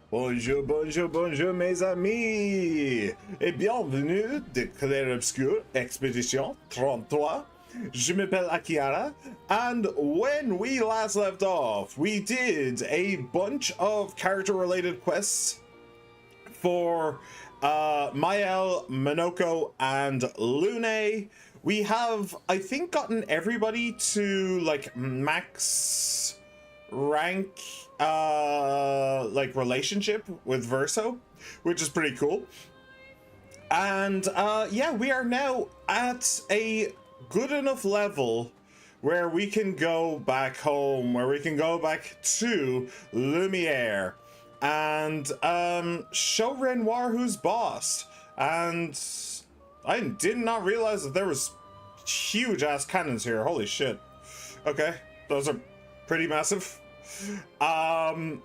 Bonjour, bonjour, bonjour mes amis et bienvenue de Clair Obscur Expedition 33. Je m'appelle Akiara, and when we last left off, we did a bunch of character-related quests for Mael, Minoko, and Lune. We have, I think, gotten everybody to like max rank like relationship with Verso, which is pretty cool. And yeah, we are now at a good enough level where we can go back home, where we can go back to Lumiere and show Renoir who's boss. And I did not realize that there was huge ass cannons here. Holy shit. Okay, those are pretty massive. I'm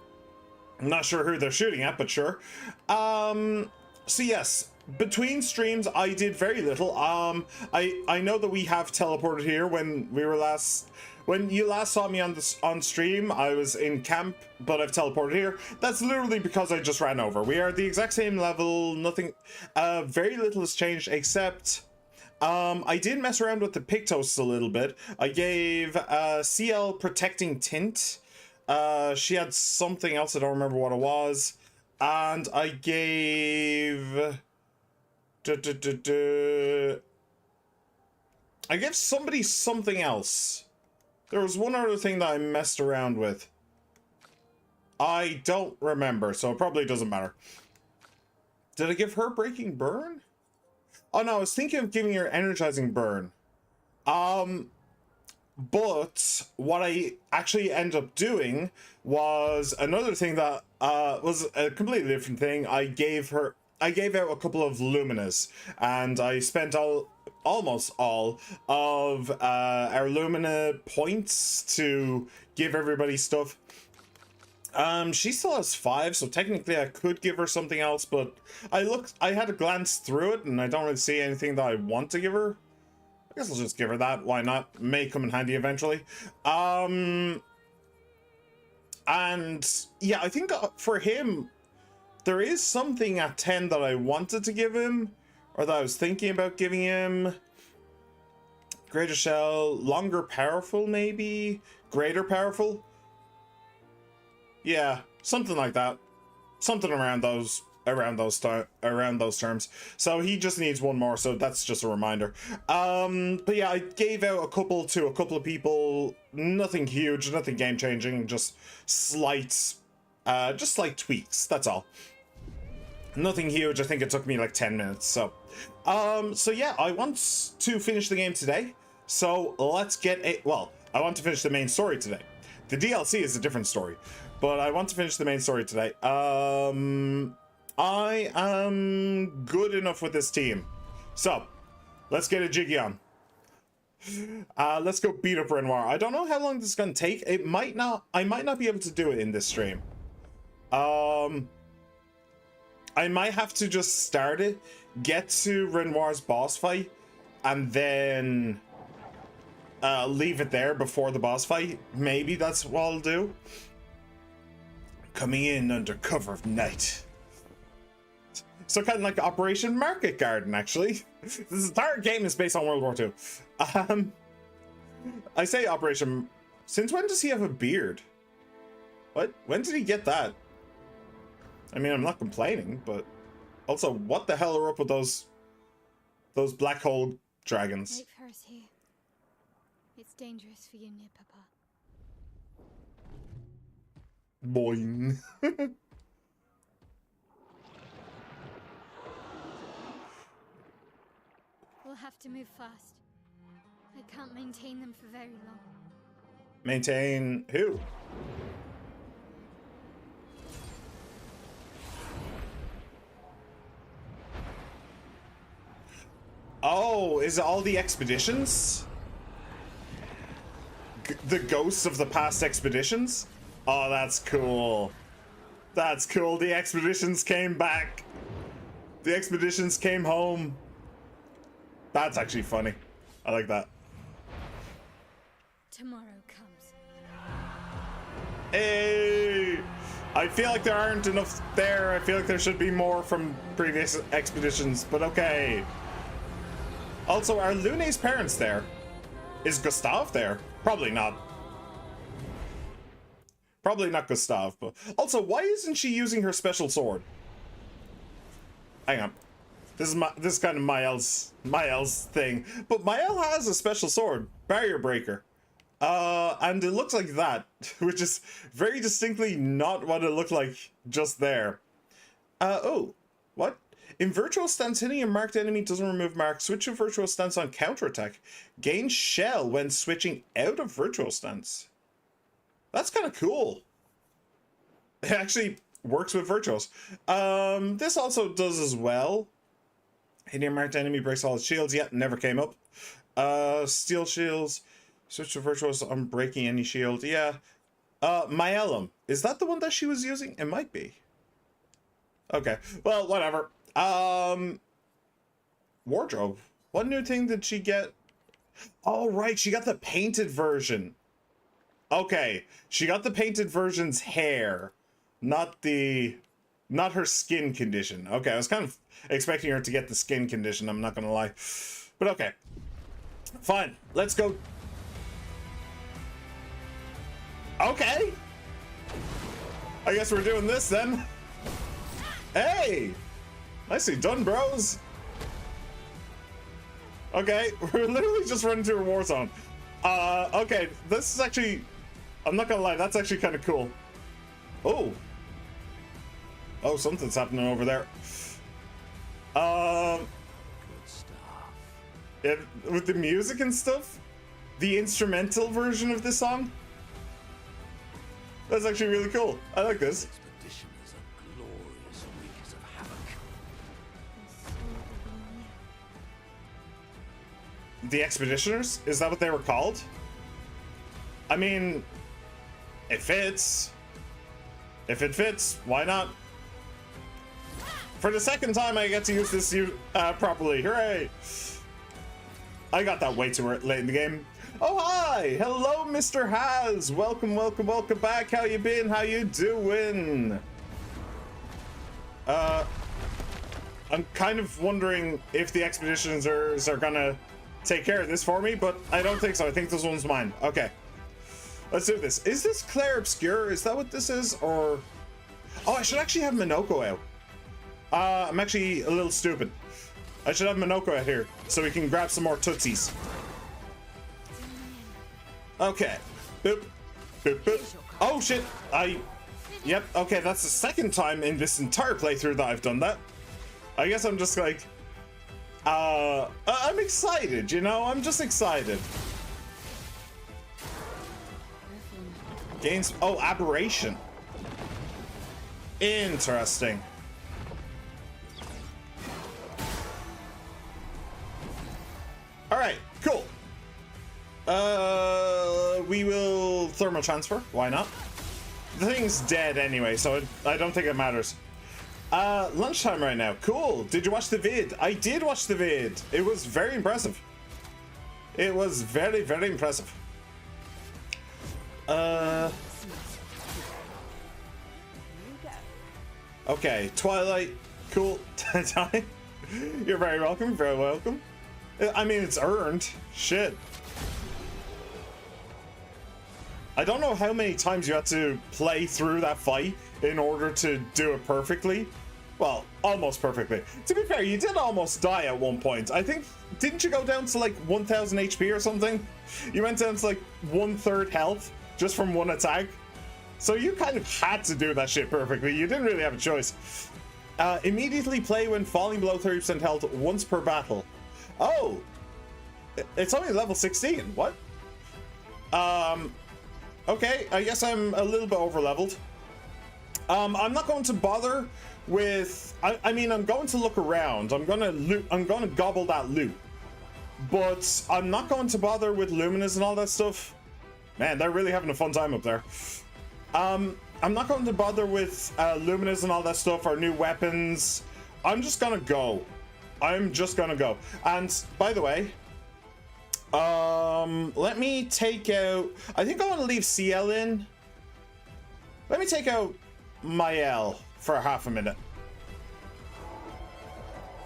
not sure who they're shooting at, but sure. So yes, between streams I did very little. I know that we have teleported here. When you last saw me on stream, I was in camp, but I've teleported here. That's literally because I just ran over. We are at the exact same level. Nothing, very little has changed except I did mess around with the Pictos a little bit. I gave CL protecting tint. She had something else, I don't remember what it was. And I gave I gave somebody something else. There was one other thing that I messed around with. I don't remember, so it probably doesn't matter. Did I give her breaking burn? Oh no, I was thinking of giving her energizing burn. But what I actually ended up doing was another thing that was a completely different thing. I gave out a couple of luminas, and I spent almost all of our lumina points to give everybody stuff. She still has 5, so technically I could give her something else, but I had a glance through it and I don't really see anything that I want to give her. I guess I'll just give her that. Why not? May come in handy eventually. And yeah, I think for him, there is something at 10 that I wanted to give him, or that I was thinking about giving him. Greater shell, longer powerful maybe? Greater powerful? Yeah, something like that. Something around those terms. So he just needs one more, so that's just a reminder. But yeah, I gave out a couple to a couple of people. Nothing huge, nothing game changing, just slight tweaks, that's all. Nothing huge. I think it took me like 10 minutes. So yeah, I want to finish the game today. So let's get I want to finish the main story today. The DLC is a different story, but I want to finish the main story today. I am good enough with this team. So, let's get a jiggy on. Let's go beat up Renoir. I don't know how long this is going to take. I might not be able to do it in this stream. I might have to just start it, get to Renoir's boss fight, and then leave it there before the boss fight. Maybe that's what I'll do. Coming in under cover of night. So kind of like Operation Market Garden, actually. This entire game is based on World War II. I say Operation... Since when does he have a beard? What? When did he get that? I mean, I'm not complaining, but... Also, what the hell are up with those black hole dragons? Wait for us here. It's dangerous for you near Papa. Boing. We'll have to move fast. I can't maintain them for very long. Maintain who? Oh, is it all the expeditions? The ghosts of the past expeditions? Oh, that's cool. That's cool. The expeditions came back. The expeditions came home. That's actually funny. I like that. Tomorrow comes. Hey! I feel like there aren't enough there. I feel like there should be more from previous expeditions, but okay. Also, are Lune's parents there? Is Gustav there? Probably not. Probably not Gustav, but also, why isn't she using her special sword? Hang on. This is kind of Mael's thing. But Mael has a special sword, Barrier Breaker. And it looks like that, which is very distinctly not what it looked like just there. Oh, what? In virtual stance, hitting a marked enemy doesn't remove mark. Switch to virtual stance on counterattack. Gain shell when switching out of virtual stance. That's kind of cool. It actually works with virtuals. This also does as well. Hitting a marked enemy breaks all its shields. Yep, never came up. Steel shields. Switch to virtuals on breaking any shield. Yeah. Myelum. Is that the one that she was using? It might be. Okay. Well, whatever. Wardrobe. What new thing did she get? Oh, right. She got the painted version. Okay. She got the painted version's hair. Not her skin condition. Okay. I was kind of expecting her to get the skin condition. I'm not going to lie. But okay. Fine. Let's go. Okay. I guess we're doing this then. Hey! Nicely done, bros. Okay, we're literally just running through a war zone. Okay, this is actually... I'm not gonna lie, that's actually kind of cool. Oh. Oh, something's happening over there. Good stuff. Yeah, with the music and stuff, the instrumental version of this song, that's actually really cool. I like this. Expedition is a glorious wreakers of havoc. The Expeditioners? Is that what they were called? I mean, it fits. If it fits, why not? For the second time, I get to use this properly. Hooray! I got that way too late in the game. Oh, hi! Hello, Mr. Haz! Welcome, welcome, welcome back. How you been? How you doing? I'm kind of wondering if the Expeditioners are gonna take care of this for me, but I don't think so. I think this one's mine. Okay. Let's do this. Is this Clair Obscur? Is that what this is? Or... Oh, I should actually have Minoko out. I'm actually a little stupid. I should have Minoko out here so we can grab some more Tootsies. Okay. Boop. Boop, boop. Oh, shit. Yep. Okay, that's the second time in this entire playthrough that I've done that. I guess I'm just like... I'm excited, you know? I'm just excited. Gains... Oh, Aberration. Interesting. Alright, cool. We will thermal transfer. Why not? The thing's dead anyway, so I don't think it matters. Lunchtime right now. Cool. Did you watch the vid? I did watch the vid. It was very impressive. It was very, very impressive. Okay, Twilight. Cool. You're very welcome. Very welcome. I mean, it's earned. Shit. I don't know how many times you had to play through that fight in order to do it perfectly. Well, almost perfectly. To be fair, you did almost die at one point. I think, didn't you go down to like 1000 HP or something? You went down to like 1/3 health just from one attack. So you kind of had to do that shit perfectly. You didn't really have a choice. Immediately play when falling below 30% health once per battle. Oh, it's only level 16. What? Okay, I guess I'm a little bit over leveled. I'm not going to bother with, I mean, I'm going to look around. I'm gonna loot, I'm gonna gobble that loot, but I'm not going to bother with Luminous and all that stuff. Man, they're really having a fun time up there. I'm not going to bother with Luminous and all that stuff, or new weapons. I'm just gonna go. I'm just gonna go. And by the way, let me take out, I think I want to leave CL in. Let me take out my L for half a minute.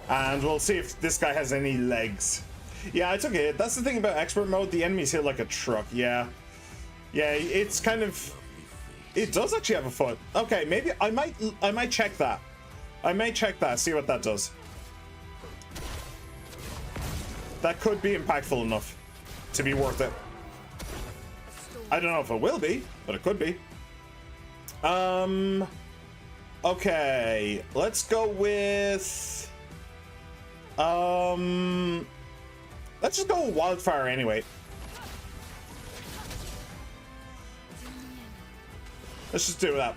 And we'll see if this guy has any legs. Yeah, I took a hit. That's the thing about expert mode. The enemies hit like a truck. Yeah. Yeah, it's kind of... It does actually have a foot. Okay, maybe I might check that. I may check that, see what that does. That could be impactful enough to be worth it. I don't know if it will be, but it could be. Okay, let's go with let's just go with wildfire anyway. Let's just do that.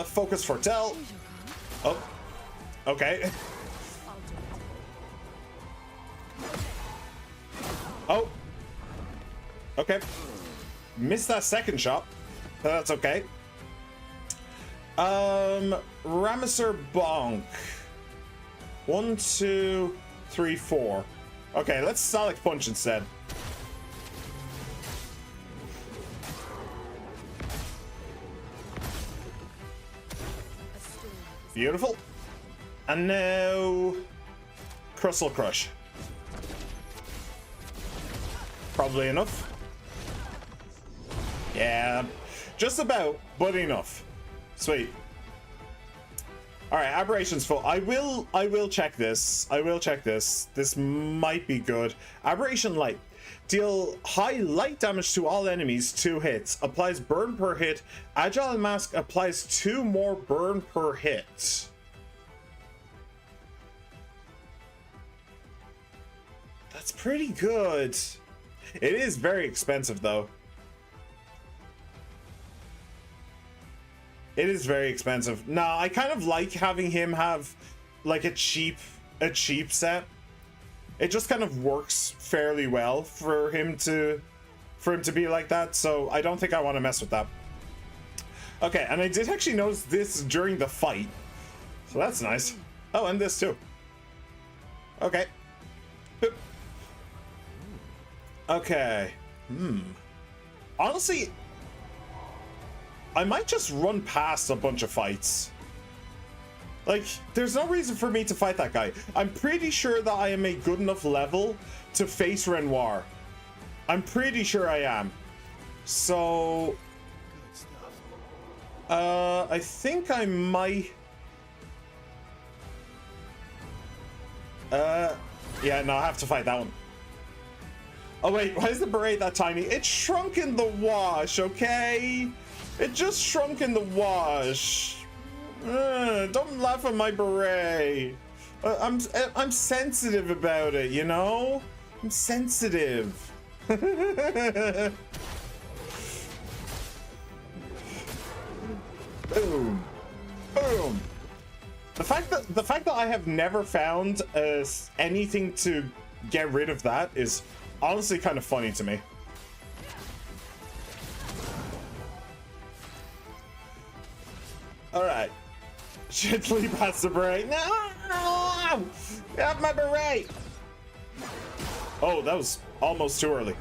Focus foretell. Oh, okay. Oh, okay. Missed that second shot, but that's okay. Ramisser Bonk. 1, 2, 3, 4. Okay, let's Sonic Punch instead. Beautiful. And now Crustle Crush. Probably enough. Yeah, just about, but enough. Sweet. All right, aberration's full. I will check this. I will check this. This might be good. Aberration light. Deal high light damage to all enemies, 2 hits. Applies burn per hit. Agile Mask applies 2 more burn per hit. That's pretty good. It is very expensive though. It is very expensive. Nah, I kind of like having him have like a cheap set. It just kind of works fairly well for him to be like that, so I don't think I want to mess with that. Okay, and I did actually notice this during the fight, so that's nice. Oh, and this too. Okay. Boop. Okay. Honestly, I might just run past a bunch of fights. Like, there's no reason for me to fight that guy. I'm pretty sure that I am a good enough level to face Renoir. I'm pretty sure I am. So, I think I might... yeah, no, I have to fight that one. Oh wait, why is the beret that tiny? It shrunk in the wash, okay? It just shrunk in the wash. Don't laugh at my beret. I'm sensitive about it, you know? I'm sensitive. Boom. Boom. The fact that I have never found anything to get rid of that is honestly kind of funny to me. All right. Gently past the beret. No! Get off my beret! Oh, that was almost too early.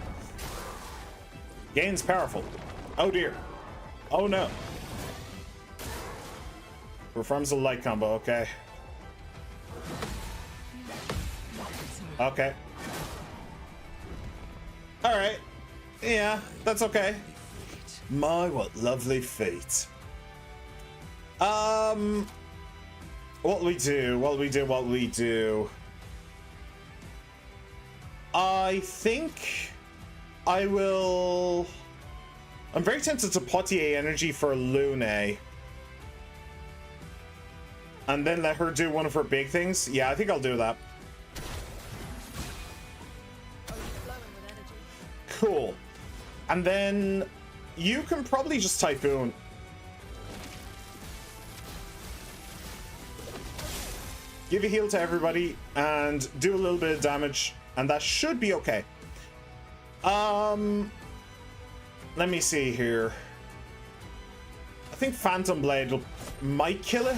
Gain's powerful. Oh dear. Oh no. Performs a light combo, okay. Okay. Alright. Yeah, that's okay. My, what lovely feet. What'll we do? I think I will... I'm very tempted to Potier energy for Lune. And then let her do one of her big things. Yeah, I think I'll do that. Cool. And then you can probably just Typhoon. Give a heal to everybody and do a little bit of damage, and that should be okay. Let me see here. I think Phantom Blade might kill it.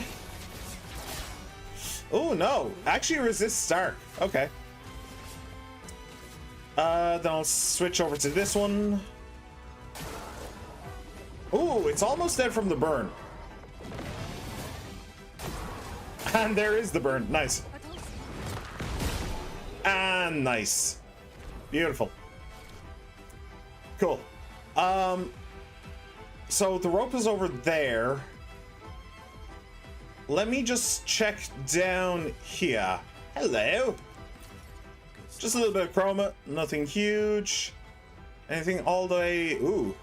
Oh no, actually resists Stark. Okay. Then I'll switch over to this one. Ooh, it's almost dead from the burn. And there is the burn. Nice. And nice. Beautiful. Cool. So the rope is over there. Let me just check down here. Hello. Just a little bit of chroma. Nothing huge. Anything all the way... Ooh.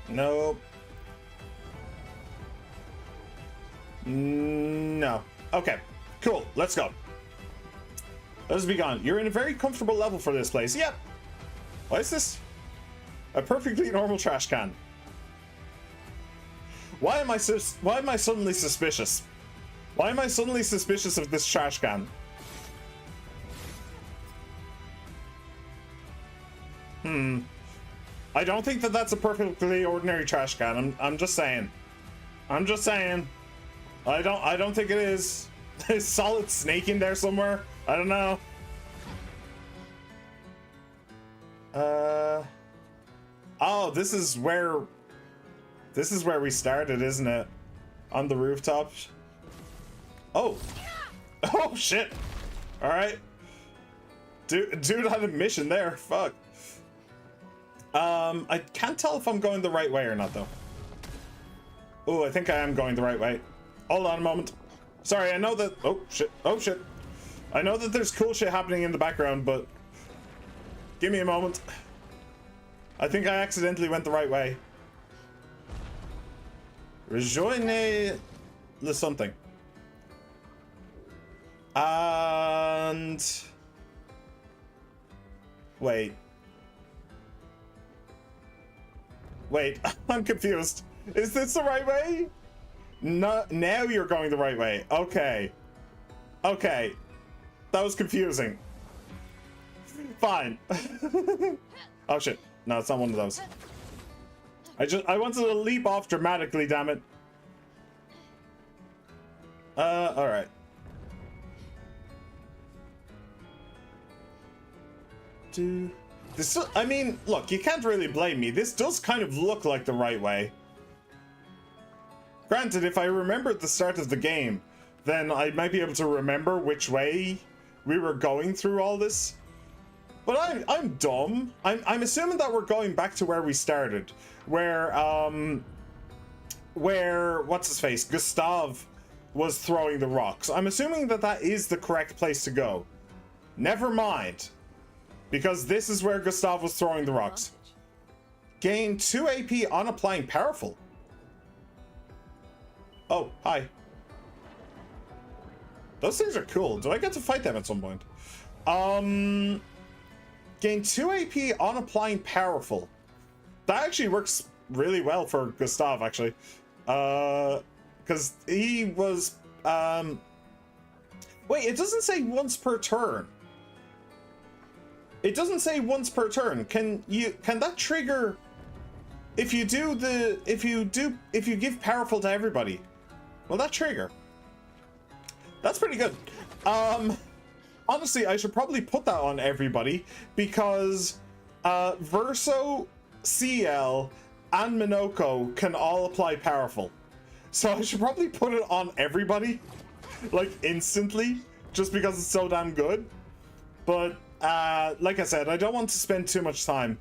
Nope. No. Okay. Cool. Let's go. Let's be gone. You're in a very comfortable level for this place. Yep. What is this? A perfectly normal trash can. Why am I suddenly suspicious? Why am I suddenly suspicious of this trash can? I don't think that that's a perfectly ordinary trash can. I'm just saying. I'm just saying. I don't think it is. There's a solid snake in there somewhere. I don't know. Oh, this is where we started, isn't it? On the rooftop. Oh. Oh shit. All right. Dude had a mission there. Fuck. I can't tell if I'm going the right way or not though. Oh, I think I am going the right way. Hold on a moment. Sorry, I know that... Oh, shit. Oh, shit. I know that there's cool shit happening in the background, but... Give me a moment. I think I accidentally went the right way. Rejoignez le something. And... Wait. Wait, I'm confused. Is this the right way? No, now you're going the right way. Okay. Okay. That was confusing. Fine. Oh shit. No, it's not one of those. I wanted to leap off dramatically, damn it. Alright. This, I mean, look, you can't really blame me. This does kind of look like the right way. Granted, if I remember at the start of the game, then I might be able to remember which way we were going through all this. But I'm dumb. I'm assuming that we're going back to where we started, where what's his face, Gustav was throwing the rocks. I'm assuming that that is the correct place to go. Never mind, because this is where Gustav was throwing the rocks. Gain 2 AP on applying powerful. Oh, hi. Those things are cool. Do I get to fight them at some point? Gain 2 AP on applying powerful. That actually works really well for Gustav, actually. Because he was... Wait, it doesn't say once per turn. It doesn't say once per turn. Can that trigger if you give powerful to everybody? Will that trigger? That's pretty good. Honestly, I should probably put that on everybody because Verso, CL, and Minoko can all apply powerful. So I should probably put it on everybody, like instantly, just because it's so damn good. But like I said, I don't want to spend too much time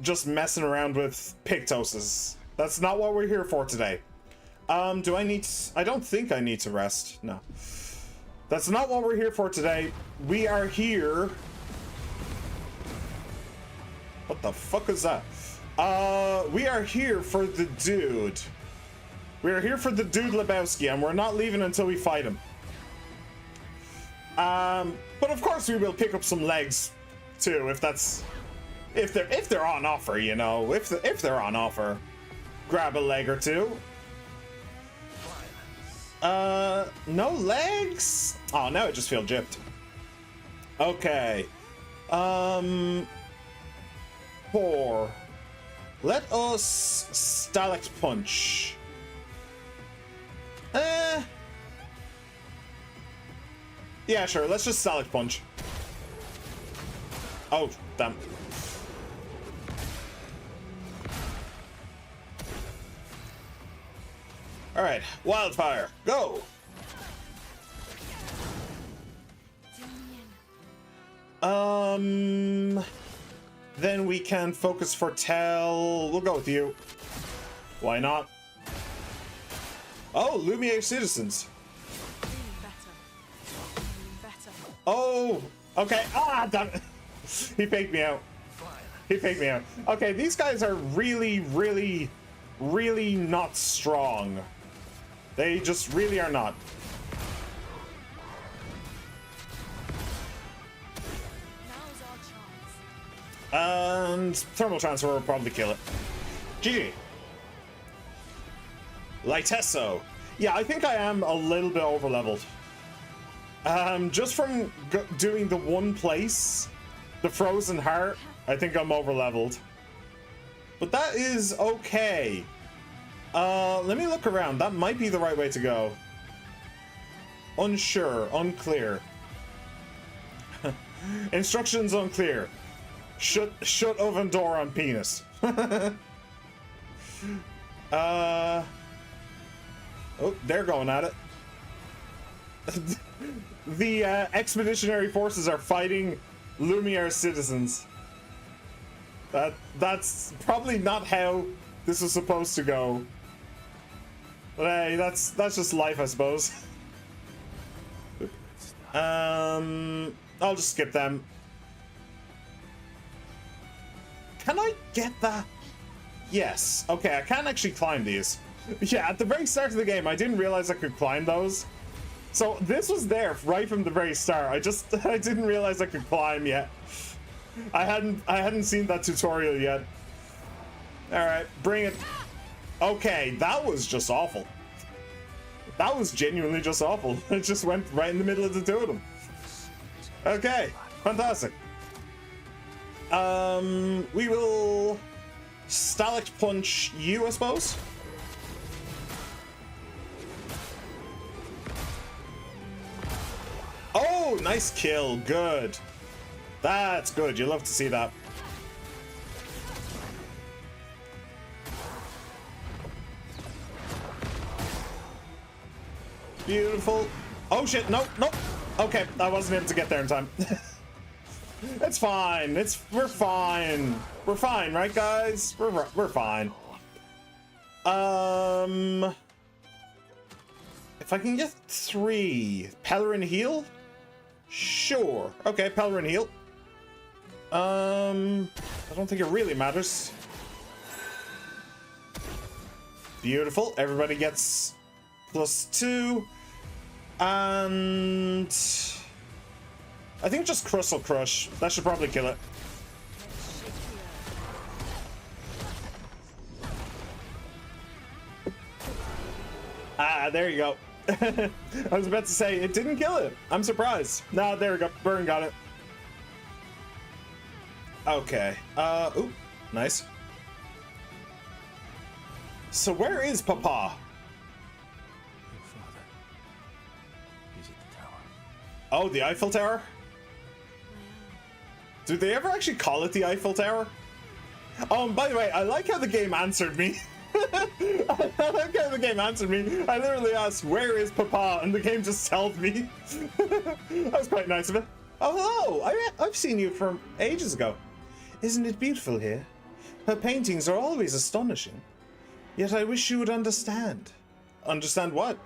just messing around with Pictoses. That's not what we're here for today. Do I need to, I don't think I need to rest. No. That's not what we're here for today. We are here. What the fuck is that? We are here for the dude. We are here for the dude Lebowski, and we're not leaving until we fight him. But of course we will pick up some legs too, if they're on offer, you know. If they're on offer, grab a leg or two. No legs? Oh, now I just feel gypped. Okay. 4. Let us Stalect Punch. Yeah, sure. Let's just Stalect Punch. Oh, damn. All right, wildfire, go. Then we can focus foretell. We'll go with you. Why not? Oh, Lumiere citizens. Oh, okay. Ah, damn it. He faked me out. He faked me out. Okay, these guys are really, really, really not strong. They just really are not. And thermal transfer will probably kill it. GG. Litesso. Yeah, I think I am a little bit over leveled. Just from doing the one place, the Frozen Heart, I think I'm over leveled. But that is okay. Let me look around. That might be the right way to go. Unsure, unclear. Instructions unclear. Shut oven door on penis. Oh, they're going at it. The expeditionary forces are fighting Lumiere citizens. That's probably not how this was supposed to go. But hey, that's just life, I suppose. I'll just skip them. Can I get that? Yes. Okay, I can actually climb these. Yeah, at the very start of the game, I didn't realize I could climb those. So this was there right from the very start. I didn't realize I could climb yet. I hadn't seen that tutorial yet. All right, bring it. Okay, that was just awful. That was genuinely just awful. It just went right in the middle of the two of them. Okay, fantastic. We will Stalect punch you, I suppose. Oh, nice kill. Good. That's good. You love to see that. Beautiful. Oh shit, nope, nope. Okay, I wasn't able to get there in time. It's fine. We're fine. We're fine, right, guys? We're fine. If I can get 3 Pellerin heal, sure. Okay, Pellerin heal. I don't think it really matters. Beautiful. Everybody gets +2, and I think just Crystal Crush. That should probably kill it. Ah, there you go. I was about to say, it didn't kill it. I'm surprised. No, there we go. Burn got it. Okay. Ooh, nice. So where is Papa? Your father. He's at the tower. Oh, the Eiffel Tower? Do they ever actually call it the Eiffel Tower? By the way, I like how the game answered me. I like how the game answered me. I literally asked, where is Papa? And the game just told me. That was quite nice of it. Oh, hello. I've seen you from ages ago. Isn't it beautiful here? Her paintings are always astonishing. Yet I wish you would understand. Understand what?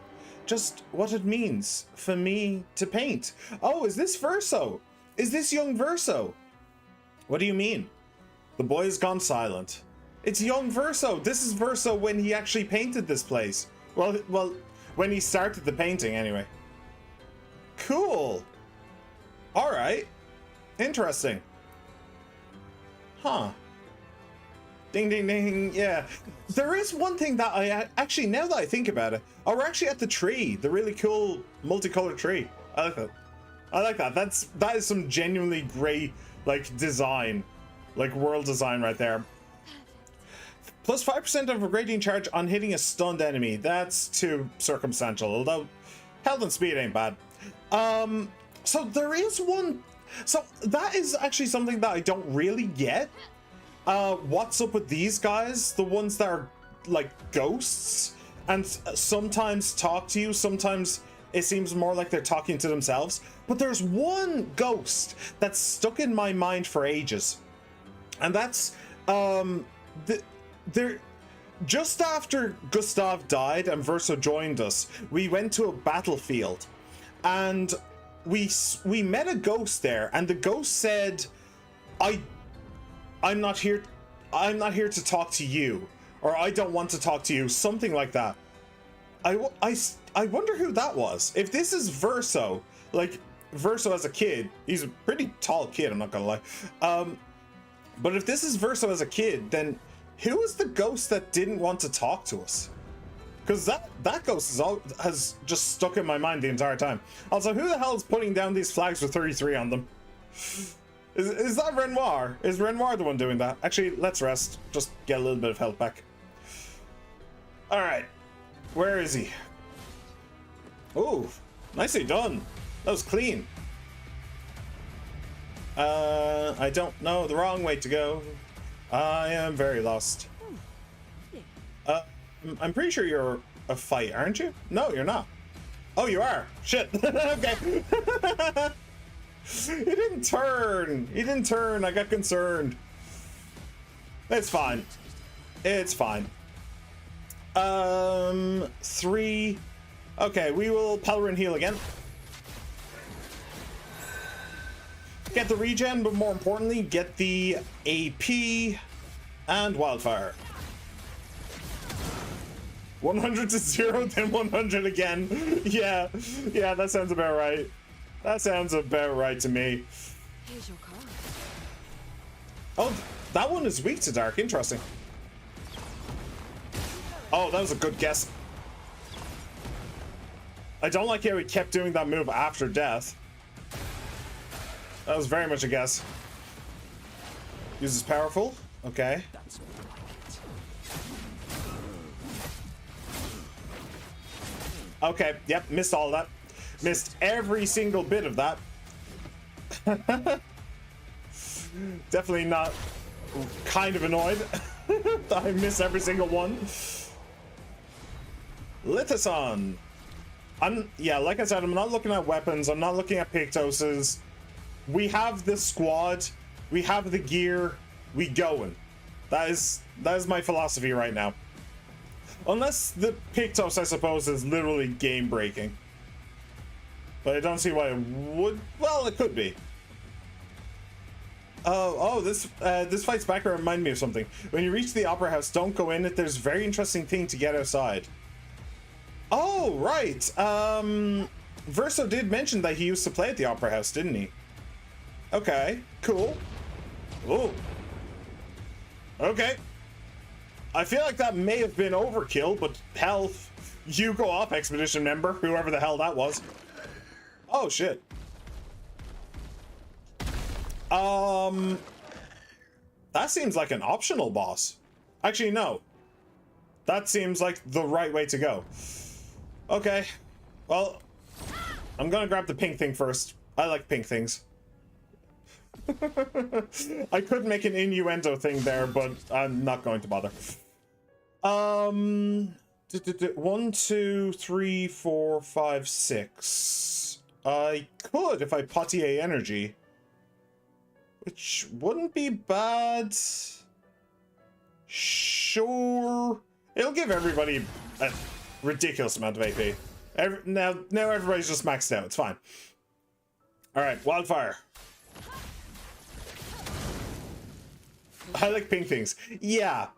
Just what it means for me to paint. Oh, is this Verso? Is this young Verso? What do you mean? The boy has gone silent. It's young Verso. This is Verso when he actually painted this place. Well, when he started the painting anyway. Cool. All right. Interesting. Huh. Ding, ding, ding. Yeah. There is one thing that I actually, now that I think about it, oh, we're actually at the tree, the really cool multicolored tree. I like that. I like that. That is some genuinely great, like, design, like world design right there. Plus 5% of a gradient charge on hitting a stunned enemy. That's too circumstantial, although health and speed ain't bad. So there is one. So that is actually something that I don't really get. What's up with these guys? The ones that are like ghosts. and sometimes talk to you, sometimes it seems more like they're talking to themselves. But there's one ghost that's stuck in my mind for ages, and that's just after Gustav died and Verso joined us, we went to a battlefield, and we met a ghost there, and the ghost said, I'm not here to talk to you, or I don't want to talk to you, something like that. I wonder who that was. If this is Verso, like Verso as a kid, he's a pretty tall kid, I'm not gonna lie. But if this is Verso as a kid, then who is the ghost that didn't want to talk to us? Because that ghost has just stuck in my mind the entire time. Also, who the hell is putting down these flags with 33 on them? Is that Renoir? Is Renoir the one doing that? Actually, let's rest. Just get a little bit of health back. Alright. Where is he? Oh, nicely done. That was clean. I don't know the wrong way to go. I am very lost. I'm pretty sure you're a fight, aren't you? No, you're not. Oh, you are. Shit. Okay. He didn't turn. He didn't turn. I got concerned. It's fine. It's fine. 3. Okay, we will Palarin heal again. Get the regen, but more importantly, get the AP and wildfire. 100 to 0, then 100 again. Yeah, that sounds about right. That sounds about right to me. Here's your card. Oh, that one is weak to dark. Interesting. Oh, that was a good guess. I don't like how he kept doing that move after death. That was very much a guess. Uses powerful. Okay. That's more like it. Okay, yep, missed all of that. Missed every single bit of that. Definitely not kind of annoyed. I miss every single one. Lithason. Yeah, like I said, I'm not looking at weapons. I'm not looking at Pictoses. We have the squad. We have the gear. We going. That is my philosophy right now. Unless the Pictos, I suppose, is literally game breaking. But I don't see why it would. Well, it could be. This fight's background reminded me of something. When you reach the opera house, don't go in it. There's a very interesting thing to get outside. Oh, right. Verso did mention that he used to play at the opera house, didn't he? Okay, cool. Oh. Okay. I feel like that may have been overkill, but hell, you go off, expedition member, whoever the hell that was. Oh, shit. That seems like an optional boss. Actually, no. That seems like the right way to go. Okay. Well, I'm gonna grab the pink thing first. I like pink things. I could make an innuendo thing there, but I'm not going to bother. 1, 2, 3, 4, 5, 6. I could if I Potier energy, which wouldn't be bad. Sure, it'll give everybody a ridiculous amount of AP. Now everybody's just maxed out. It's fine. All right, wildfire. I like pink things. Yeah,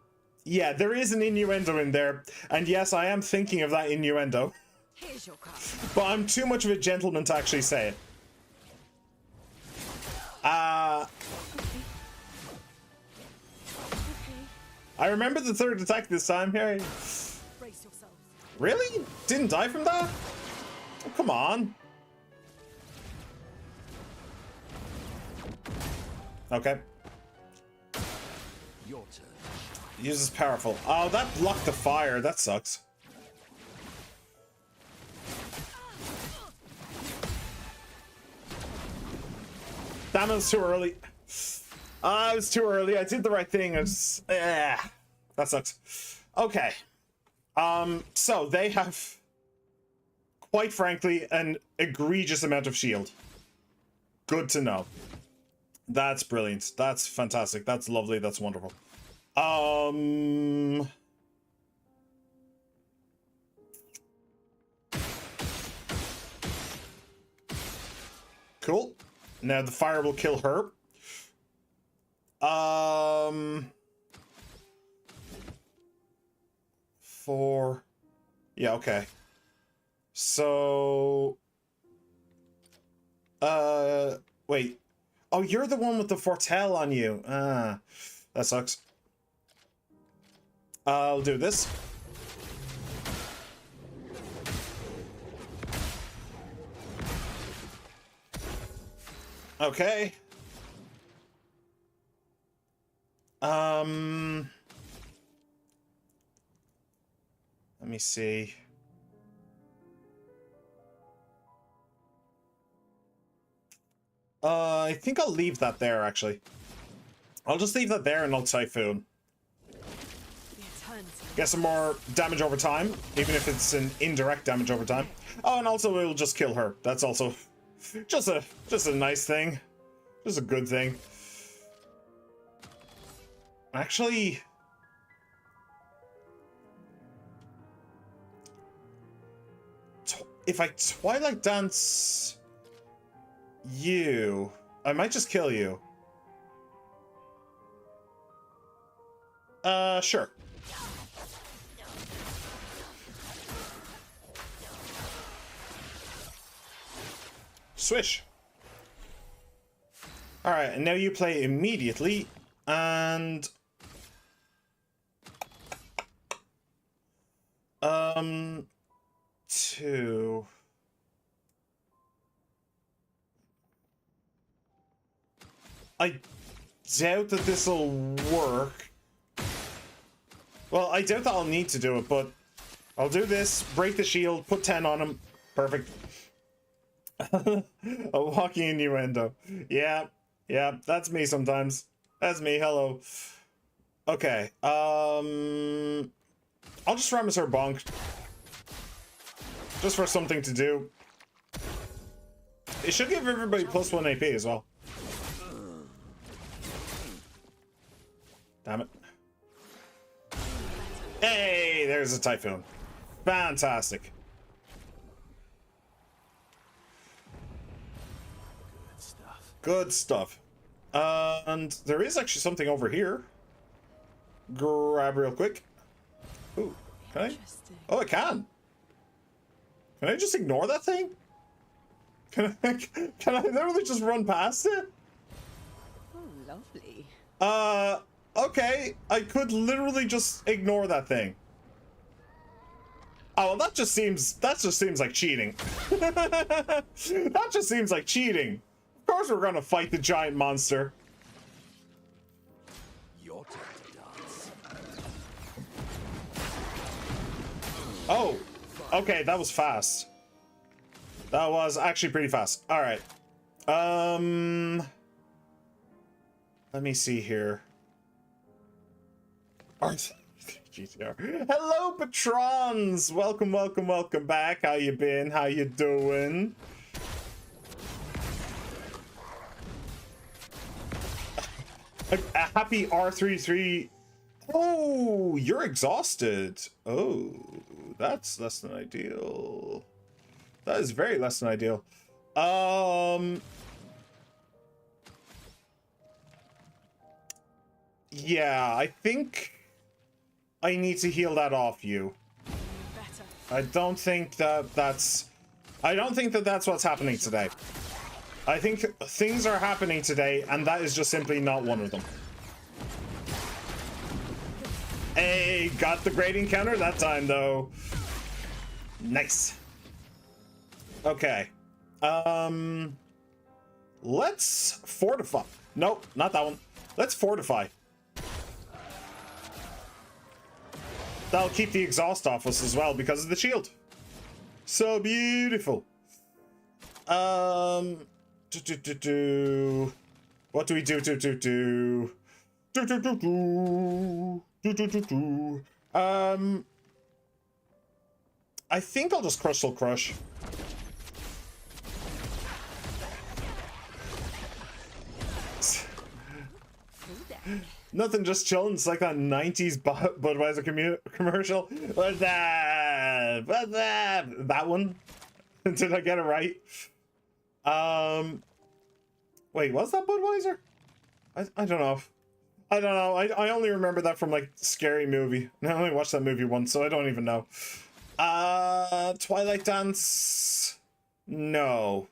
there is an innuendo in there, and yes, I am thinking of that innuendo. Here's your card. But I'm too much of a gentleman to actually say it. I remember the third attack this time, Harry. Brace yourselves. Really? Didn't die from that? Oh, come on. Okay. Your turn. Uses powerful. Oh, that blocked the fire. That sucks. Damn, it was too early. I was too early. I did the right thing. That sucks. Okay. So they have, quite frankly, an egregious amount of shield. Good to know. That's brilliant. That's fantastic. That's lovely. That's wonderful. Cool. Now the fire will kill her. Four. Yeah, okay. So wait. Oh, you're the one with the foretell on you. Ah, that sucks. I'll do this. Okay. Let me see. I think I'll leave that there, actually. I'll just leave that there and I'll Typhoon. Get some more damage over time, even if it's an indirect damage over time. Oh, and also it'll just kill her. That's also just a nice thing. Just a good thing. Actually, if I Twilight Dance you, I might just kill you. Sure. Swish. Alright, and now you play immediately, and two. I doubt that this'll work. Well, I doubt that I'll need to do it, but I'll do this, break the shield, put 10 on him. Perfect. A walking innuendo. Yeah, that's me sometimes. That's me, hello. Okay, I'll just Ramus her bonk. Just for something to do. It should give everybody +1 AP as well. Damn it. Hey, there's a Typhoon. Fantastic. Good stuff. And there is actually something over here. Grab real quick. Ooh, can I? Oh, I can. Can I just ignore that thing? Can I literally just run past it? Oh, lovely. Okay. I could literally just ignore that thing. Oh, well, that just seems like cheating. That just seems like cheating. Of course we're gonna fight the giant monster. Your turn to dance. Oh, okay, that was fast. That was actually pretty fast. All right. Let me see here. GTR. Hello, patrons. Welcome back. How you been? How you doing? A happy R33. Oh, you're exhausted. Oh, that's less than ideal. That is very less than ideal. Yeah, I think I need to heal that off you. I don't think that that's what's happening today. I think things are happening today, and that is just simply not one of them. Hey, got the great encounter that time, though. Nice. Okay. Let's fortify. Nope, not that one. Let's fortify. That'll keep the exhaust off us as well because of the shield. So beautiful. What do we do? I think I'll just Crystal Crush. Nothing, just chilling. It's like a 90s Budweiser commercial. What's that? What's that? That one? Did I get it right? Wait, was that Budweiser? I don't know. I don't know. I only remember that from like Scary Movie. I only watched that movie once, so I don't even know. Twilight Dance. No.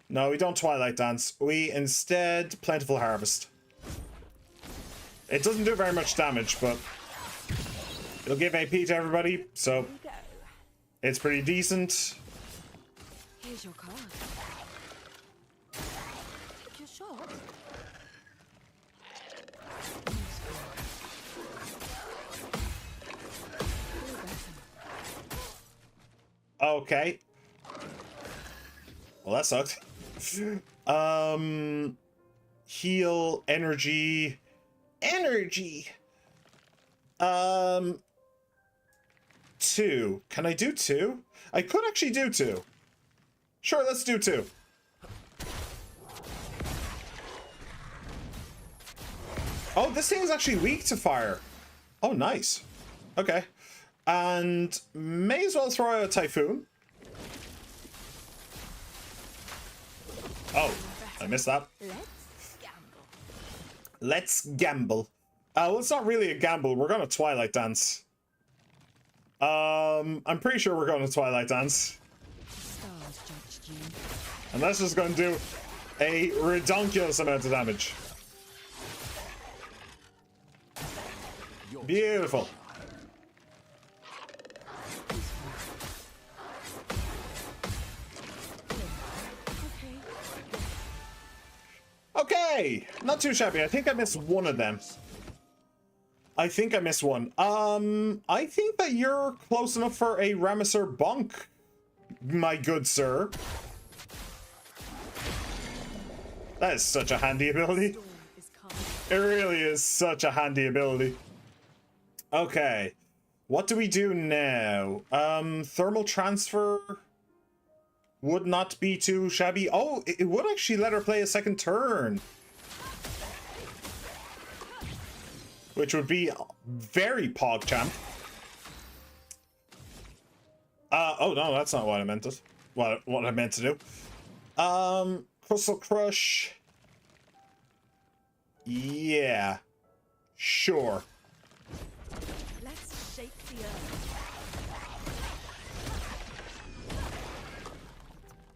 No, we don't Twilight Dance. We instead Plentiful Harvest. It doesn't do very much damage, but it'll give AP to everybody, so it's pretty decent. Here's your card. Take your shot. Okay. Well, that sucked. Heal, energy. Energy. 2. Can I do 2? I could actually do 2. Sure, let's do 2. Oh, this thing's actually weak to fire. Oh, nice. Okay. And may as well throw out a Typhoon. Oh, I missed that. Let's gamble. Well, it's not really a gamble. We're gonna Twilight Dance. I'm pretty sure we're going to Twilight Dance. Stars judged you. And that's just gonna do a redonkulous amount of damage. Beautiful. Okay, not too shabby. I think I missed one of them. I think I missed one. I think that you're close enough for a Ramisur Bonk, my good sir. That is such a handy ability. It really is such a handy ability. Okay, what do we do now? Thermal Transfer would not be too shabby. Oh, it would actually let her play a second turn, which would be very PogChamp. Oh no, that's not what I meant. What I meant to do. Crystal Crush. Yeah, sure. Let's shake the earth.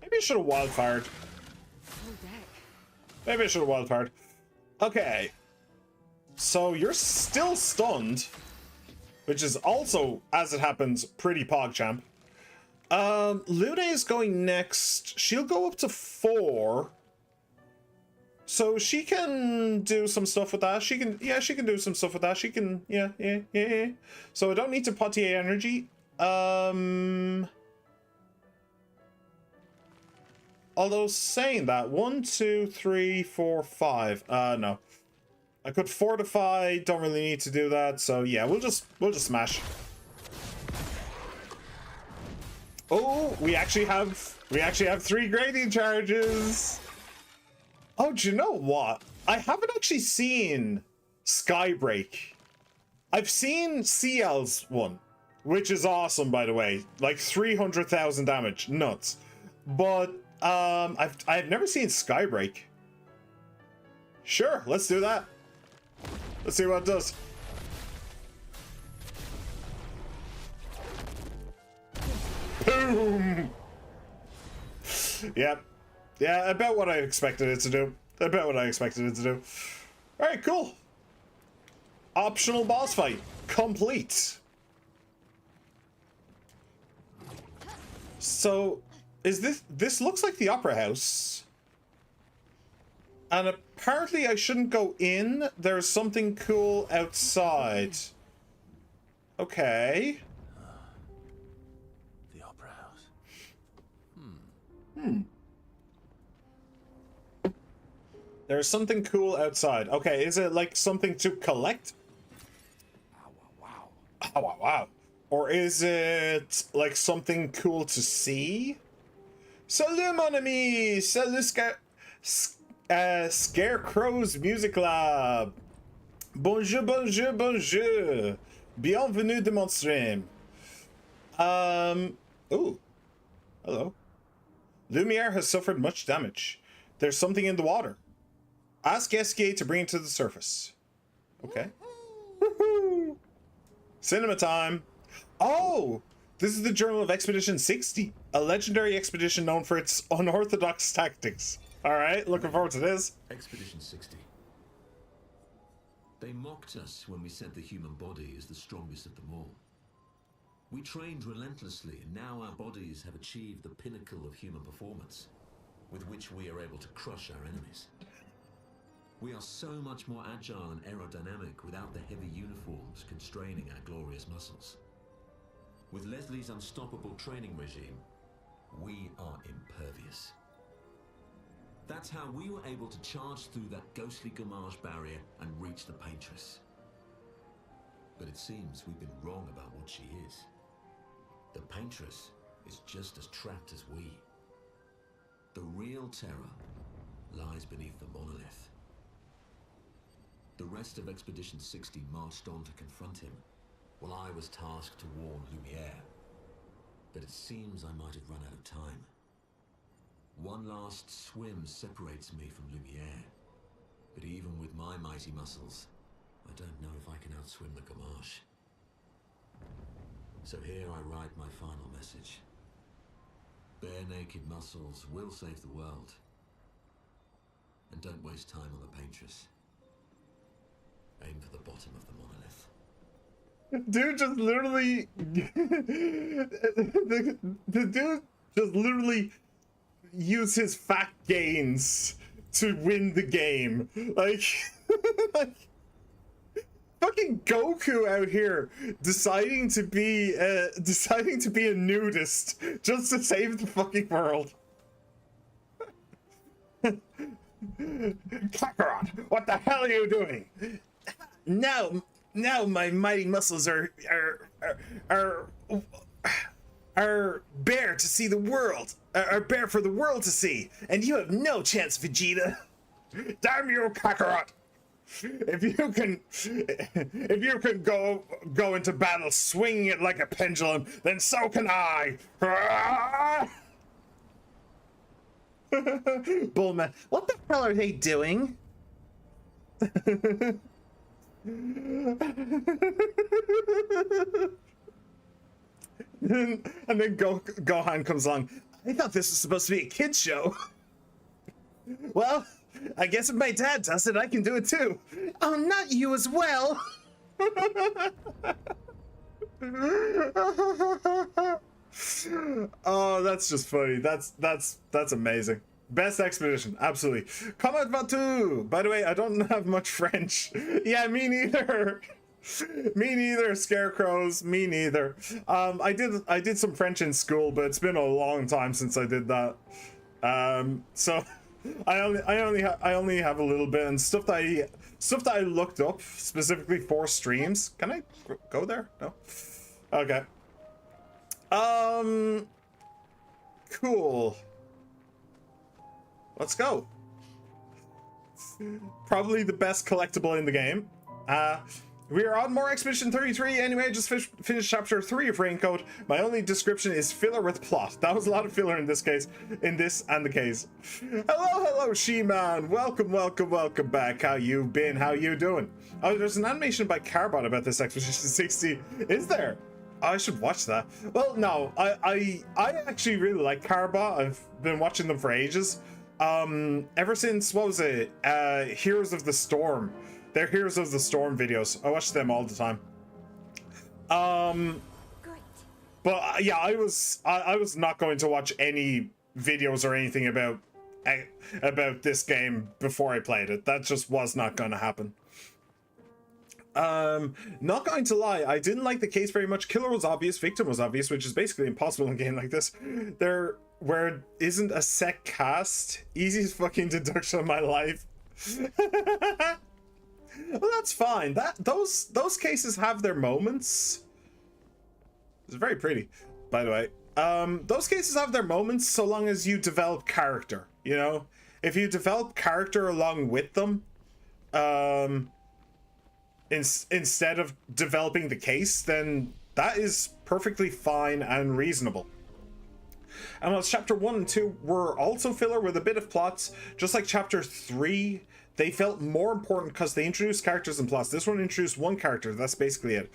Maybe I should have wildfired. Full deck. Maybe I should have wildfired. Okay. So you're still stunned, which is also, as it happens, pretty PogChamp. Lune is going next. She'll go up to 4. So she can do some stuff with that. She can do some stuff with that. She can, yeah. So I don't need to Potier energy. Although saying that, 1, 2, 3, 4, 5. No. I could fortify, don't really need to do that, so yeah, we'll just smash. Oh, we actually have 3 grading charges. Oh, do you know what? I haven't actually seen Skybreak. I've seen CL's one, which is awesome, by the way. Like 300,000 damage, nuts. But I've never seen Skybreak. Sure, let's do that. Let's see what it does. Boom! Yep. Yeah, about what I expected it to do. Alright, cool. Optional boss fight. Complete. So, is this looks like the Opera House. And apparently I shouldn't go in. There's something cool outside. Okay. The Opera House. There's something cool outside. Okay, is it like something to collect? Wow, wow, wow. Oh, wow, wow. Or is it like something cool to see? Salut mon ami! Salut Scarecrow's Music Lab! Bonjour, bonjour, bonjour! Bienvenue de mon stream. Ooh. Hello. Lumiere has suffered much damage. There's something in the water. Ask SK to bring it to the surface. Okay. Woohoo! Cinema time! Oh! This is the Journal of Expedition 60, a legendary expedition known for its unorthodox tactics. Alright, looking forward to this. Expedition 60. They mocked us when we said the human body is the strongest of them all. We trained relentlessly, and now our bodies have achieved the pinnacle of human performance, with which we are able to crush our enemies. We are so much more agile and aerodynamic without the heavy uniforms constraining our glorious muscles. With Leslie's unstoppable training regime, we are impervious. That's how we were able to charge through that ghostly Gamage barrier and reach the Paintress. But it seems we've been wrong about what she is. The Paintress is just as trapped as we. The real terror lies beneath the monolith. The rest of Expedition 60 marched on to confront him, while I was tasked to warn Lumiere. But it seems I might have run out of time. One last swim separates me from Lumiere, but even with my mighty muscles, I don't know if I can outswim the Gamage. So here I write my final message. Bare naked muscles will save the world. And don't waste time on the Paintress. Aim for the bottom of the monolith. Dude just literally... the dude just literally used his fat gains to win the game. Like... like fucking Goku out here deciding to be a nudist just to save the fucking world. Kakarot, what the hell are you doing? Now my mighty muscles are bare to see the world, are bare for the world to see, and you have no chance, Vegeta. Damn you, Kakarot! If you can go into battle swinging it like a pendulum, then so can I. Bullman, what the hell are they doing? And then Gohan comes along. I thought this was supposed to be a kid's show. Well, I guess if my dad does it, I can do it too. Oh, not you as well. Oh, that's just funny. That's amazing. Best expedition, absolutely. Comment Vatu. By the way, I don't have much French. Yeah, me neither. Me neither, Scarecrows. Me neither. I did some French in school, but it's been a long time since I did that. So I only have a little bit, and stuff that I looked up specifically for streams. Can I go there? No. Okay. Cool. Let's go. Probably the best collectible in the game. We are on more Expedition 33 anyway. I just finished chapter 3 of Raincoat. My only description is filler with plot. That was a lot of filler in this case, in this and the case. Hello, She-Man. Welcome back. How you been? How you doing? Oh, there's an animation by Carbot about this Expedition 60. Is there? I should watch that. Well, no, I actually really like Carbot. I've been watching them for ages. Ever since, what was it? Heroes of the Storm. They're Heroes of the Storm videos. I watch them all the time. Great. But yeah, I was not going to watch any videos or anything about this game before I played it. That just was not going to happen. Not going to lie, I didn't like the case very much. Killer was obvious, victim was obvious, which is basically impossible in a game like this. Where isn't a set cast. Easiest fucking deduction of my life. Well, that's fine. Those cases have their moments. It's very pretty, by the way. Those cases have their moments so long as you develop character, you know? If you develop character along with them, instead of developing the case, then that is perfectly fine and reasonable. And whilst chapter 1 and 2 were also filler with a bit of plots, just like chapter 3, they felt more important because they introduced characters and plots. This one introduced one character, that's basically it.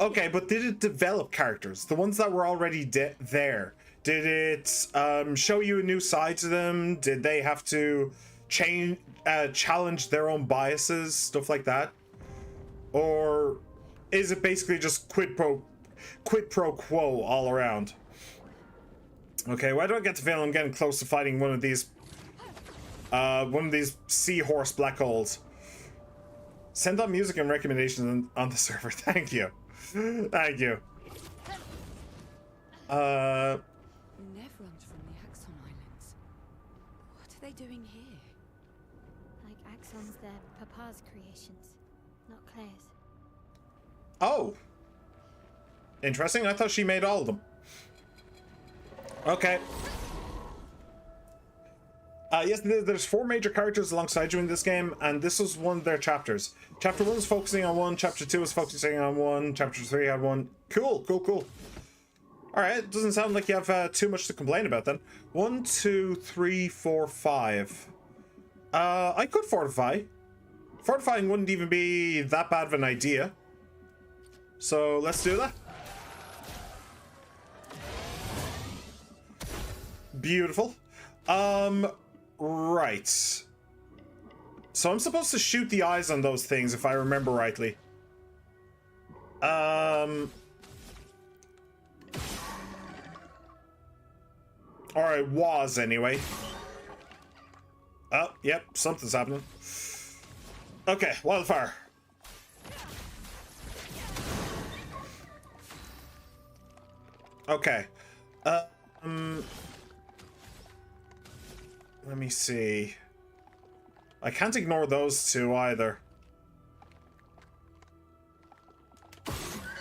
Okay, but did it develop characters? The ones that were already there? Did it show you a new side to them? Did they have to challenge their own biases, stuff like that? Or is it basically just quid pro quo all around? Okay, why do I get the feeling I'm getting close to fighting one of these seahorse black holes? Send on music and recommendations on the server. Thank you. Thank you. Nev runs from the Axon Islands. What are they doing here? Like Axon's their papa's creations, not Claire's. Oh. Interesting. I thought she made all of them. Okay. Yes, there's 4 major characters alongside you in this game, and this was one of their chapters. Chapter 1 is focusing on one, chapter 2 is focusing on one, chapter 3 had one. Cool. Alright, doesn't sound like you have too much to complain about then. 1, 2, 3, 4, 5. I could fortify. Fortifying wouldn't even be that bad of an idea. So let's do that. Beautiful. Right. So I'm supposed to shoot the eyes on those things if I remember rightly. Or I was anyway. Oh, yep, something's happening. Okay, wildfire. Okay. Let me see. I can't ignore those two either.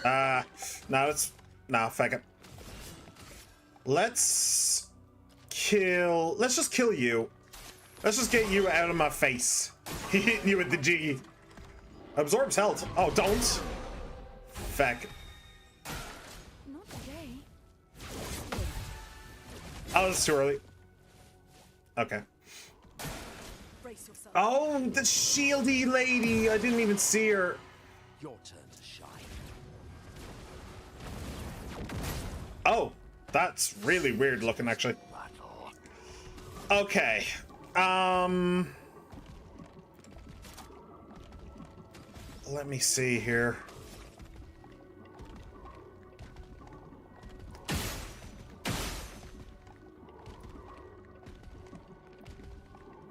No, fuck it. Let's just kill you. Let's just get you out of my face. He hitting you with the G. Absorbs health. Oh, don't. Fuck. Not today. Oh, it's too early. Okay. Brace yourself. Oh, the shieldy lady. I didn't even see her. Your turn to shine. Oh, that's really weird looking, actually. Battle. Okay. Let me see here.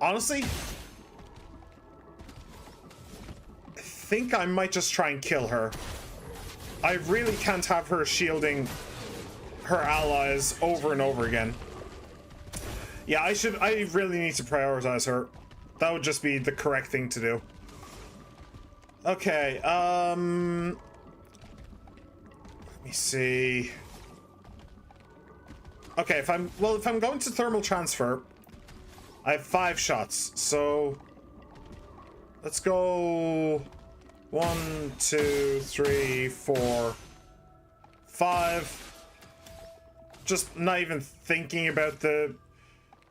Honestly, I think I might just try and kill her. I really can't have her shielding her allies over and over again. Yeah, I really need to prioritize her. That would just be the correct thing to do. Okay, let me see. Okay, if I'm going to thermal transfer, I have 5 shots, so let's go 1, 2, 3, 4, 5. Just not even thinking about the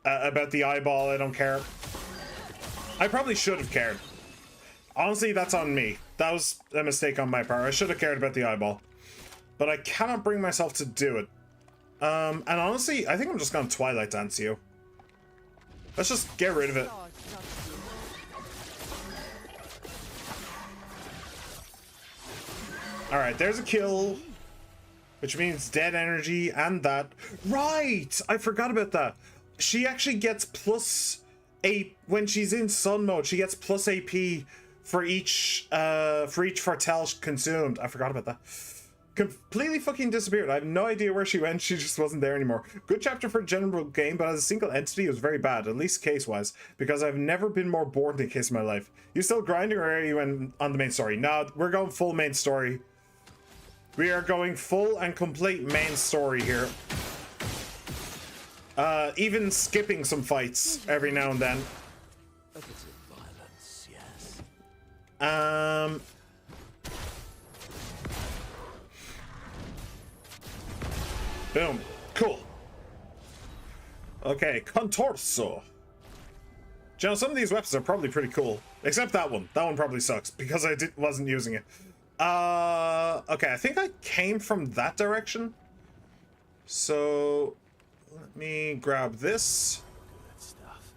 eyeball. I don't care. I probably should have cared. Honestly, that's on me. That was a mistake on my part. I should have cared about the eyeball, but I cannot bring myself to do it. And honestly, I think I'm just gonna Twilight Dance you. Let's just get rid of it. Alright, there's a kill. Which means dead energy and that. Right! I forgot about that. She actually gets plus 8 when she's in sun mode. She gets plus AP for each Fartel consumed. I forgot about that. Completely fucking disappeared. I have no idea where she went. She just wasn't there anymore. Good chapter for a general game, but as a single entity, it was very bad, at least case-wise, because I've never been more bored in a case in my life. You still grinding, or are you on the main story? No, we're going full main story. We are going full and complete main story here. Even skipping some fights every now and then. A bit of violence, yes. Boom. Cool. Okay, Contorso. You know, some of these weapons are probably pretty cool. Except that one. That one probably sucks because I wasn't using it. Okay, I think I came from that direction. So let me grab this. Good stuff.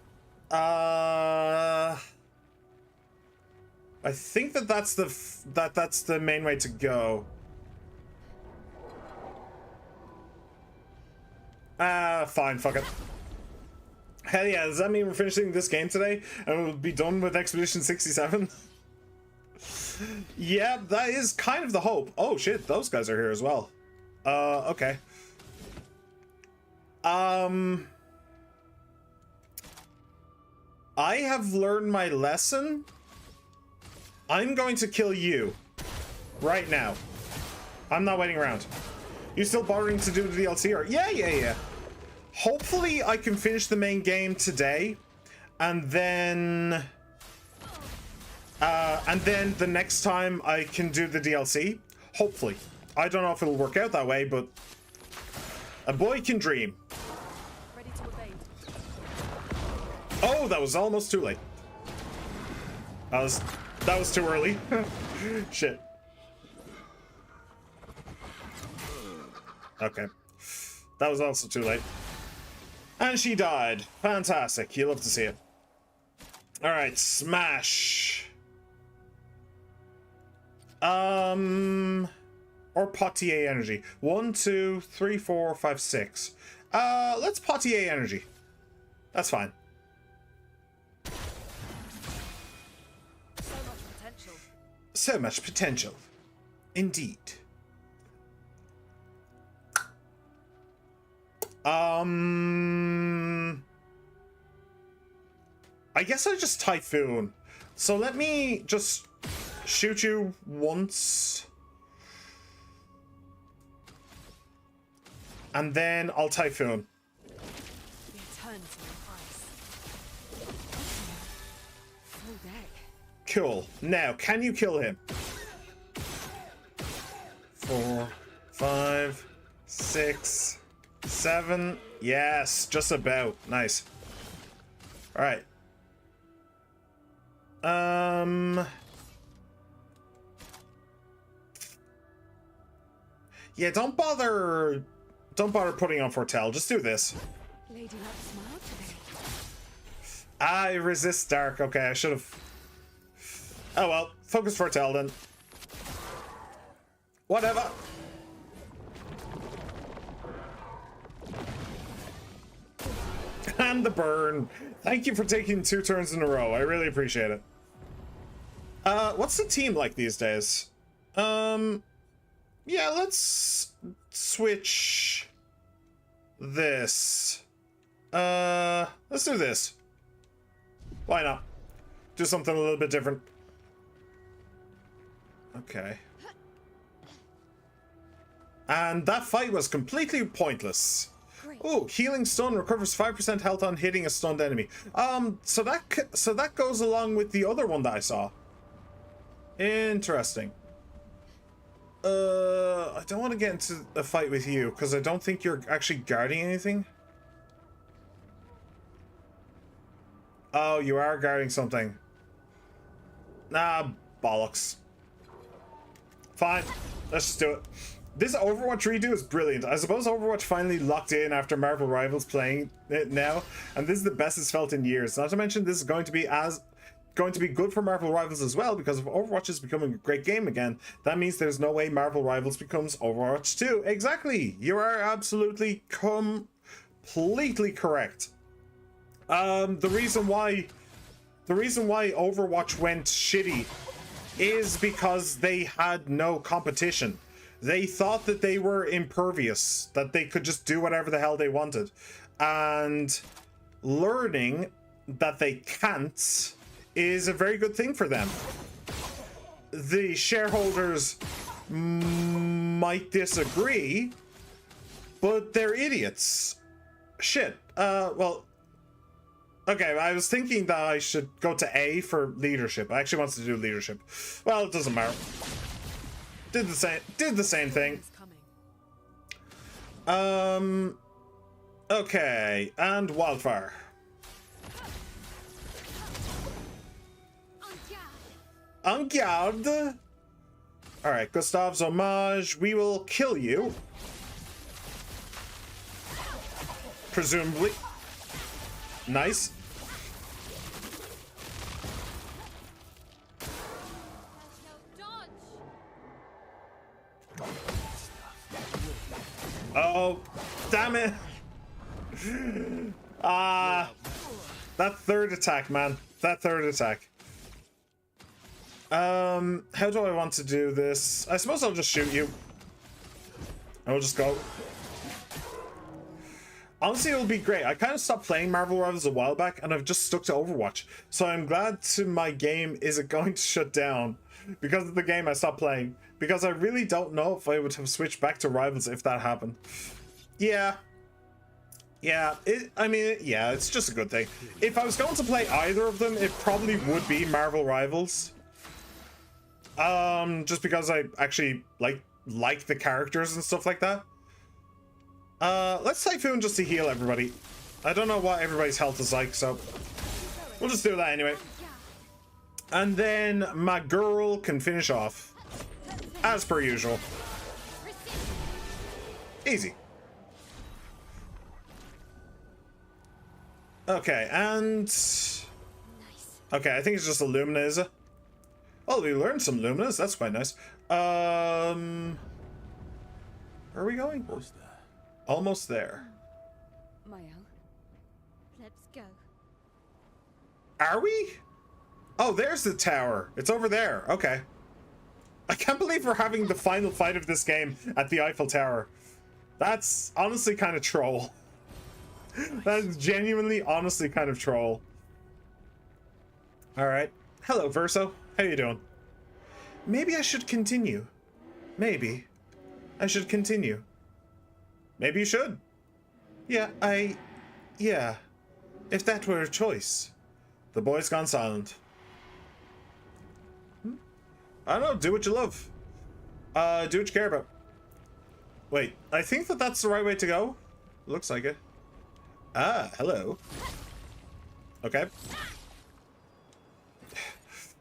I think that's the main way to go. Fine, fuck it. Hell yeah, does that mean we're finishing this game today and we'll be done with Expedition 67? Yeah, that is kind of the hope. Oh shit, those guys are here as well. Okay. I have learned my lesson. I'm going to kill you right now. I'm not waiting around. You still bothering to do the DLC or yeah. Hopefully I can finish the main game today and then the next time I can do the DLC. Hopefully. I don't know if it'll work out that way, but a boy can dream. Ready to evade. Oh, that was almost too late. That was too early. Shit. Okay. That was also too late. And she died. Fantastic. You love to see it. Alright, smash. Or Potier energy. 1, 2, 3, 4, 5, 6. Let's Potier energy. That's fine. So much potential. So much potential. Indeed. I guess I just Typhoon. So let me just shoot you once. And then I'll Typhoon. The eternity of ice. Full deck. Cool. Now, can you kill him? 4, 5, 6, 7. Yes, just about. Nice. All right. Yeah, don't bother putting on Fortell. Just do this. Lady Luck smiled today. I resist dark. Okay, I should have. Oh well, focus Fortell then. Whatever. And the burn. Thank you for taking 2 turns in a row. I really appreciate it. What's the team like these days? Yeah, let's switch this. Let's do this. Why not? Do something a little bit different. Okay. And that fight was completely pointless. Oh, healing stun recovers 5% health on hitting a stunned enemy. So that goes along with the other one that I saw. Interesting. I don't want to get into a fight with you because I don't think you're actually guarding anything. Oh, you are guarding something. Nah, bollocks. Fine, let's just do it. This Overwatch redo is brilliant. I suppose Overwatch finally locked in after Marvel Rivals playing it now, and this is the best it's felt in years. Not to mention this is going to be good for Marvel Rivals as well, because if Overwatch is becoming a great game again, that means there's no way Marvel Rivals becomes Overwatch 2. Exactly. You are absolutely completely correct. The reason why Overwatch went shitty is because they had no competition. They thought that they were impervious, that they could just do whatever the hell they wanted. And learning that they can't is a very good thing for them. The shareholders might disagree, but they're idiots. Shit. Well, okay, I was thinking that I should go to A for leadership. I actually wanted to do leadership. Well, it doesn't matter. Did the same thing. Okay, and wildfire. En garde. All right, Gustave's homage. We will kill you. Presumably. Nice. Oh, damn it. That third attack, man. That third attack. How do I want to do this? I suppose I'll just shoot you. I'll just go. Honestly, it'll be great. I kind of stopped playing Marvel Rivals a while back, and I've just stuck to Overwatch. So I'm glad my game isn't going to shut down because of the game I stopped playing. Because I really don't know if I would have switched back to Rivals if that happened. Yeah. Yeah, it's just a good thing. If I was going to play either of them, it probably would be Marvel Rivals. Just because I actually like the characters and stuff like that. Let's Typhoon just to heal everybody. I don't know what everybody's health is like, so we'll just do that anyway. And then my girl can finish off as per usual. Easy. Okay, and okay, I think it's just a Lumina, is it? Oh, we learned some Luminas. That's quite nice. Where are we going? Almost there. Almost there. Mael. Let's go. Are we? Oh, there's the tower. It's over there. Okay. I can't believe we're having the final fight of this game at the Eiffel Tower. That's honestly kind of troll. That is genuinely, honestly kind of troll. All right. Hello, Verso. How you doing? Maybe I should continue. Maybe I should continue. Maybe you should. Yeah, yeah. If that were a choice. The boy's gone silent. I don't know. Do what you love. Do what you care about. Wait, I think that's the right way to go. Looks like it. Ah, hello. Okay.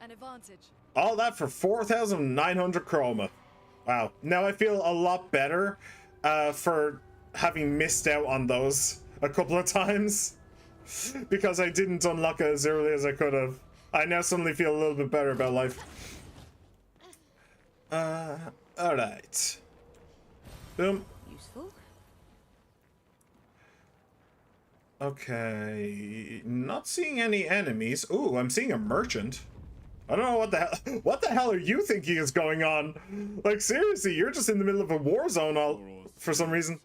An advantage. All that for 4,900 chroma. Wow. Now I feel a lot better for having missed out on those a couple of times because I didn't unlock it as early as I could have. I now suddenly feel a little bit better about life. All right. Boom. Useful. Okay. Not seeing any enemies. Ooh, I'm seeing a merchant. I don't know what the hell. What the hell are you thinking is going on? Like, seriously, you're just in the middle of a war zone for some reason.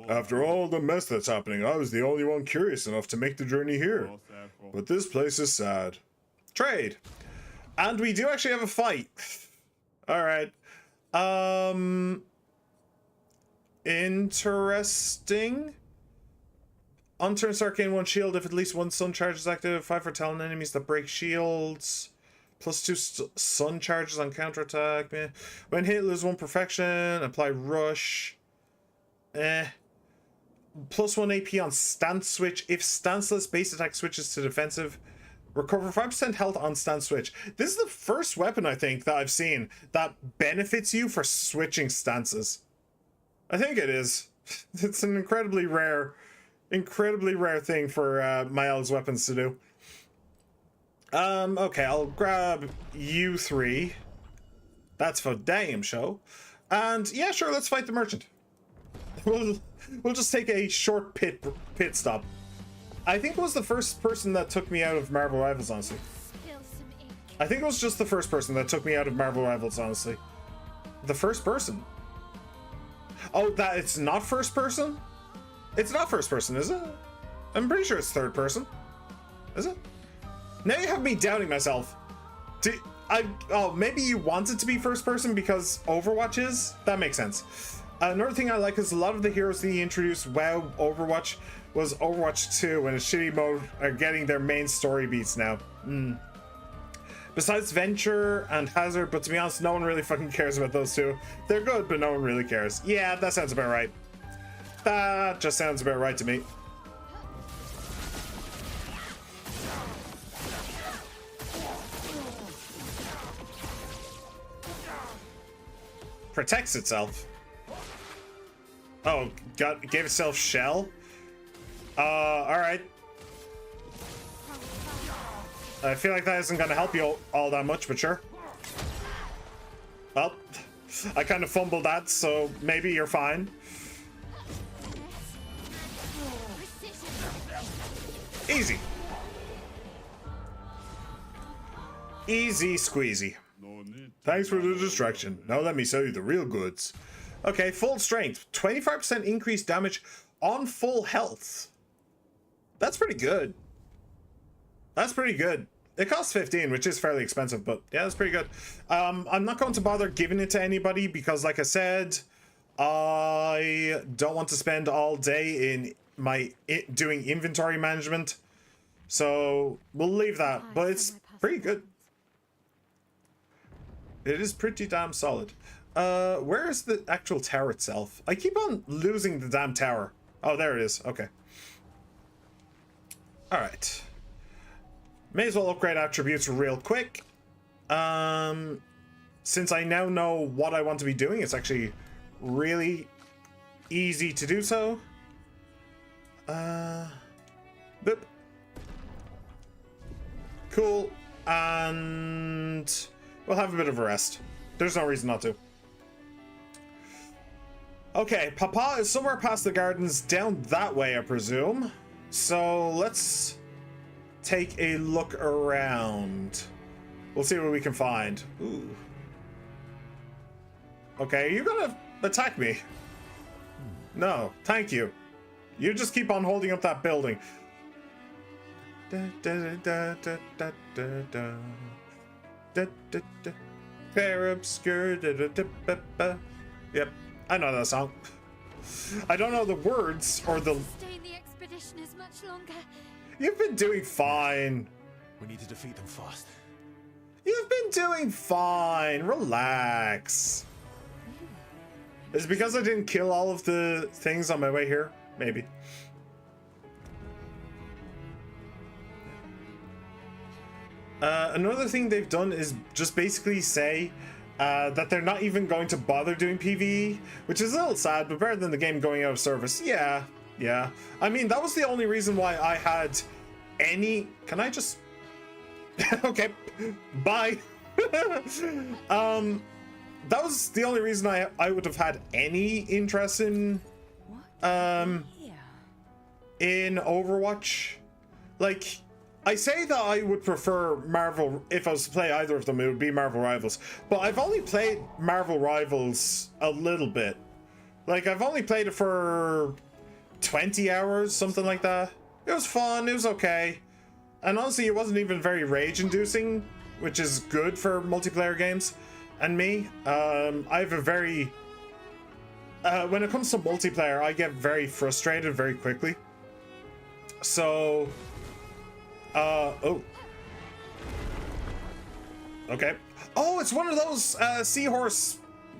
After all the mess that's happening, I was the only one curious enough to make the journey here. But this place is sad. Trade. And we do actually have a fight. All right. Interesting. On turn, start gain 1 shield if at least 1 sun charge is active. 5 for talent enemies that break shields. +2 sun charges on counterattack. Meh. When hit, lose 1 perfection. Apply rush. +1 AP on stance switch. If stanceless, base attack switches to defensive. Recover 5% health on stance switch. This is the first weapon, I think, that I've seen that benefits you for switching stances. I think it is. It's an incredibly rare thing for Mael's weapons to do. Okay, I'll grab you 3. That's for damn show. And yeah, sure, let's fight the merchant. We'll just take a short pit stop. I think it was the first person that took me out of Marvel Rivals, honestly. Spill some ink. I think it was just the first person that took me out of Marvel Rivals, honestly. The first person. Oh, that it's not first person? It's not first person, is it? I'm pretty sure it's third person. Is it? Now you have me doubting myself. Oh, maybe you want it to be first person because Overwatch is? That makes sense. Another thing I like is a lot of the heroes that he introduced WoW Overwatch was Overwatch 2 and a shitty mode are getting their main story beats now. Besides Venture and Hazard, but to be honest, no one really fucking cares about those two. They're good, but no one really cares. Yeah, that sounds about right. That just sounds about right to me. Protects itself. Oh, gave itself shell? Alright. I feel like that isn't gonna help you all that much, but sure. Well, I kind of fumbled that, so maybe you're fine. Easy. Easy squeezy. Thanks for the distraction. Now let me sell you the real goods. Okay, full strength. 25% increased damage on full health. That's pretty good. That's pretty good. It costs 15, which is fairly expensive, but yeah, that's pretty good. I'm not going to bother giving it to anybody because, like I said, I don't want to spend all day in doing inventory management. So we'll leave that, but it's pretty good. It is pretty damn solid. Where is the actual tower itself? I keep on losing the damn tower. Oh, there it is. Okay. All right. May as well upgrade attributes real quick. Since I now know what I want to be doing, it's actually really easy to do so. Boop. Cool. And we'll have a bit of a rest. There's no reason not to. Okay, Papa is somewhere past the gardens down that way, I presume. So let's take a look around. We'll see what we can find. Ooh. Okay, you're gonna attack me. No, thank you. You just keep on holding up that building. Clair Obscur. Yep, I know that song. I don't know the words or the. Stay in the expedition as much longer. You've been doing fine. We need to defeat them fast. You've been doing fine. Relax. Is it because I didn't kill all of the things on my way here? Maybe. Another thing they've done is just basically say that they're not even going to bother doing PvE, which is a little sad, but better than the game going out of service. Yeah, yeah. I mean, that was the only reason why I had any... Can I just... Okay, bye. That was the only reason I would have had any interest in Overwatch. Like, I say that I would prefer Marvel. If I was to play either of them, it would be Marvel Rivals, but I've only played Marvel Rivals a little bit. Like, I've only played it for 20 hours, something like that. It was fun, it was okay, and honestly it wasn't even very rage inducing, which is good for multiplayer games. And me, I have a very... when it comes to multiplayer, I get very frustrated very quickly. So... oh. Okay. Oh, it's one of those seahorse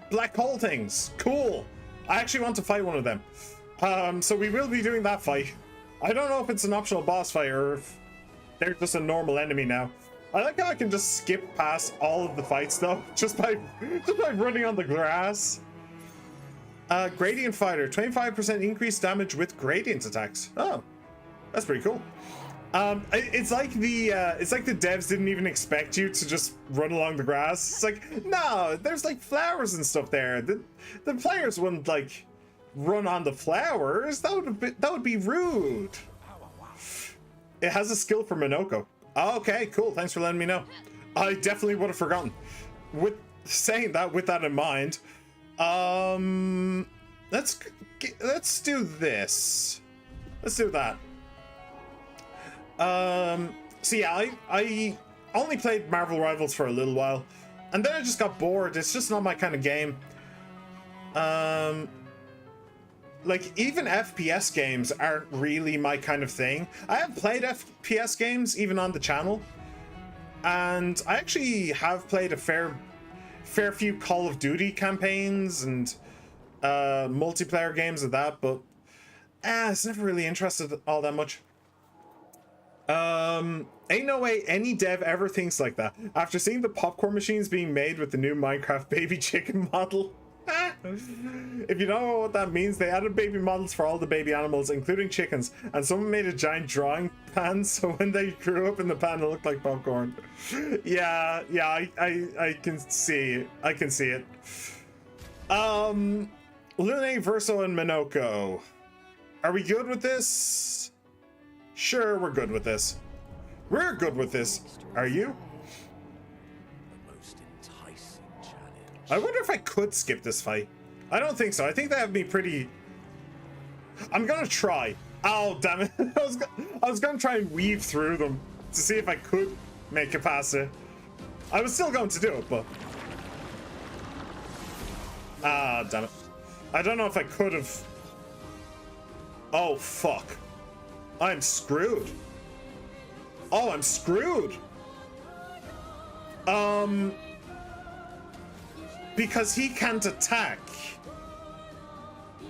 black hole things. Cool. I actually want to fight one of them. So we will be doing that fight. I don't know if it's an optional boss fight or if they're just a normal enemy now. I like how I can just skip past all of the fights though, just by running on the grass. Gradient fighter, 25% increased damage with gradient attacks. Oh, that's pretty cool. It's like the devs didn't even expect you to just run along the grass. It's like, no, there's like flowers and stuff there. The players wouldn't like run on the flowers. That would be rude. It has a skill for Minoko. Okay, cool. Thanks for letting me know. I definitely would have forgotten. With saying that, with that in mind, let's do this. Let's do that. So yeah, only played Marvel Rivals for a little while, and then I just got bored. It's just not my kind of game. Like, even FPS games aren't really my kind of thing. I have played FPS games, even on the channel. And I actually have played a fair few Call of Duty campaigns and multiplayer games of that, but it's never really interested all that much. Ain't no way any dev ever thinks like that. After seeing the popcorn machines being made with the new Minecraft baby chicken model. If you don't know what that means, they added baby models for all the baby animals, including chickens, and someone made a giant drawing pan so when they grew up in the pan it looked like popcorn. Yeah, I can see it. I can see it. Lune, Verso, and Minoko. Are we good with this? Sure, we're good with this. We're good with this. Are you? The most enticing challenge. I wonder if I could skip this fight. I don't think so. I think that would be pretty... I'm gonna try. Oh, damn it. I was gonna try and weave through them to see if I could make it past it. I was still going to do it, but... Ah, damn it. I don't know if I could have... Oh, fuck. I'm screwed. Oh, I'm screwed. Because he can't attack.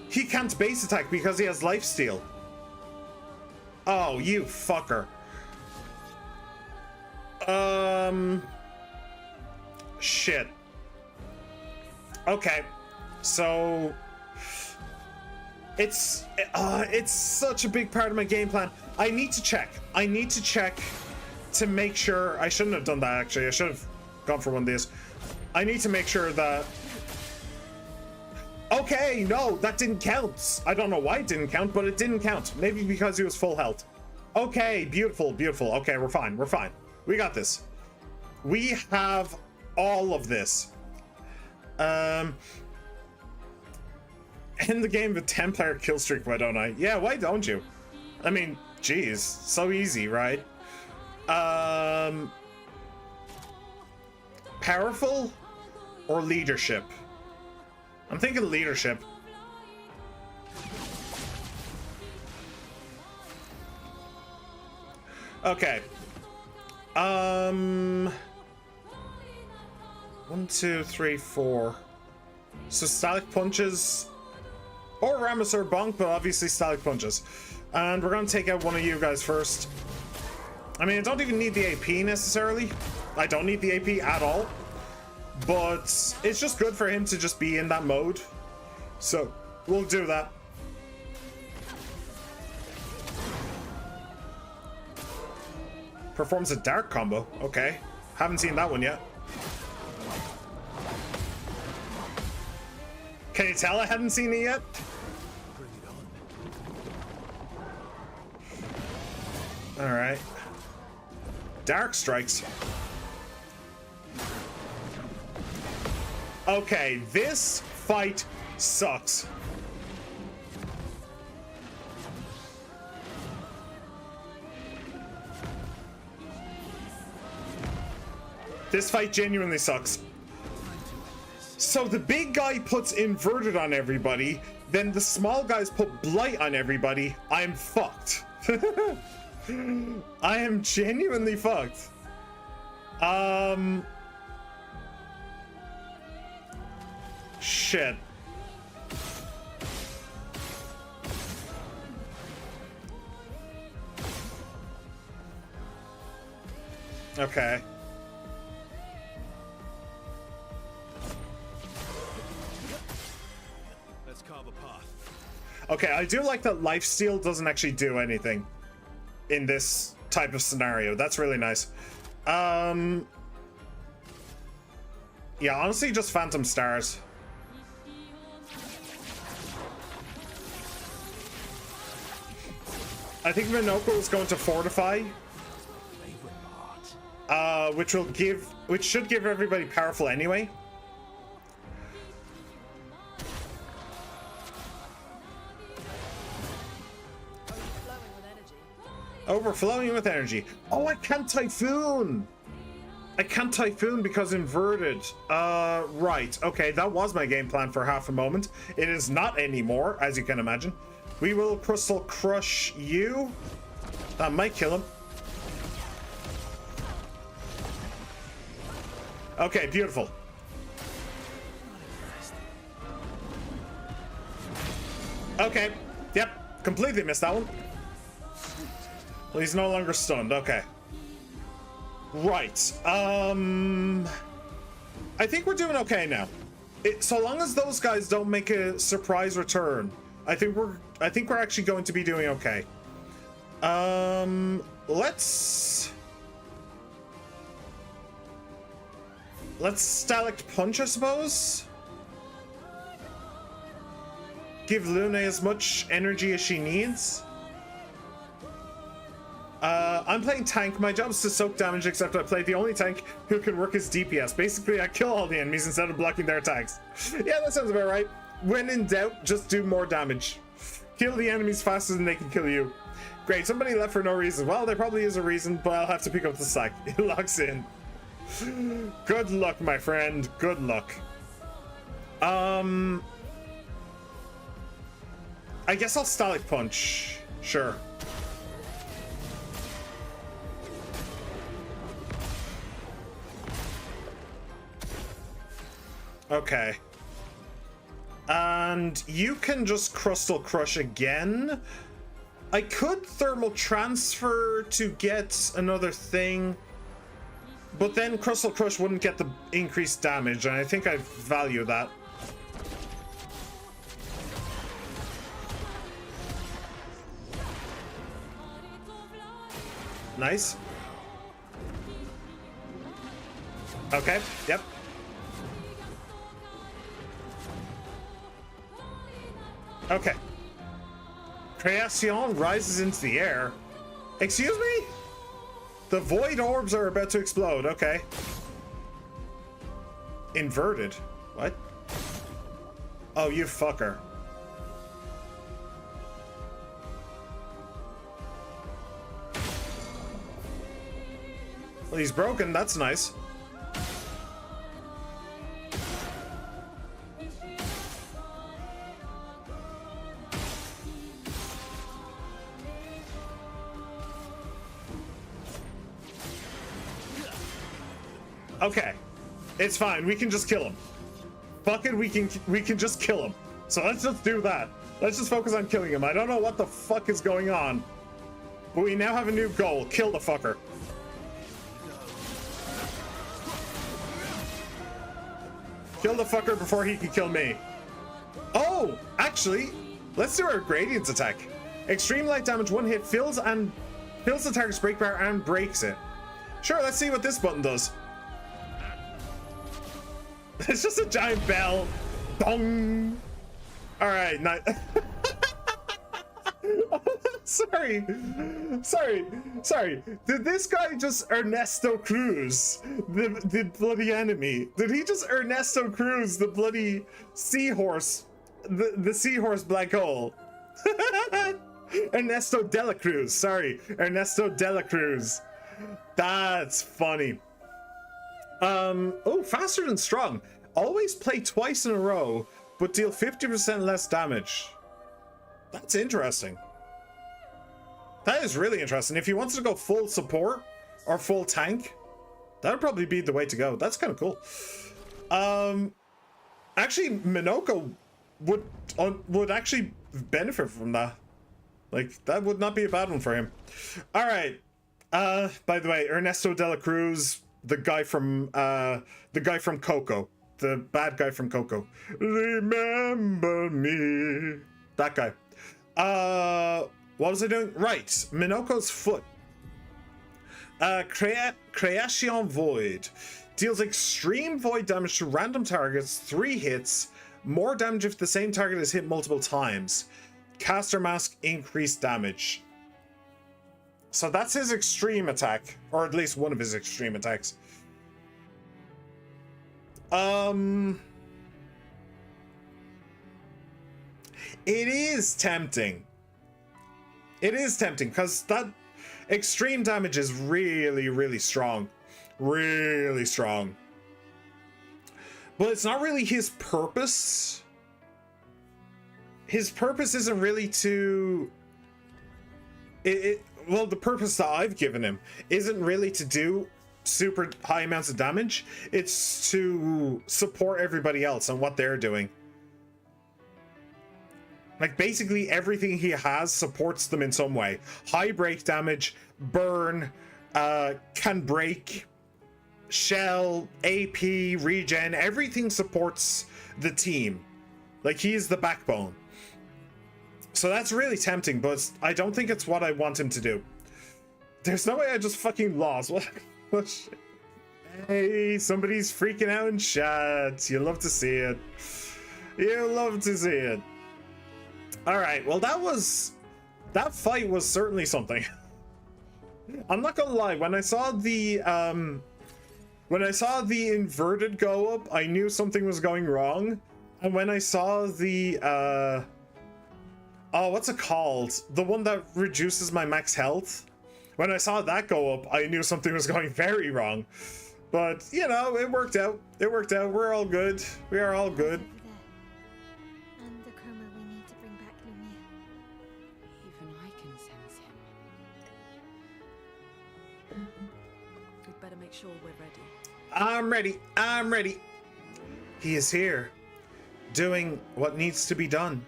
He can't base attack because he has lifesteal. Oh, you fucker. Shit. Okay. So it's such a big part of my game plan. I need to check to make sure. I shouldn't have done that, actually. I should have gone for one of these. I need to make sure that... Okay, no, that didn't count. I don't know why it didn't count, but it didn't count. Maybe because he was full health. Okay, beautiful, beautiful. Okay, we're fine, we're fine. We got this. We have all of this. End the game with 10-player kill streak, why don't I? Yeah, why don't you? I mean, geez, so easy, right? Powerful or leadership? I'm thinking leadership. Okay. 1, 2, 3, 4. So static punches or Ramus or Bonk, but obviously static punches. And we're gonna take out one of you guys first. I mean, I don't even need the AP necessarily. I don't need the AP at all. But it's just good for him to just be in that mode. So we'll do that. Performs a dark combo. Okay. Haven't seen that one yet. Can you tell I hadn't seen it yet? Alright. Dark strikes. Okay, this fight sucks. This fight genuinely sucks. So the big guy puts inverted on everybody, then the small guys put blight on everybody. I'm fucked. I am genuinely fucked. Shit. Okay. Let's carve a path. Okay, I do like that lifesteal doesn't actually do anything in this type of scenario. That's really nice. Yeah, honestly, just Phantom Stars. I think Minoko is going to fortify, which should give everybody powerful anyway. Overflowing with energy. Overflowing with energy. Oh, I can't Typhoon. I can't Typhoon because inverted. Right. Okay, that was my game plan for half a moment. It is not anymore, as you can imagine. We will Crystal Crush you. That might kill him. Okay, beautiful. Okay, yep, completely missed that one. Well, he's no longer stunned, okay. Right, I think we're doing okay now. So long as those guys don't make a surprise return, I think we're actually going to be doing okay. Let's Stalect Punch, I suppose. Give Luna as much energy as she needs. I'm playing tank. My job is to soak damage, except I play the only tank who can work as DPS. Basically, I kill all the enemies instead of blocking their attacks. Yeah, that sounds about right. When in doubt, just do more damage. Kill the enemies faster than they can kill you. Great, somebody left for no reason. Well, there probably is a reason, but I'll have to pick up the sack. It locks in. Good luck, my friend. Good luck. I guess I'll Stalect Punch. Sure. Okay. And you can just Crystal Crush again. I could Thermal Transfer to get another thing, but then Crystal Crush wouldn't get the increased damage, and I think I value that. Nice. Okay, yep. Okay. Creation rises into the air. Excuse me? The void orbs are about to explode. Okay. Inverted. What? Oh, you fucker. Well, he's broken. That's nice. Okay, it's fine. We can just kill him. Fuck it, we can just kill him. So let's just do that. Let's just focus on killing him. I don't know what the fuck is going on, but we now have a new goal. Kill the fucker. Kill the fucker before he can kill me. Oh, actually, let's do our Gradient's attack. Extreme light damage, one hit, fills the target's break bar and breaks it. Sure, let's see what this button does. It's just a giant bell. Bong. All right, not. Sorry. Did this guy just Ernesto Cruz the bloody enemy? Did he just Ernesto Cruz the bloody seahorse, the seahorse black hole? Ernesto de la Cruz. Sorry, Ernesto de la Cruz. That's funny. Oh, faster than strong. Always play twice in a row, but deal 50% less damage. That's interesting. That is really interesting. If you wanted to go full support or full tank, that would probably be the way to go. That's kind of cool. Actually, Minoko would actually benefit from that. Like, that would not be a bad one for him. All right. By the way, Ernesto de la Cruz, the guy from Coco, the bad guy from Coco. Remember me. That guy. What was I doing? Right, Minoko's foot. Creation Void deals extreme void damage to random targets, 3 hits, more damage if the same target is hit multiple times. Caster Mask, increased damage. So that's his extreme attack, or at least one of his extreme attacks. It is tempting. It is tempting because that extreme damage is really, really strong. Really strong. But it's not really his purpose. His purpose isn't really to... Well, the purpose that I've given him isn't really to do super high amounts of damage. It's to support everybody else on what they're doing. Like, basically everything he has supports them in some way. High break damage, burn, can break, shell, AP, regen, everything supports the team. Like, he's the backbone. So that's really tempting, but I don't think it's what I want him to do. There's no way I just fucking lost. What shit? Hey, somebody's freaking out in chat. You love to see it. You love to see it. Alright, well that fight was certainly something. I'm not gonna lie, when I saw the inverted go up, I knew something was going wrong. And when I saw the oh, what's it called? The one that reduces my max health. When I saw that go up, I knew something was going very wrong. But, you know, it worked out. It worked out. We're all good. We are all good. And the chroma we need to bring back Lumia. Even I can sense him. We'd better make sure we're ready. I'm ready. I'm ready. He is here, doing what needs to be done.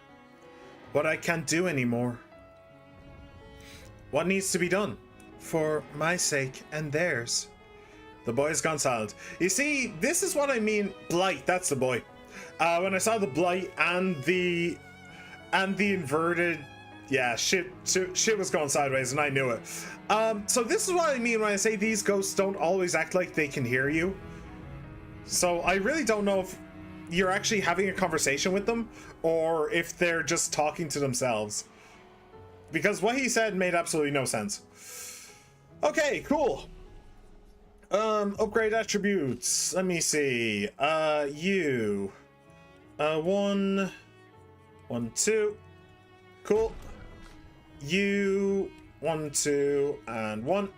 What I can't do anymore. What needs to be done? For my sake and theirs. The boy's gone silent. You see, this is what I mean. Blight, that's the boy. When I saw the blight and the inverted, yeah, shit was going sideways, and I knew it. So this is what I mean when I say these ghosts don't always act like they can hear you. So I really don't know if you're actually having a conversation with them or if they're just talking to themselves. Because what he said made absolutely no sense. Okay, cool. Upgrade attributes. Let me see. You. 1, 2. Cool. You. 1, 2, and 1.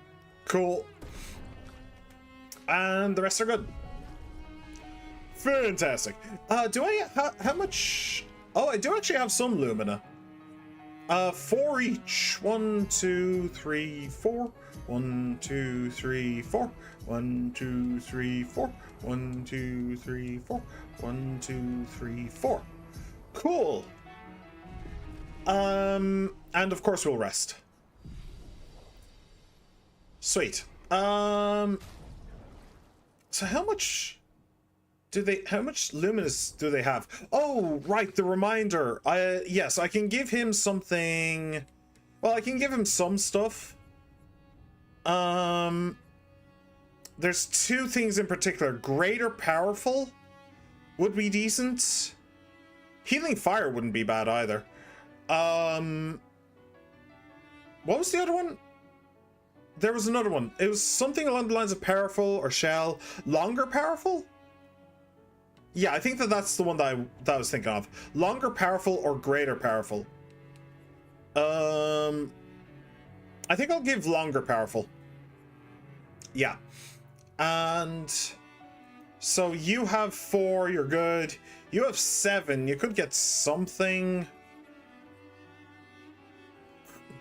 Cool. And the rest are good. Fantastic. Do I how much? Oh, I do actually have some Lumina. 4 each. 1, 2, 3, 4. 1, 2, 3, 4. 1, 2, 3, 4. 1, 2, 3, 4. 1, 2, 3, 4. Cool. And of course we'll rest. Sweet. So how much luminous do they have? Oh, right, the reminder. Yes, I can give him something. Well, I can give him some stuff. There's 2 things in particular. Great or powerful would be decent. Healing fire wouldn't be bad either. What was the other one? There was another one. It was something along the lines of powerful or shell. Longer powerful? Yeah, I think that's the one that I was thinking of. Longer powerful or greater powerful. I think I'll give longer powerful. Yeah. And so you have 4, you're good. You have 7, you could get something.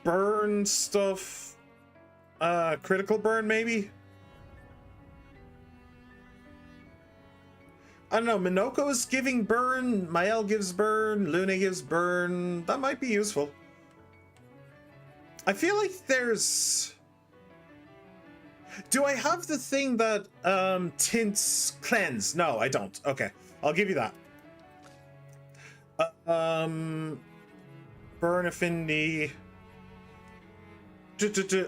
Burn stuff. Critical burn maybe? I don't know, Minoko is giving burn, Mael gives burn, Luna gives burn. That might be useful. I feel like there's... Do I have the thing that tints cleanse? No, I don't. Okay, I'll give you that. Burn affinity.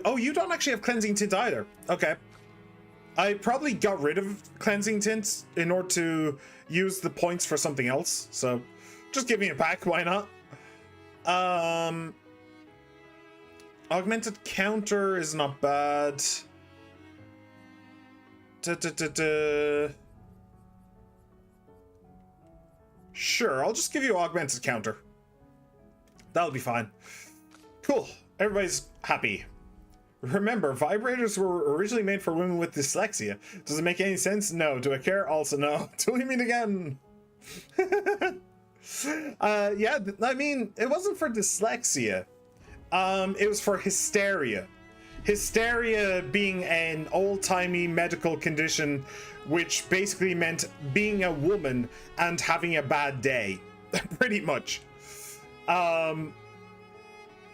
Oh, you don't actually have cleansing tint either. Okay. I probably got rid of cleansing tints in order to use the points for something else. So just give me it back. Why not? Augmented counter is not bad. Sure, I'll just give you augmented counter. That'll be fine. Cool. Everybody's happy. Remember, vibrators were originally made for women with dyslexia. Does it make any sense? No. Do I care? Also no. Till we meet again. Yeah, I mean, it wasn't for dyslexia. It was for hysteria. Hysteria being an old-timey medical condition, which basically meant being a woman and having a bad day. Pretty much.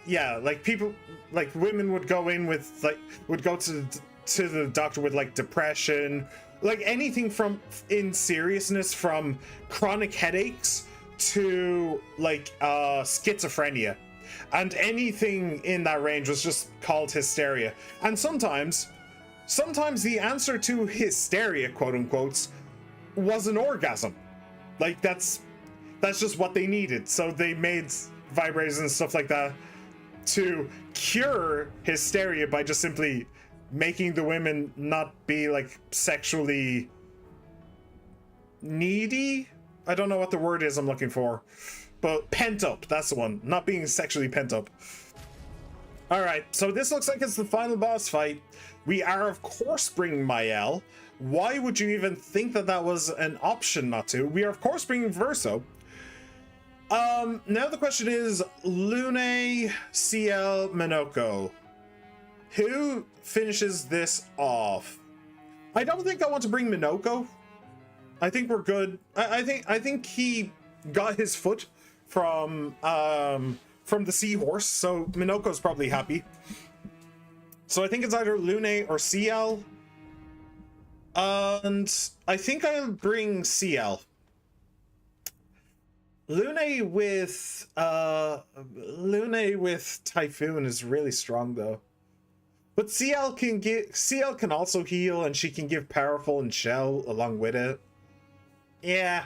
Yeah, like people, like women would go in with would go to the doctor with like depression, like anything from in seriousness from chronic headaches to like schizophrenia, and anything in that range was just called hysteria. And sometimes the answer to hysteria, quote unquote, was an orgasm. Like that's just what they needed. So they made vibrators and stuff like that to cure hysteria by just simply making the women not be like sexually needy. I don't know what the word is I'm looking for, but pent up, that's the one. Not being sexually pent up. All right, so this looks like it's the final boss fight. We are of course bringing Mael. Why would you even think that that was an option not to? We are of course bringing Verso. Now the question is Lune, CL, Minoko. Who finishes this off? I don't think I want to bring Minoko. I think we're good. I think he got his foot from the seahorse, so Minoko's probably happy. So I think it's either Lune or CL. And I think I'll bring CL. Lune with Typhoon is really strong though. But CL can also heal, and she can give Powerful and Shell along with it. Yeah,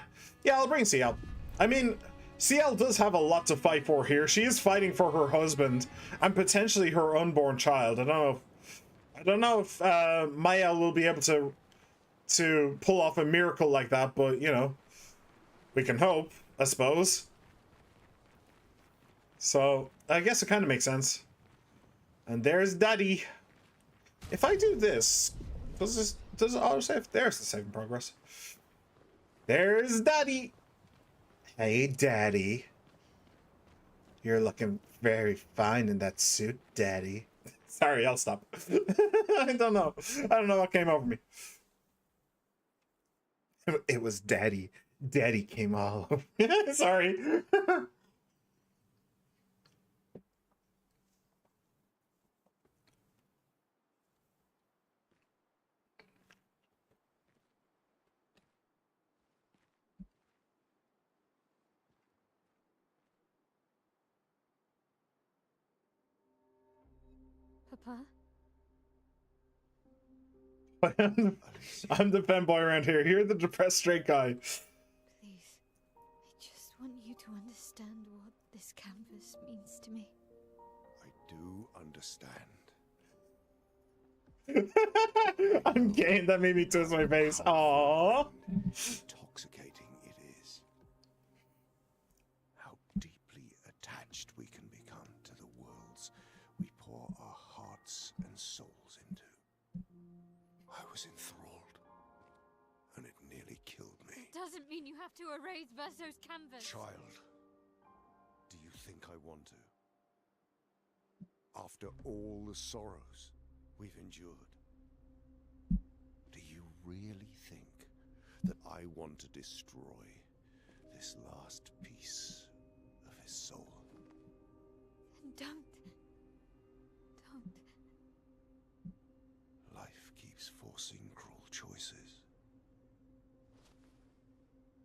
I'll bring CL. I mean, CL does have a lot to fight for here. She is fighting for her husband and potentially her unborn child. I don't know if Mael will be able to pull off a miracle like that, but you know, we can hope, I suppose. So I guess it kind of makes sense. And there's Daddy. If I do this, does it autosave? There's the saving progress. There's Daddy. Hey, Daddy. You're looking very fine in that suit, Daddy. Sorry, I'll stop. I don't know what came over me. It was Daddy. Daddy came all over. Sorry. Papa? I'm the fanboy around here. You're the depressed straight guy. Please, I just want you to understand what this canvas means to me. I do understand. I'm gay. That made me twist my face. Aww. Intoxicating it is. How deeply attached we can become to the worlds we pour our hearts and souls into. I was enthralled, and it nearly killed me. It doesn't mean you have to erase Verso's canvas. Child, do you think I want to? After all the sorrows we've endured, do you really think that I want to destroy this last piece of his soul? Don't. Life keeps forcing cruel choices.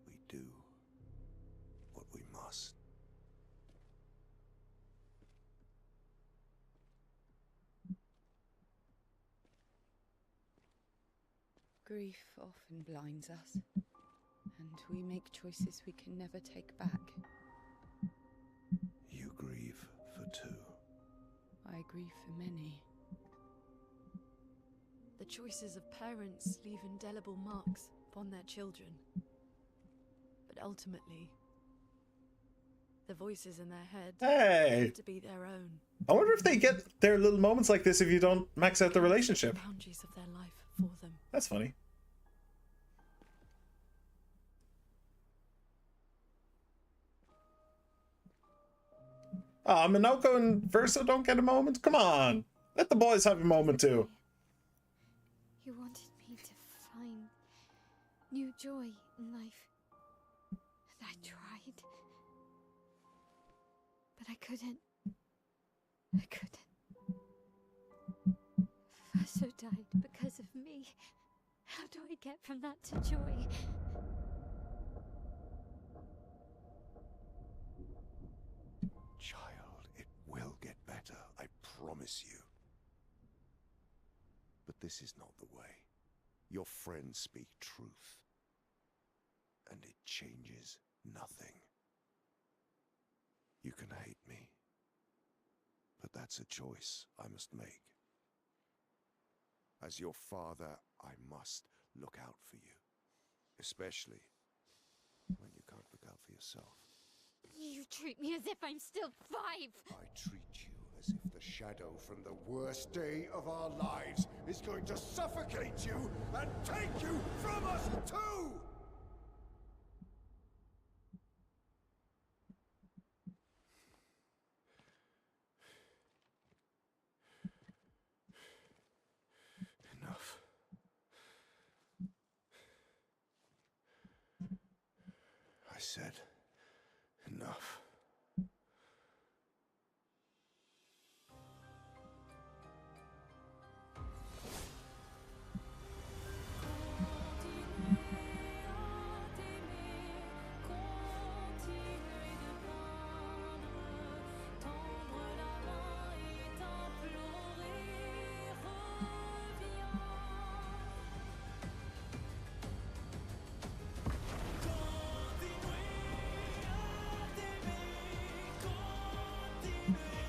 We do what we must. Grief often blinds us, and we make choices we can never take back. You grieve for two. I grieve for many. The choices of parents leave indelible marks upon their children. But ultimately, the voices in their head Hey! to be their own. I wonder if they get their little moments like this if you don't max out the relationship. Boundaries of their life for them. That's funny. Oh, Minoko and Verso don't get a moment? Come on. Let the boys have a moment too. You wanted me to find new joy in life. And I tried. But I couldn't. I couldn't. Verso died because of me. How do I get from that to joy? Child, it will get better, I promise you. But this is not the way. Your friends speak truth. And it changes nothing. You can hate me. But that's a choice I must make. As your father, I must look out for you. Especially when you can't look out for yourself. You treat me as if I'm still 5. I treat you as if the shadow from the worst day of our lives is going to suffocate you and take you from us too! Enough. I said enough.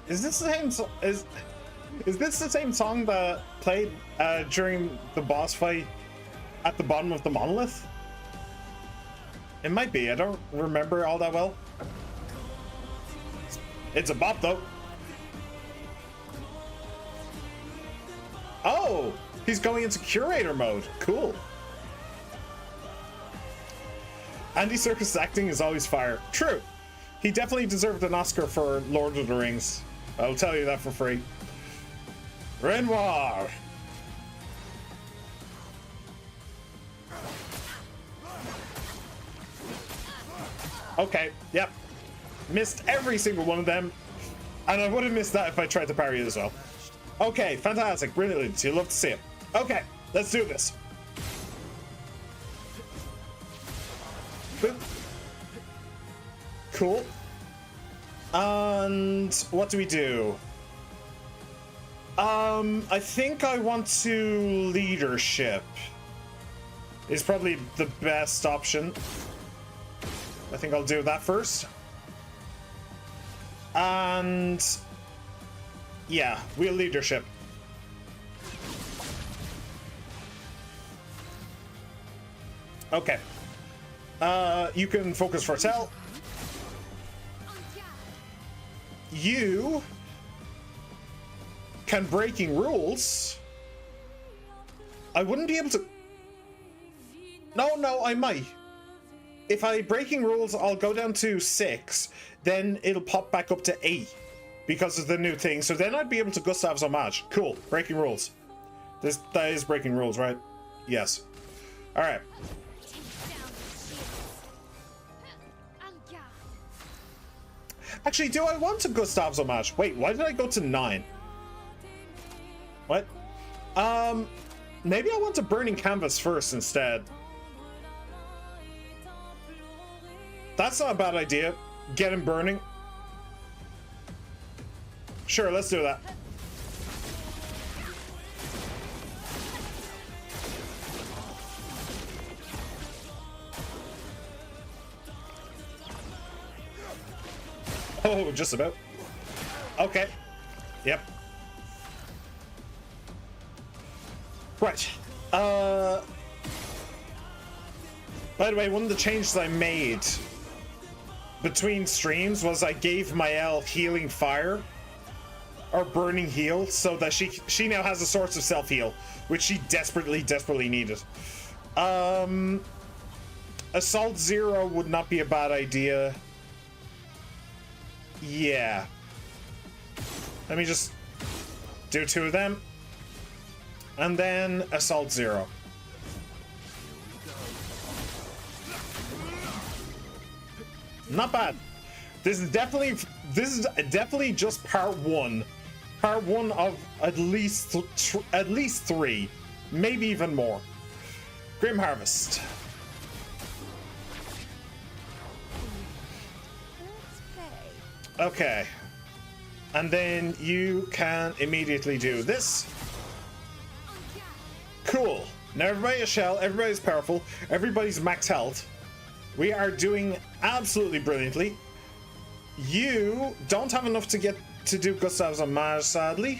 Is this the same is this the same song that played during the boss fight at the bottom of the monolith? It might be. I don't remember all that well. It's a bop though. Oh, he's going into curator mode. Cool. Andy Serkis' acting is always fire. True. He definitely deserved an Oscar for Lord of the Rings. I'll tell you that for free. Renoir. Okay, yep. Missed every single one of them. And I would have missed that if I tried to parry it as well. Okay, fantastic. Brilliant. You love to see it. Okay, let's do this. Boop. Cool. And what do we do? I think I want to leadership. Is probably the best option. I think I'll do that first. And yeah, we'll leadership. Okay. You can focus for Tell. You can breaking rules. I wouldn't be able to. No, I might. If I breaking rules, I'll go down to 6. Then it'll pop back up to 8 because of the new thing. So then I'd be able to Gustav's homage. Cool. Breaking rules. That is breaking rules, right? Yes. All right. Actually, do I want to Gustav's homage? Wait, why did I go to 9? What? Maybe I want to burning canvas first instead. That's not a bad idea. Get him burning. Sure, let's do that. Oh, just about. Okay. Yep. Right. By the way, one of the changes I made between streams was I gave Mael healing fire or burning heal so that she now has a source of self-heal, which she desperately needed. Assault 0 would not be a bad idea. Yeah. Let me just do 2 of them. And then Assault 0. Not bad. This is definitely just part 1. Part 1 of at least 3, maybe even more. Grim Harvest. Okay. And then you can immediately do this. Cool. Now everybody is shell, everybody's powerful, everybody's max health. We are doing absolutely brilliantly. You don't have enough to get to do Gustav's Homage, sadly.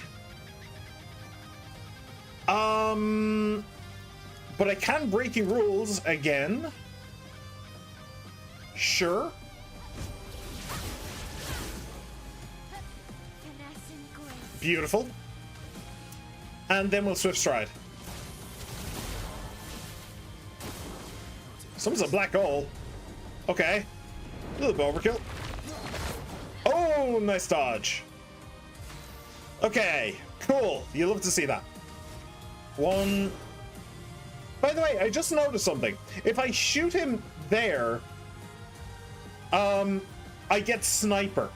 But I can breaking rules again. Sure. Beautiful. And then we'll Swift Stride. Someone's a black hole. Okay. A little bit overkill. Oh, nice dodge. Okay, cool. You love to see that. 1. By the way, I just noticed something. If I shoot him there, I get sniper.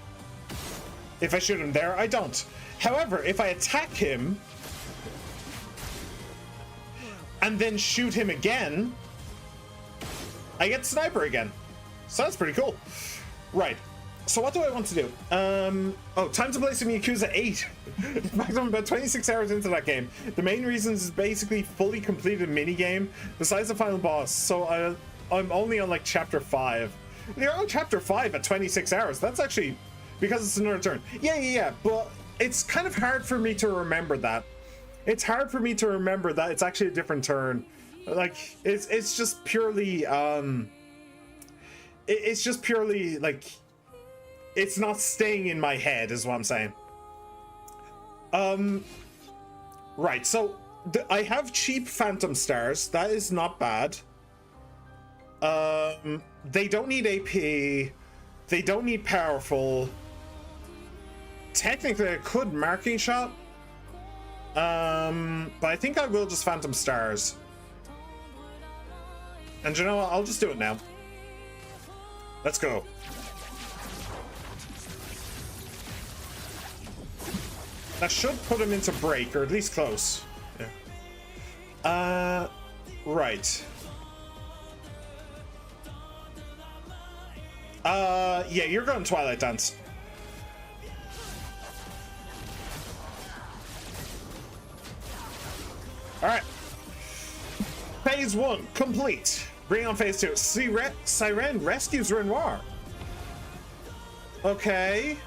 If I shoot him there, I don't. However, if I attack him and then shoot him again, I get sniper again. So that's pretty cool. Right. So what do I want to do? Oh, time to play some Yakuza 8. In fact, I'm about 26 hours into that game. The main reason is basically fully completed mini game besides the final boss. So I'm only on like chapter 5. You're on chapter 5 at 26 hours. That's actually because it's another turn. Yeah. But it's kind of hard for me to remember that. It's hard for me to remember that it's actually a different turn. Like it's just purely it's just purely like it's not staying in my head is what I'm saying. Right, so I have cheap phantom stars. That is not bad. They don't need AP. They don't need powerful. Technically I could marking shot. But I think I will just phantom stars. And you know what? I'll just do it now. Let's go. That should put him into break, or at least close. Yeah. Right. Yeah, you're going Twilight Dance. Alright. Phase 1 complete. Bring on phase 2. Siren rescues Renoir. Okay.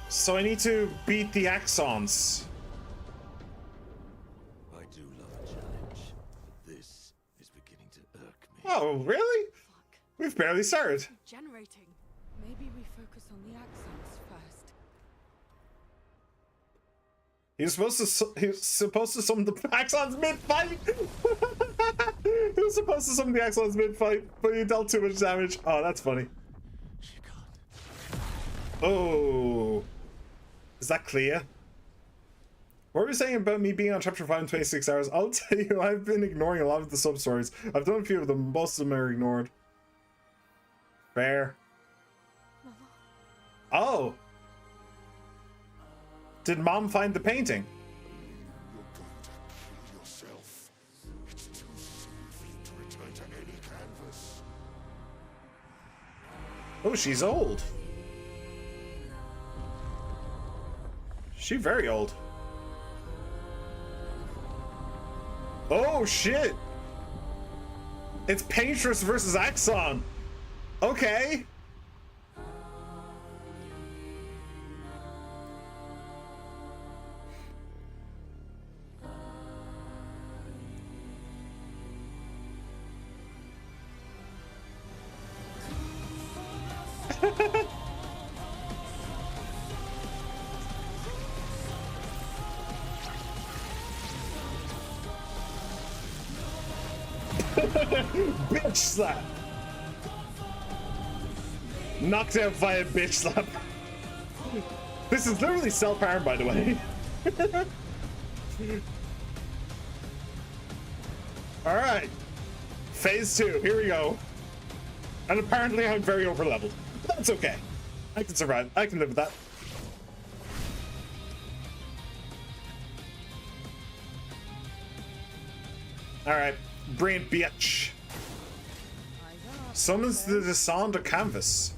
So I need to beat the Axons. I do love a challenge, but this is beginning to irk me. Oh, really? Fuck. We've barely started. Generating. Maybe we focus on the accents first. He was supposed to summon the Axons mid-fight. He was supposed to summon the Axons mid-fight, but he dealt too much damage. Oh, that's funny. Oh. Is that clear? What were you saying about me being on chapter 5 in 26 hours? I'll tell you, I've been ignoring a lot of the sub-stories. I've done a few of them. Most of them are ignored. Fair. Mama. Oh. Did Mom find the painting? You're going to kill yourself. It's too soon for you to return to any canvas. Oh, she's old. She very old. Oh shit! It's Paintress versus Axon. Okay. Bitch slap. Knocked out via bitch slap. This is literally self-harm, by the way. All right, phase 2. Here we go. And apparently, I'm very over leveled. That's okay. I can survive. I can live with that. All right, brain bitch. Summons the Descender canvas.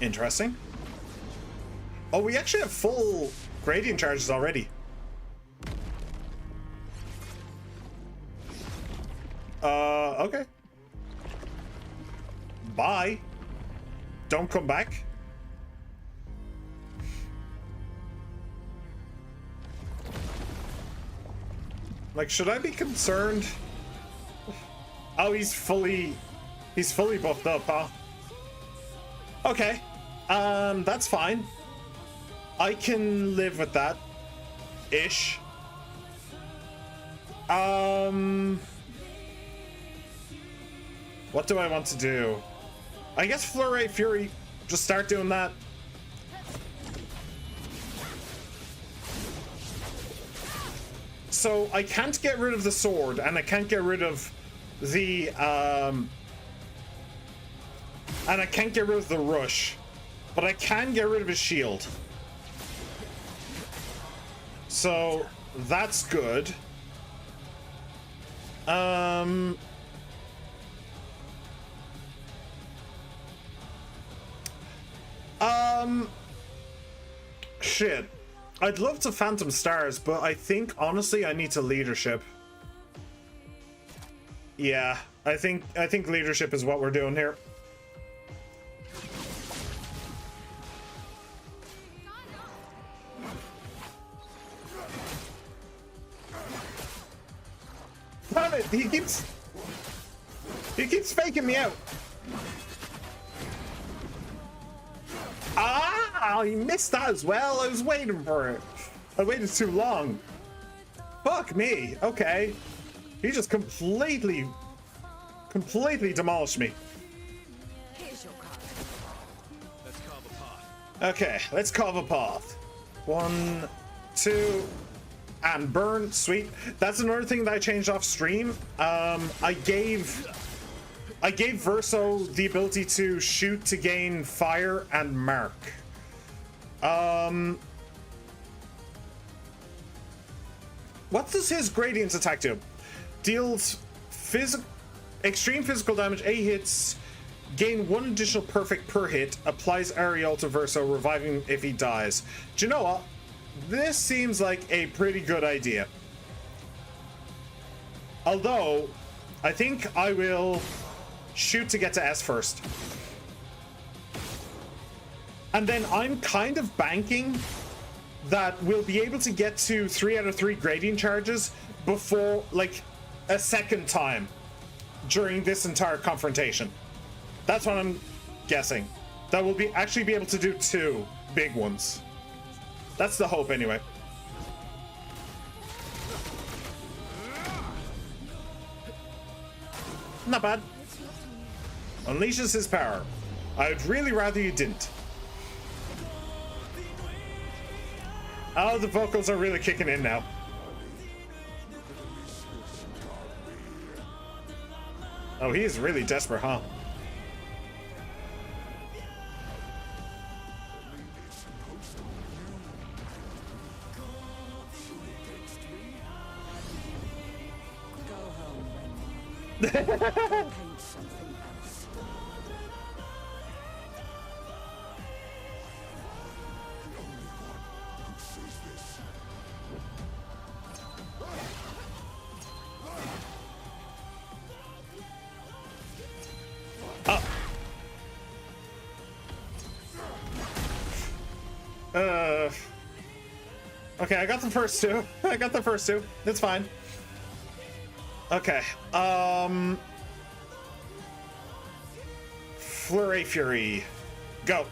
Interesting. Oh, we actually have full gradient charges already. Okay. Bye. Don't come back. Like, should I be concerned? Oh, he's fully buffed up, huh? Okay. That's fine. I can live with that. Ish. What do I want to do? I guess Flurry Fury. Just start doing that. So I can't get rid of the sword, and I can't get rid of the and I can't get rid of the rush, but I can get rid of his shield. So that's good. Shit. I'd love to Phantom Stars, but I think honestly I need to leadership. Yeah, I think leadership is what we're doing here. Damn it, he keeps faking me out. Ah, he missed that as well. I was waiting for it. I waited too long. Fuck me. Okay. He just completely demolished me. Here's your card. Let's carve a path. Okay, let's carve a path. 1, 2, and burn. Sweet. That's another thing that I changed off stream. I gave Verso the ability to shoot to gain fire and mark. What does his gradient attack do? Deals extreme physical damage, 8 hits, gain 1 additional perfect per hit, applies Aerial to Verso, reviving if he dies. Do you know what? This seems like a pretty good idea. Although, I think I will shoot to get to S first. And then I'm kind of banking that we'll be able to get to 3 out of 3 gradient charges before, like, a second time during this entire confrontation. That's what I'm guessing. That we'll actually be able to do 2 big ones. That's the hope anyway. Not bad. Unleashes his power. I'd really rather you didn't. Oh, the vocals are really kicking in now. Oh, he is really desperate, huh? Paint something else. Okay, I got the first 2. I got the first 2. It's fine. Okay. Flurry Fury. Go.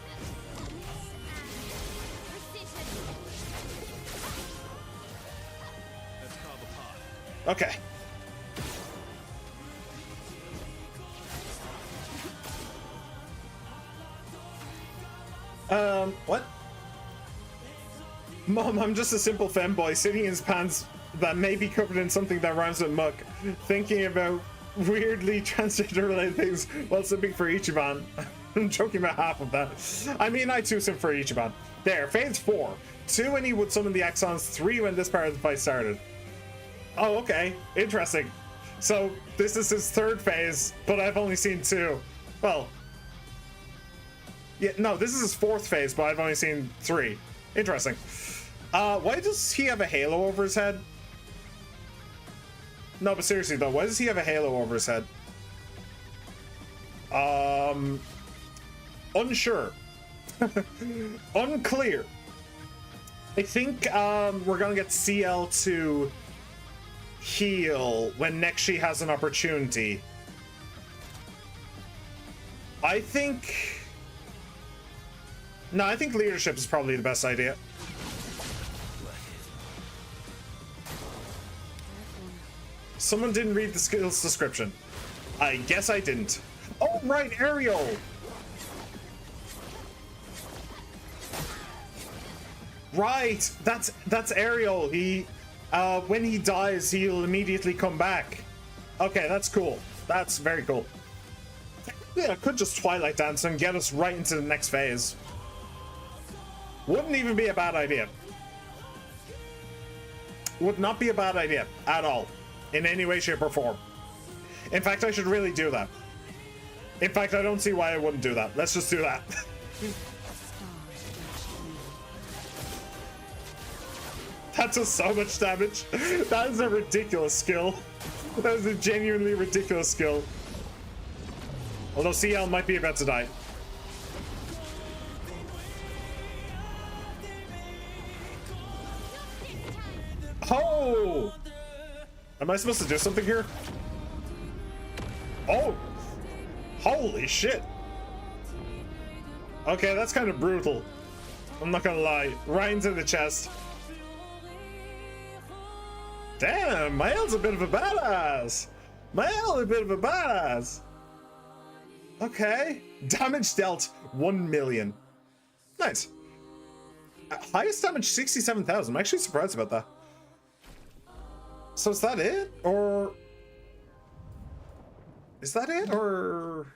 Okay. What? Mom, I'm just a simple femboy sitting in his pants that may be covered in something that rhymes with muck, thinking about weirdly transgender related things while sipping for Ichiban. I'm joking about half of that. I mean, I too sip for Ichiban. There, phase 4. 2 when he would summon the Exons, 3 when this part of the fight started. Oh, okay. Interesting. So, this is his 3rd phase, but I've only seen 2. Well, yeah, no, this is his 4th phase, but I've only seen 3. Interesting. Why does he have a halo over his head? No, but seriously though, why does he have a halo over his head? Unsure. Unclear. I think we're gonna get CL to heal when next she has an opportunity. I think... No, I think leadership is probably the best idea. Someone didn't read the skills description. I guess I didn't. Oh, right, Ariel! Right, that's Ariel. He, when he dies, he'll immediately come back. Okay, that's cool. That's very cool. Yeah, I could just Twilight Dance and get us right into the next phase. Wouldn't even be a bad idea. Would not be a bad idea at all. In any way, shape, or form. In fact, I should really do that. In fact, I don't see why I wouldn't do that. Let's just do that. That does so much damage. That is a ridiculous skill. That is a genuinely ridiculous skill. Although CL might be about to die. Oh! Am I supposed to do something here? Oh! Holy shit! Okay, that's kind of brutal. I'm not gonna lie. Right into the chest. Damn, Mael's a bit of a badass! Mael a bit of a badass! Okay. Damage dealt 1 million. Nice. Highest damage 67,000. I'm actually surprised about that. So is that it? Or... Is that it? Or...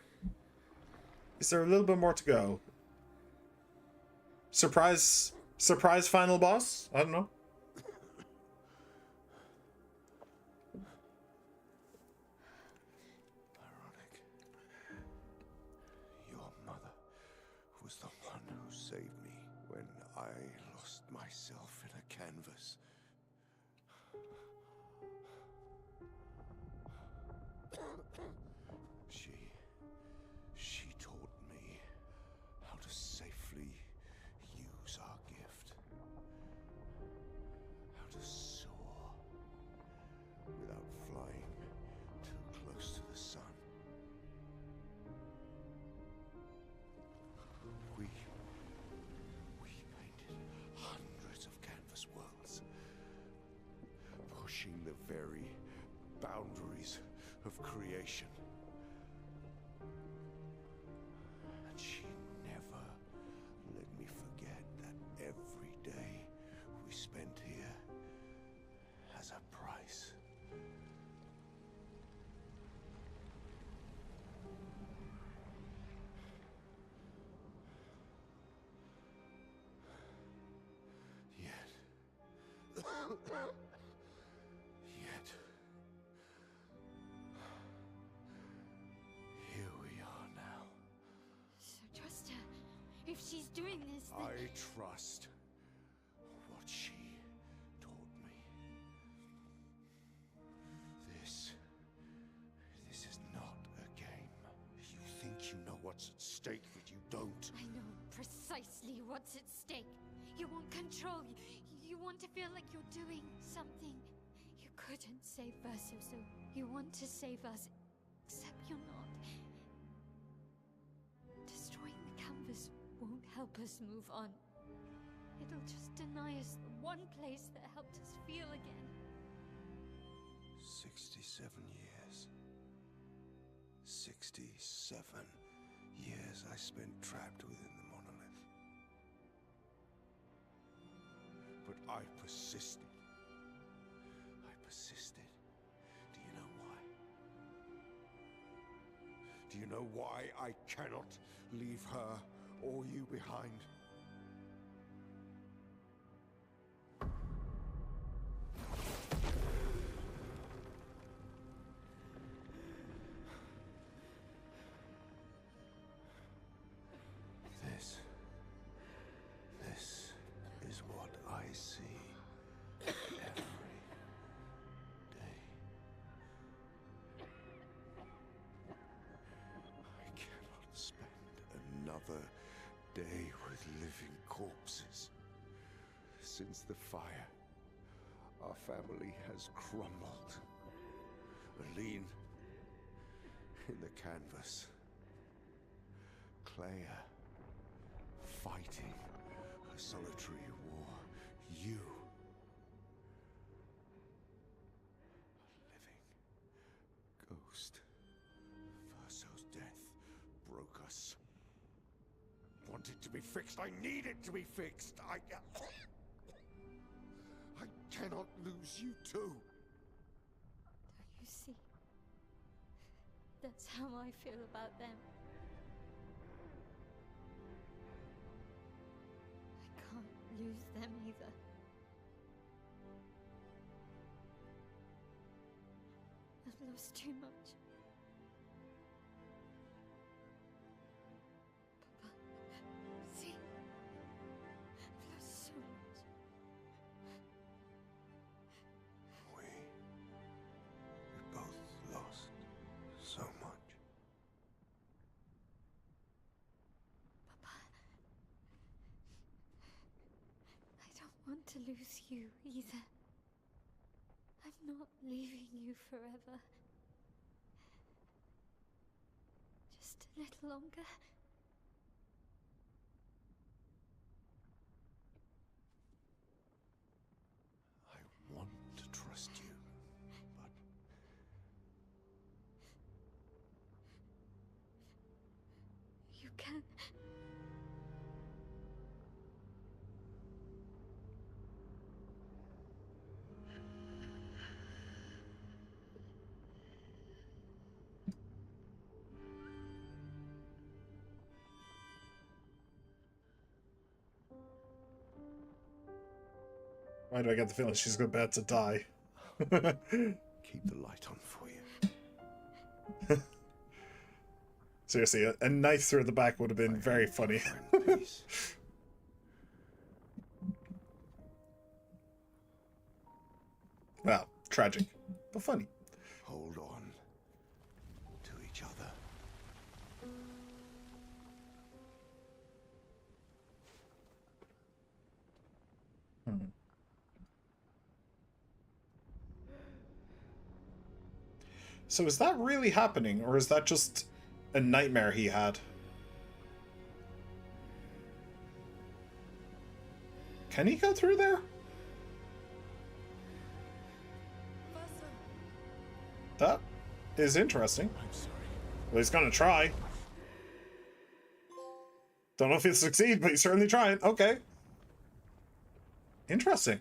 Is there a little bit more to go? Surprise final boss? I don't know. Ironic. Your mother was the one who saved me when I lost myself in a canvas. She taught me how to safely use our gift. How to soar without flying too close to the sun. We painted hundreds of canvas worlds, pushing the very boundaries of creation. And she never let me forget that every day we spent here has a price. Yet here we are now. So trust her. If she's doing this, then... I trust what she taught me. This is not a game. You think you know what's at stake, but you don't. I know precisely what's at stake. You want control. You want to feel like you're doing something. You couldn't save Verso, so you want to save us. Except you're not. Destroying the canvas help us move on. It'll just deny us the one place that helped us feel again. 67 years. 67 years I spent trapped within the monolith. But I persisted. I persisted. Do you know why? Do you know why I cannot leave her or you behind? This is what I see every day. I cannot spend another day with living corpses. Since the fire, our family has crumbled. Aline in the canvas. Clair fighting a solitary war. You, a living ghost. Verso's death broke us. Want it to be fixed. I need it to be fixed. I cannot lose you too. Don't you see? That's how I feel about them. I can't lose them either. I've lost too much. Papa, see? I've lost so much. We both lost so much. Papa, I don't want to lose you either. I'm not leaving you forever. Just a little longer. I want to trust you, but You can. Why do I get the feeling she's about to die? keep the light on for you. Seriously, a knife through the back would have been very funny. Friend, peace. Well, tragic, but funny. Hold on to each other. So is that really happening, or is that just a nightmare he had? Can he go through there? That is interesting. I'm sorry. Well, he's gonna try. Don't know if he'll succeed, but he's certainly trying. Okay. Interesting.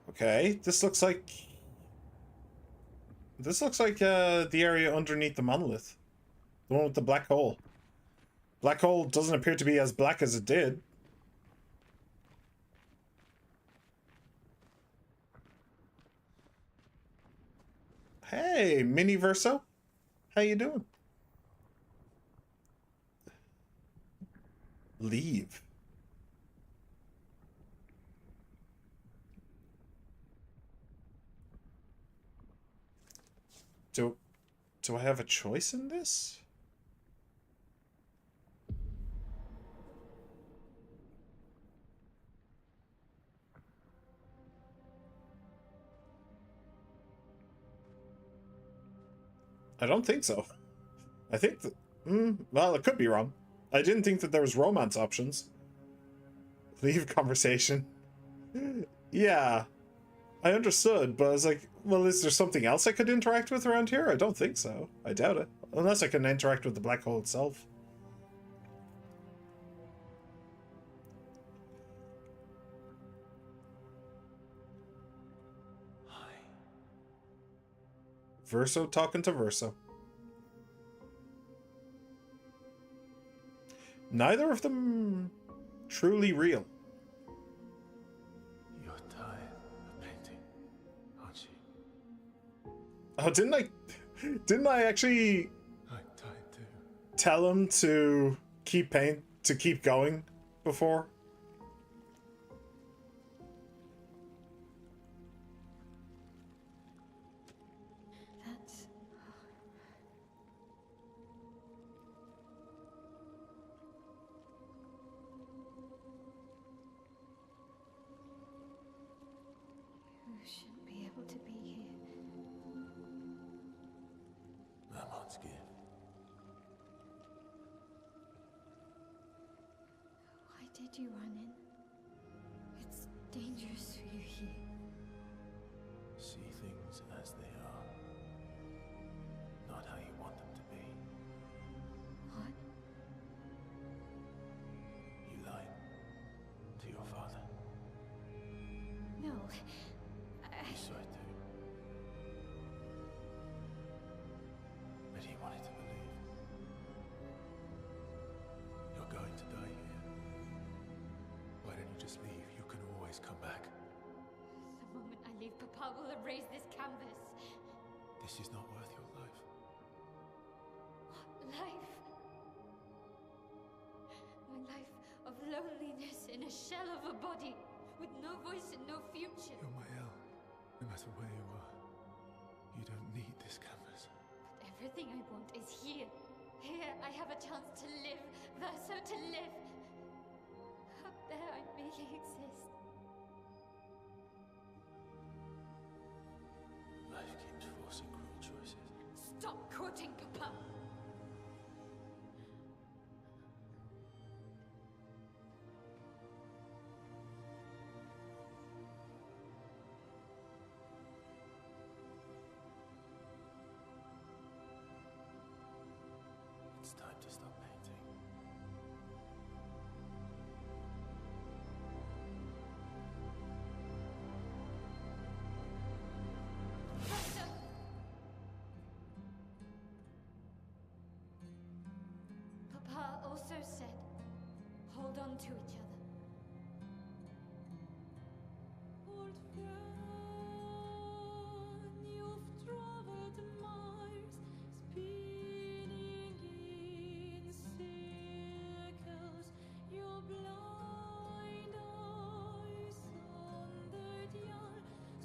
Okay. This looks like the area underneath the monolith. The one with the black hole. Black hole doesn't appear to be as black as it did. Hey, Mini Verso. How you doing? Leave. Do I have a choice in this? I don't think so. I think that... well, it could be wrong. I didn't think that there was romance options. Leave conversation. Yeah. I understood, but I was like, well, is there something else I could interact with around here? I don't think so. I doubt it. Unless I can interact with the black hole itself. Hi. Verso talking to Verso. Neither of them truly real. You're tired of painting, aren't you? Oh, didn't I actually I'm tired too. tell him to keep going before? That's... You shouldn't be able to be here. I'm not scared. Why did you run in? It's dangerous for you here. See things as they are, not how you want them to be. What? You lied to your father. No. You saw it too. But he wanted to believe. You're going to die here. Why don't you just leave? You can always come back. The moment I leave, Papa will erase this canvas. This is not worth your life. Life. My life of loneliness in a shell of a body, with no voice and no future. You're my El. No matter where you are, you don't need this canvas. But everything I want is here. Here I have a chance to live, Verso to live. Up there I really exist. Life keeps forcing cruel choices. Stop quoting Papa. It's time to stop painting. Verso! Papa also said, hold on to each other. Old friend, you've traveled miles, spinning in circles. Your blind eyes under the eye,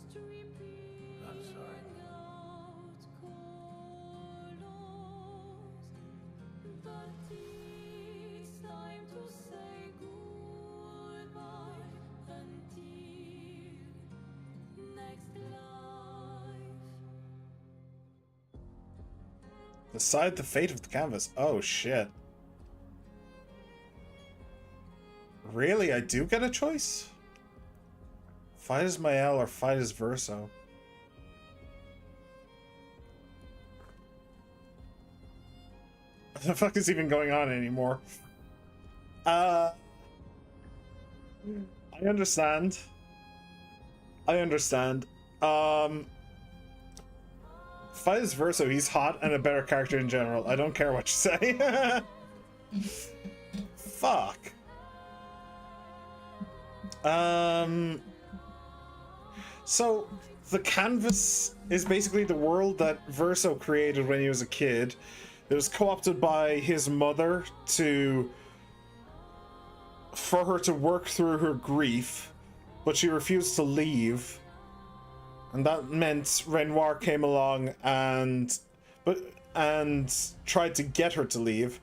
stripping I'm sorry. out colors. But it's time to say goodbye until next life. Decide the fate of the canvas. Oh shit. Really? I do get a choice? Fight as Mael or fight as Verso? What the fuck is even going on anymore? I understand. I understand. Fight as Verso, he's hot and a better character in general. I don't care what you say. Fuck. So the canvas is basically the world that Verso created when he was a kid. It was co-opted by his mother for her to work through her grief, but she refused to leave. And that meant Renoir came along and tried to get her to leave.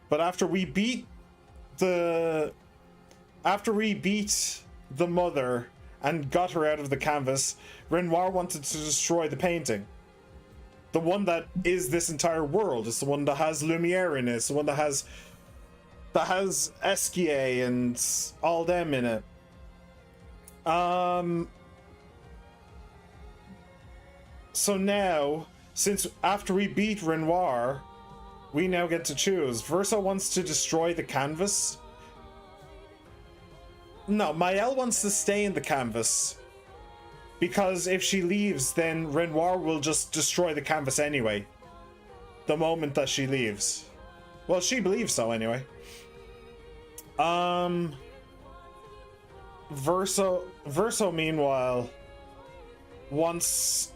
But after we beat the mother and got her out of the canvas, Renoir wanted to destroy the painting. The one that is this entire world. It's the one that has Lumiere in it. It's the one that has Esquier and all them in it. So now, since after we beat Renoir, we now get to choose. Verso wants to destroy the canvas. No, Maëlle wants to stay in the canvas. Because if she leaves, then Renoir will just destroy the canvas anyway. The moment that she leaves. Well, she believes so anyway. Verso meanwhile wants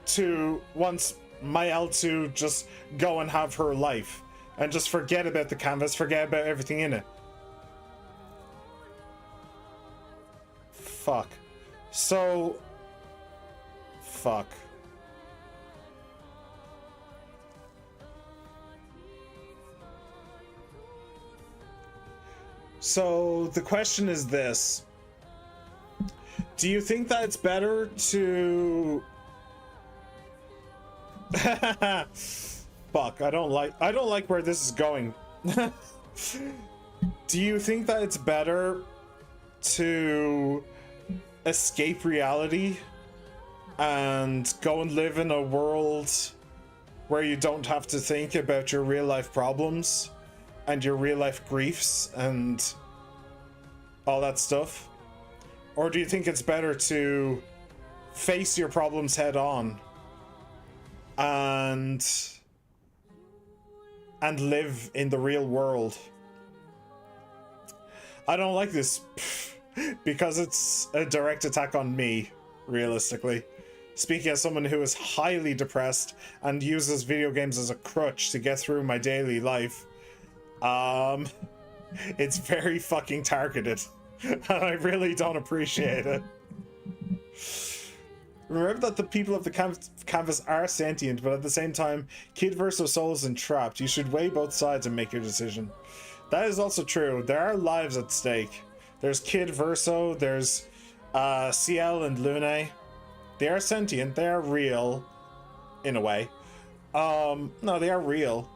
Maëlle to just go and have her life and just forget about the canvas, forget about everything in it. Fuck. So the question is this. Do you think that it's better to fuck, I don't like where this is going. Do you think that it's better to escape reality and go and live in a world where you don't have to think about your real life problems and your real life griefs and all that stuff? Or do you think it's better to face your problems head on and live in the real world? I don't like this because it's a direct attack on me, realistically. Speaking as someone who is highly depressed and uses video games as a crutch to get through my daily life, it's very fucking targeted, and I really don't appreciate it. Remember that the people of the canvas are sentient, but at the same time, Kid versus Soul is entrapped. You should weigh both sides and make your decision. That is also true. There are lives at stake. There's Kid Verso, there's CL and Lune. They are sentient, they are real, in a way. No, they are real.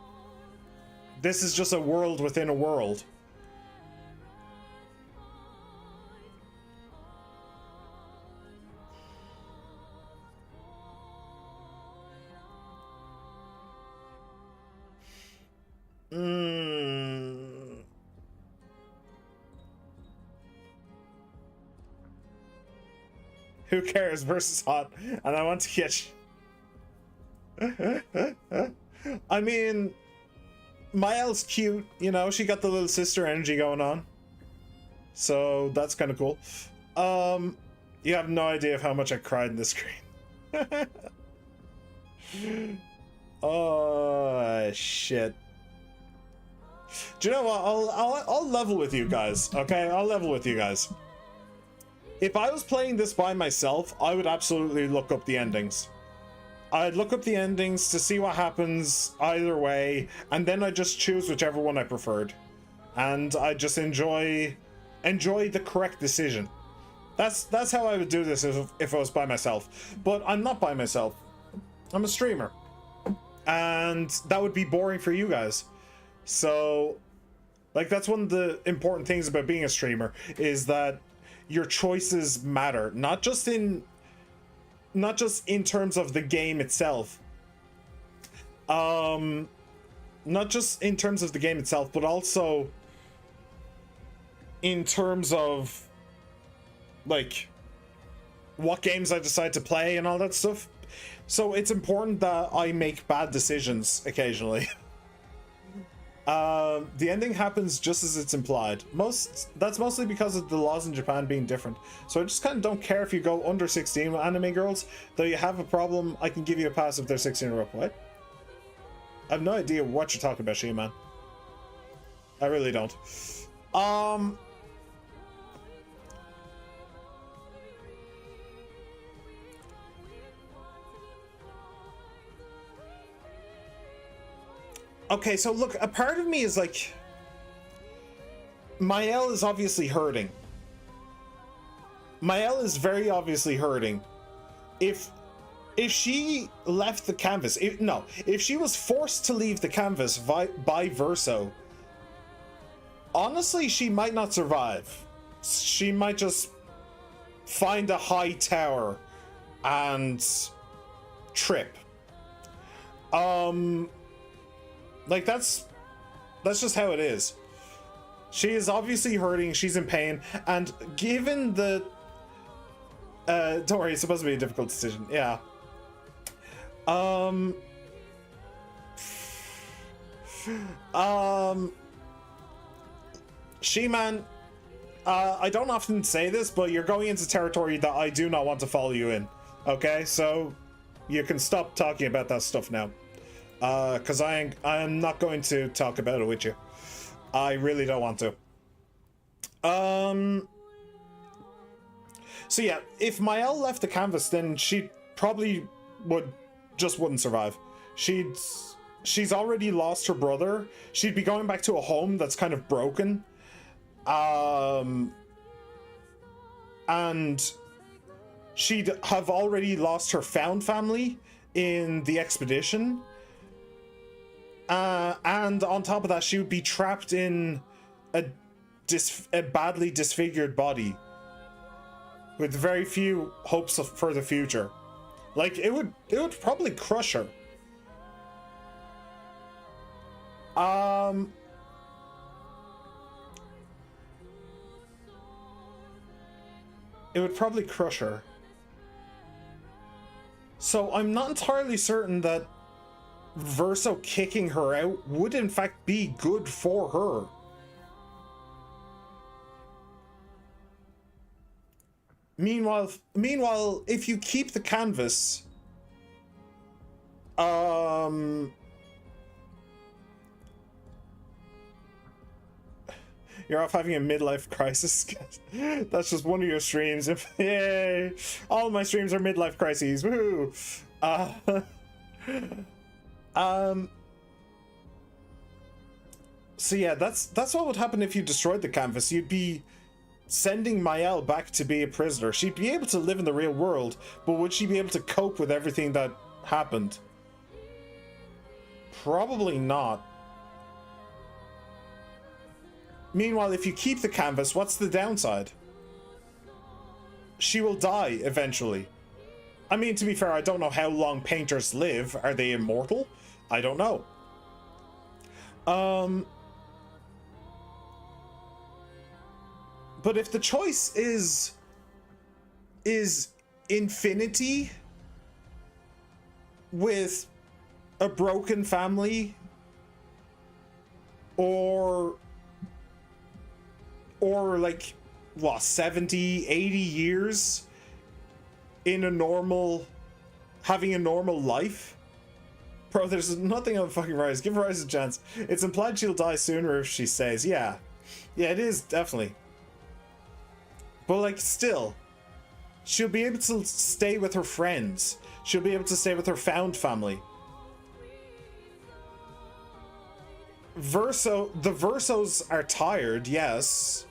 This is just a world within a world. Who cares versus hot, and I want to get I mean, Maëlle's cute, you know, she got the little sister energy going on. So that's kind of cool. You have no idea of how much I cried in this screen. Oh shit. Do you know what? I'll level with you guys, okay? I'll level with you guys. If I was playing this by myself, I would absolutely look up the endings. I'd look up the endings to see what happens either way, and then I'd just choose whichever one I preferred. And I'd just enjoy the correct decision. That's how I would do this if I was by myself. But I'm not by myself. I'm a streamer. And that would be boring for you guys. So, like, that's one of the important things about being a streamer, is that your choices matter, not just in terms of the game itself, but also in terms of like what games I decide to play and all that stuff. So it's important that I make bad decisions occasionally. The ending happens just as it's implied. That's mostly because of the laws in Japan being different. So I just kind of don't care if you go under 16 with anime girls. Though you have a problem, I can give you a pass if they're 16 or up. What? I have no idea what you're talking about, She-Man. I really don't. Okay, so look, a part of me is like, Maëlle is obviously hurting. Maëlle is very obviously hurting. If if she left the canvas, if she was forced to leave the canvas by Verso, honestly, she might not survive. She might just find a high tower and trip. Like that's just how it is. She is obviously hurting, she's in pain, and given the don't worry, it's supposed to be a difficult decision. Yeah. She-Man, I don't often say this, but you're going into territory that I do not want to follow you in. Okay, so you can stop talking about that stuff now. Because I'm not going to talk about it with you. I really don't want to. So yeah, if Mael left the canvas, then she probably wouldn't survive. She's already lost her brother. She'd be going back to a home that's kind of broken. And she'd have already lost her found family in the expedition. And on top of that, she would be trapped in a badly disfigured body with very few hopes for the future. Like, it would probably crush her. It would probably crush her. So I'm not entirely certain that Verso kicking her out would in fact be good for her. Meanwhile, if you keep the canvas, you're off having a midlife crisis. That's just one of your streams. Yay! All of my streams are midlife crises. Woohoo! So yeah, that's what would happen if you destroyed the canvas. You'd be sending Mael back to be a prisoner. She'd be able to live in the real world, but would she be able to cope with everything that happened? Probably not. Meanwhile, if you keep the canvas, what's the downside? She will die eventually. I mean, to be fair, I don't know how long painters live. Are they immortal? I don't know. But if the choice is infinity with a broken family, or like what, 70, 80 years in having a normal life, bro, there's nothing on fucking Rise. Give Rise a chance. It's implied she'll die sooner if she stays. Yeah, it is, definitely. But like, still, she'll be able to stay with her friends. She'll be able to stay with her found family. The Versos are tired, yes,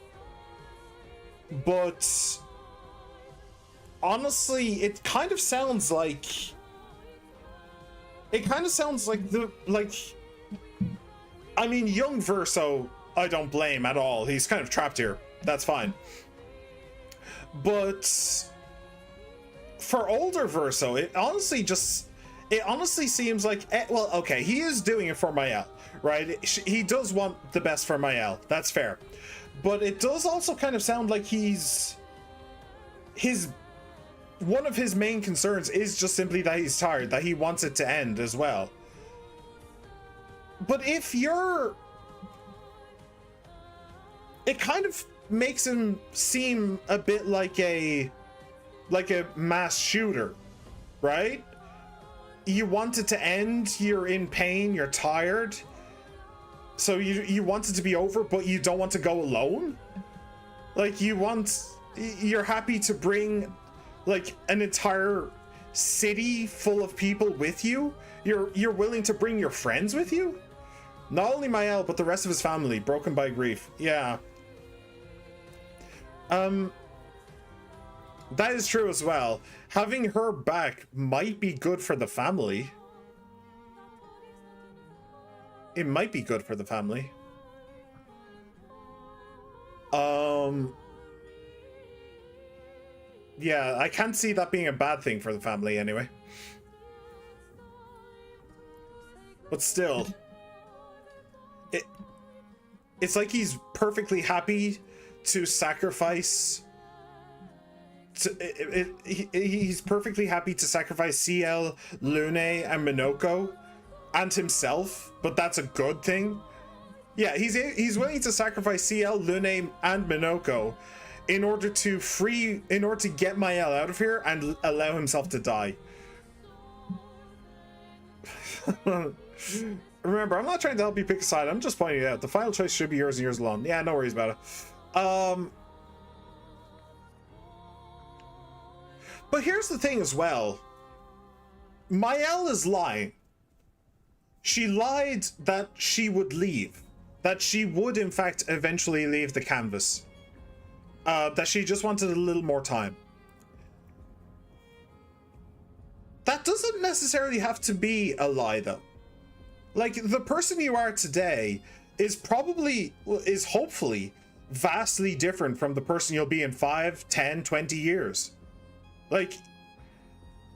but honestly, it kind of sounds like I mean, young Verso, I don't blame at all. He's kind of trapped here. That's fine. But for older Verso, it honestly seems like, well, okay, he is doing it for Mael, right? He does want the best for Mael. That's fair. But it does also kind of sound like one of his main concerns is just simply that he's tired, that he wants it to end as well. But it kind of makes him seem a bit like a mass shooter, right? You want it to end, you're in pain, you're tired, so you want it to be over, but you don't want to go alone. Like, you're happy to bring like an entire city full of people with you. You're willing to bring your friends with you, not only Mael but the rest of his family, broken by grief. Yeah. That is true as well. Having her back might be good for the family. It might be good for the family. Yeah, I can't see that being a bad thing for the family anyway. But still, it's like he's perfectly happy to sacrifice. He's perfectly happy to sacrifice CL, Lune, and Minoko, and himself, but that's a good thing. Yeah, he's willing to sacrifice CL, Lune, and Minoko in order to get Mael out of here and allow himself to die. Remember, I'm not trying to help you pick a side. I'm just pointing it out. The final choice should be yours and yours alone. Yeah, no worries about it. But here's the thing as well. Mael is lying. She lied that she would leave. That she would, in fact, eventually leave the canvas. That she just wanted a little more time. That doesn't necessarily have to be a lie, though. Like, the person you are today is hopefully vastly different from the person you'll be in 5, 10, 20 years. Like,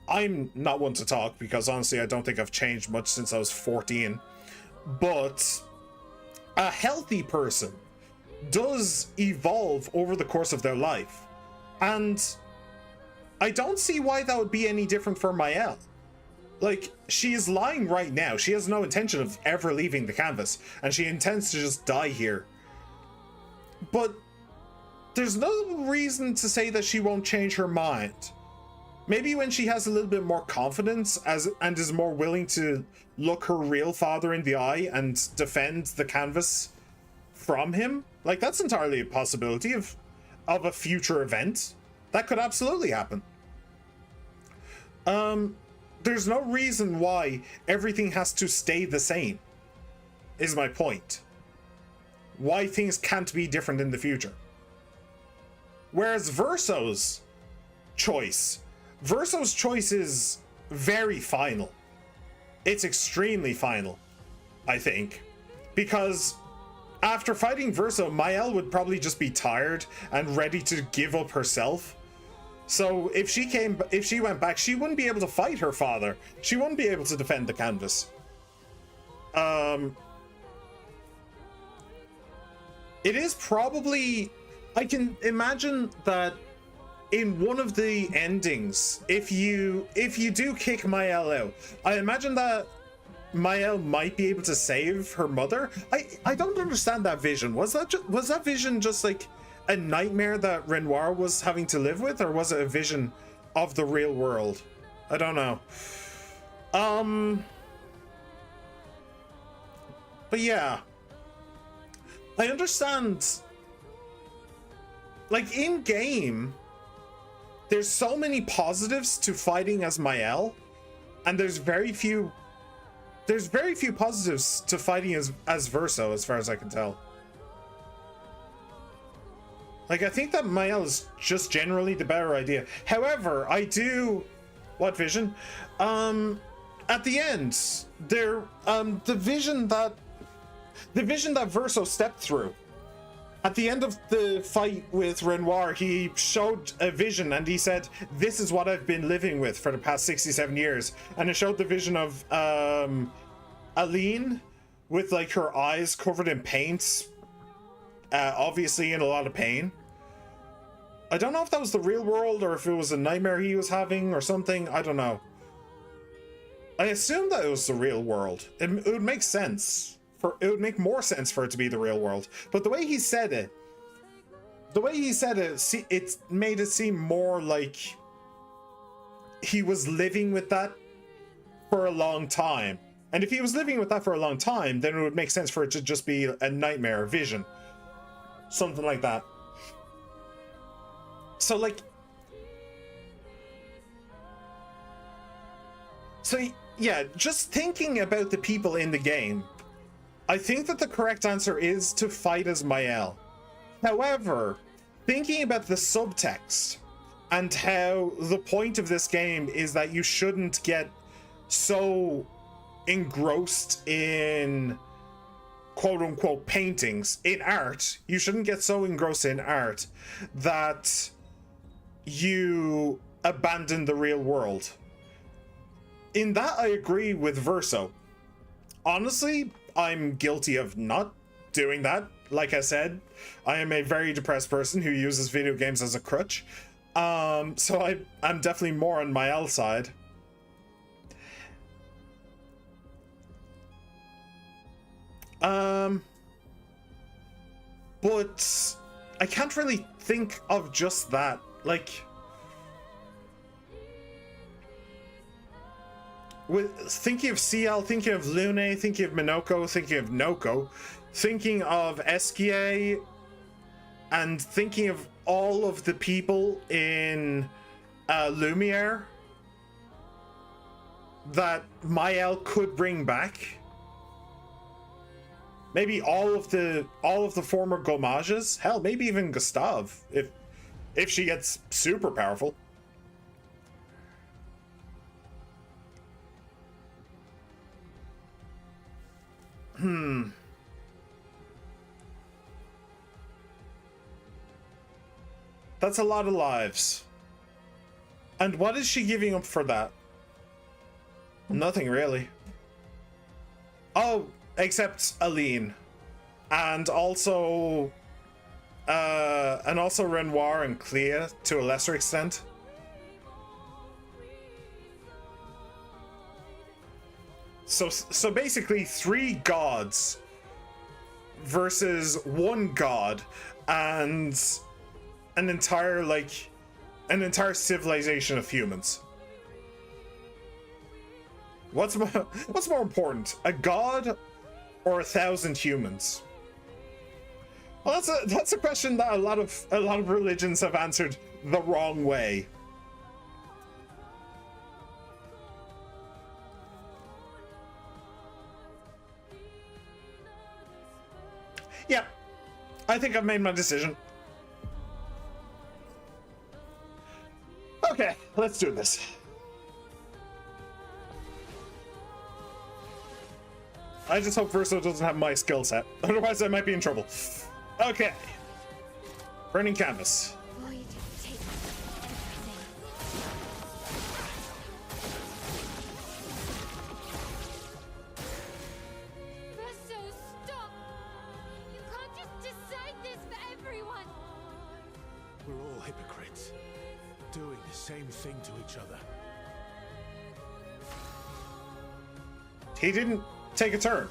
I'm not one to talk because honestly I don't think I've changed much since I was 14. But a healthy person does evolve over the course of their life. And I don't see why that would be any different for Mael. Like, she is lying right now. She has no intention of ever leaving the canvas, and she intends to just die here. But there's no reason to say that she won't change her mind. Maybe when she has a little bit more confidence and is more willing to look her real father in the eye and defend the canvas from him. Like, that's entirely a possibility of a future event. That could absolutely happen. There's no reason why everything has to stay the same, is my point. Why things can't be different in the future. Whereas Verso's choice is very final. It's extremely final, I think. Because after fighting Verso, Mael would probably just be tired and ready to give up herself. So if she went back, she wouldn't be able to fight her father. She wouldn't be able to defend the canvas. It is probably, I can imagine that in one of the endings, if you do kick Mael out, I imagine that Mael might be able to save her mother. I don't understand that vision. Was that vision just like a nightmare that Renoir was having to live with, or was it a vision of the real world? I don't know. But yeah, I understand. Like, in game, there's so many positives to fighting as Mael, and there's very few positives to fighting as Verso, as far as I can tell. Like, I think that Mael is just generally the better idea. However, what vision? At the end, there, the vision that Verso stepped through. At the end of the fight with Renoir, he showed a vision and he said, "This is what I've been living with for the past 67 years." And it showed the vision of Aline with like her eyes covered in paint, obviously in a lot of pain. I don't know if that was the real world or if it was a nightmare he was having or something. I don't know. I assume that it was the real world. It would make sense. It would make more sense for it to be the real world. But the way he said it, it made it seem more like he was living with that for a long time. And if he was living with that for a long time, then it would make sense for it to just be a nightmare, a vision. Something like that. So, like... So, yeah, just thinking about the people in the game, I think that the correct answer is to fight as Mael. However, thinking about the subtext, and how the point of this game is that you shouldn't get so engrossed in quote unquote paintings, in art. You shouldn't get so engrossed in art that you abandon the real world. In that, I agree with Verso. Honestly, I'm guilty of not doing that. Like I said, I am a very depressed person who uses video games as a crutch. So I'm definitely more on my L side. But I can't really think of just that. Like, with thinking of CL, thinking of Lune, thinking of Minoko, thinking of Noko, thinking of Eskie, and thinking of all of the people in Lumiere that Mael could bring back. Maybe all of the former Gomages. Hell, maybe even Gustave, if she gets super powerful. That's a lot of lives. And what is she giving up for that? Nothing really. Oh, except Aline. And also Renoir and Clair to a lesser extent. So basically 3 gods versus 1 god and an entire civilization of humans. What's more important, a god or 1,000 humans? Well, that's a question that a lot of religions have answered the wrong way. Yeah, I think I've made my decision. Okay, let's do this. I just hope Verso doesn't have my skill set. Otherwise, I might be in trouble. Okay. Burning canvas. Void takes everything. Verso, stop! You can't just decide this for everyone! We're all hypocrites, doing the same thing to each other. He didn't take a turn.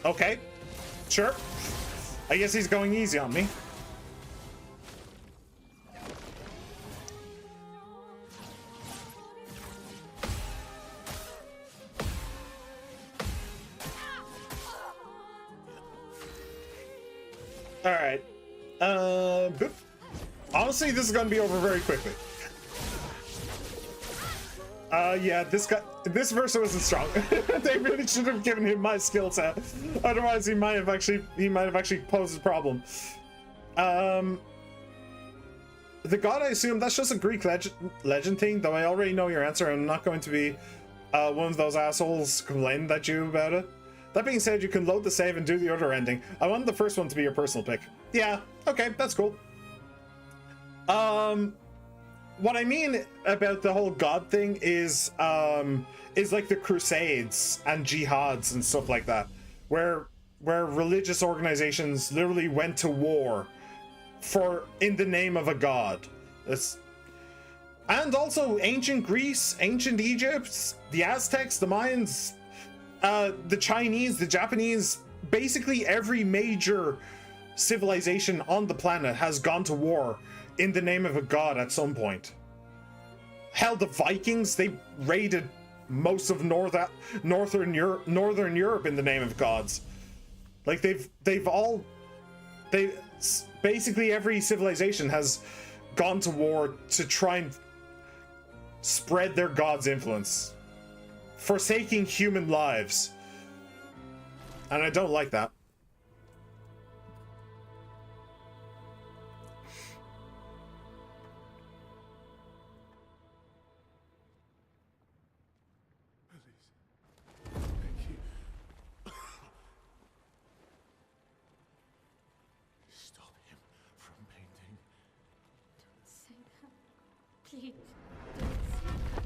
Okay. Sure. I guess he's going easy on me. All right. Boop. Honestly, this is gonna be over very quickly. Yeah, this Verso isn't strong. They really should have given him my skill set. Otherwise, he might have actually posed a problem. The god, I assume that's just a Greek legend thing, though I already know your answer. I'm not going to be one of those assholes complaining at you about it. That being said, you can load the save and do the other ending. I want the first one to be your personal pick. Yeah, okay, that's cool. What I mean about the whole god thing is like the Crusades and jihads and stuff like that, where religious organizations literally went to war in the name of a god. And also ancient Greece, ancient Egypt, the Aztecs, the Mayans, the Chinese, the Japanese, basically every major civilization on the planet has gone to war in the name of a god at some point. Hell, the Vikings, they raided most of northern Europe in the name of gods. Like basically every civilization has gone to war to try and spread their god's influence, forsaking human lives. And I don't like that. Please, don't say that.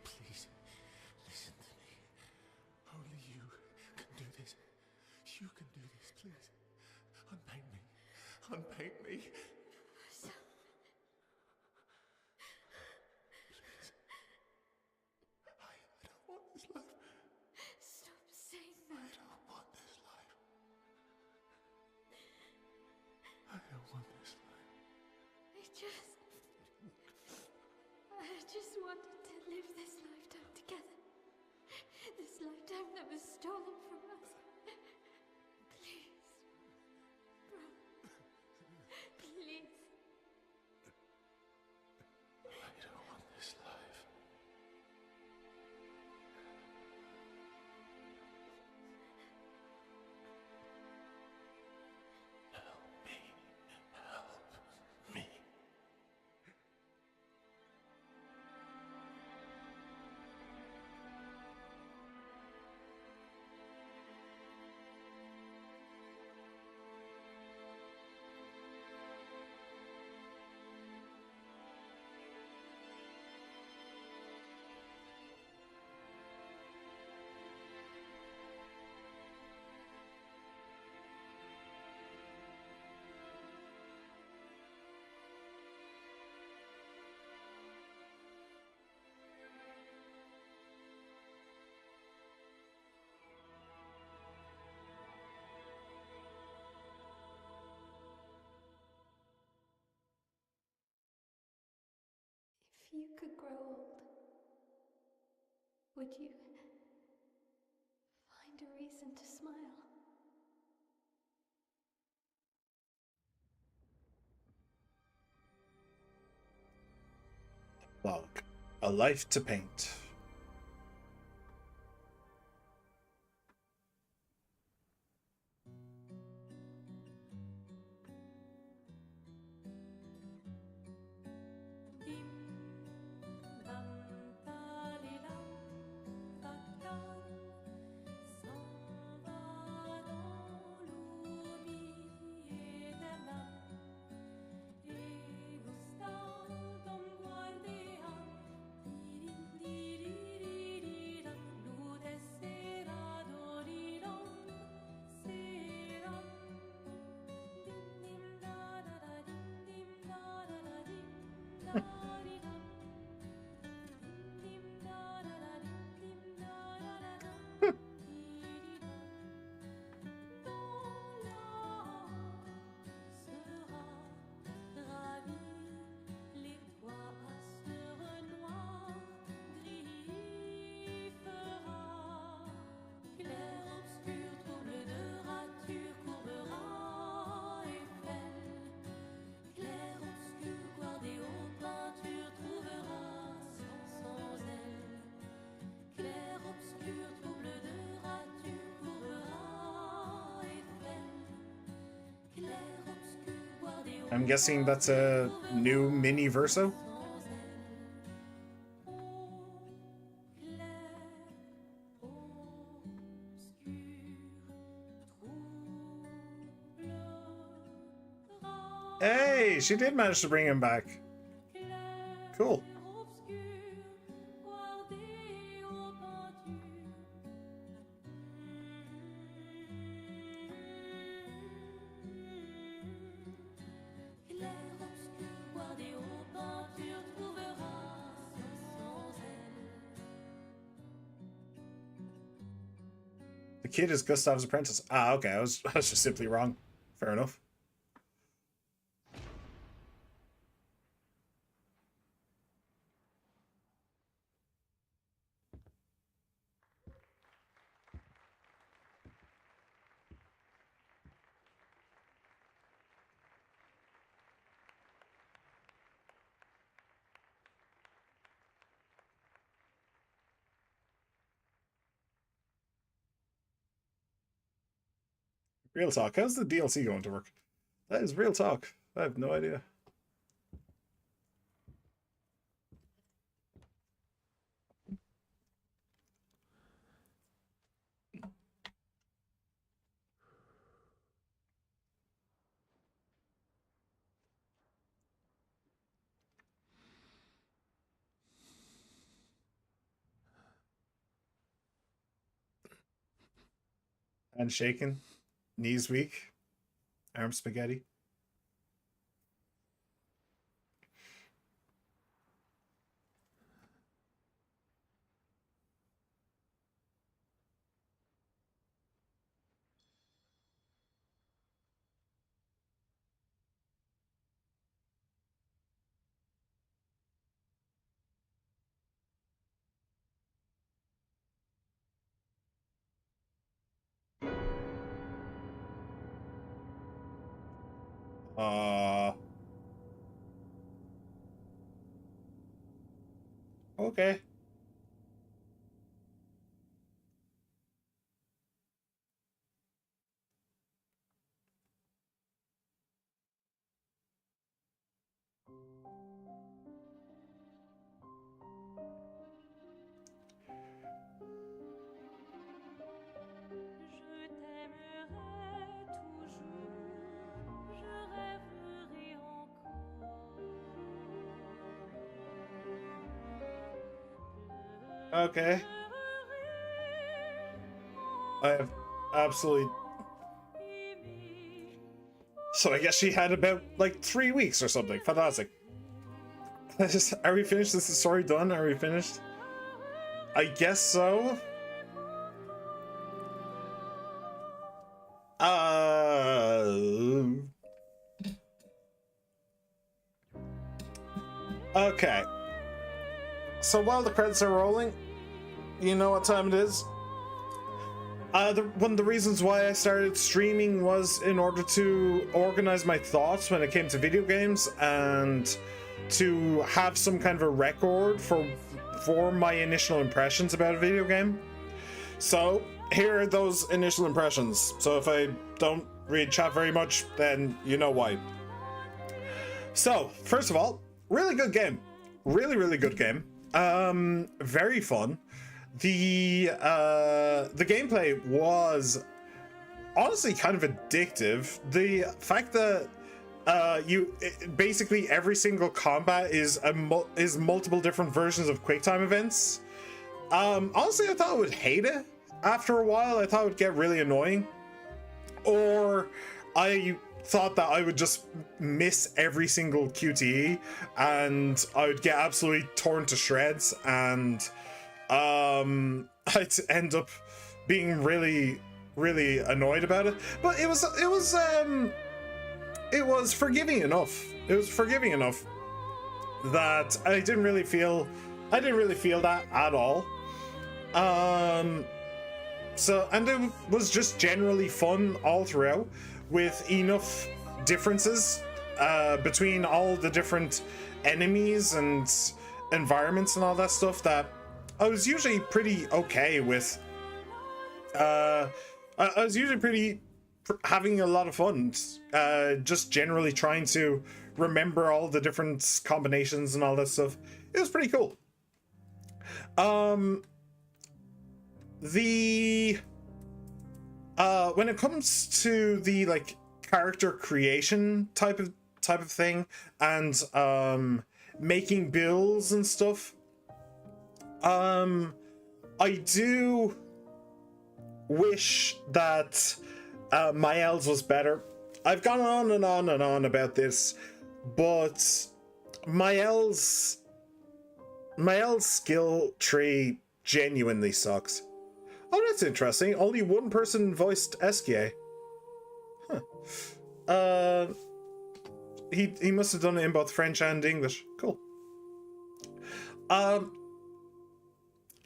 Please, listen to me. Only you can do this. You can do this, please. Unpaint me. Unpaint me. So, Please. I don't want this life. stop saying I that. don't want this life. I don't want this life. I just wanted to live this lifetime together. This lifetime that was stolen from us. Please, bro. Please. I don't want this life. Help me. Help me. If you could grow old, would you find a reason to smile? Log. A life to paint. I'm guessing that's a new mini verso. Hey, she did manage to bring him back. Cool. The kid is Gustav's apprentice. Ah, okay. I was just simply wrong. Fair enough. Real talk. How's the DLC going to work? That is real talk. I have no idea. And shaking. Knees weak. Arm spaghetti. Okay. Je t'aimerai toujours, je rêverai encore. Okay. I have absolutely. So I guess she had about like 3 weeks or something. Fantastic. Are we finished? Is the story done? Are we finished? I guess so. Okay. So while the credits are rolling, you know what time it is? One of the reasons why I started streaming was in order to organize my thoughts when it came to video games and to have some kind of a record for my initial impressions about a video game. So here are those initial impressions. So if I don't read chat very much, then you know why. So first of all, really good game. Really good game. Very fun. The gameplay was honestly kind of addictive. The fact that basically every single combat is multiple different versions of QuickTime events. Honestly, I thought I would hate it after a while. I thought it would get really annoying, or I thought that I would just miss every single QTE and I would get absolutely torn to shreds, and I'd end up being really annoyed about it. But it was forgiving enough. It was forgiving enough that I didn't really feel that at all. So, and it was just generally fun all throughout, with enough differences between all the different enemies and environments and all that stuff that I was usually pretty okay with. I was usually having a lot of fun, just generally trying to remember all the different combinations and all that stuff. It was pretty cool. When it comes to the like character creation type of thing and making builds and stuff, I do wish that Mael's was better. I've gone on and on and on about this, but Mael's skill tree genuinely sucks. Oh, that's interesting. Only one person voiced Eskia. Huh. He must have done it in both French and English. Cool.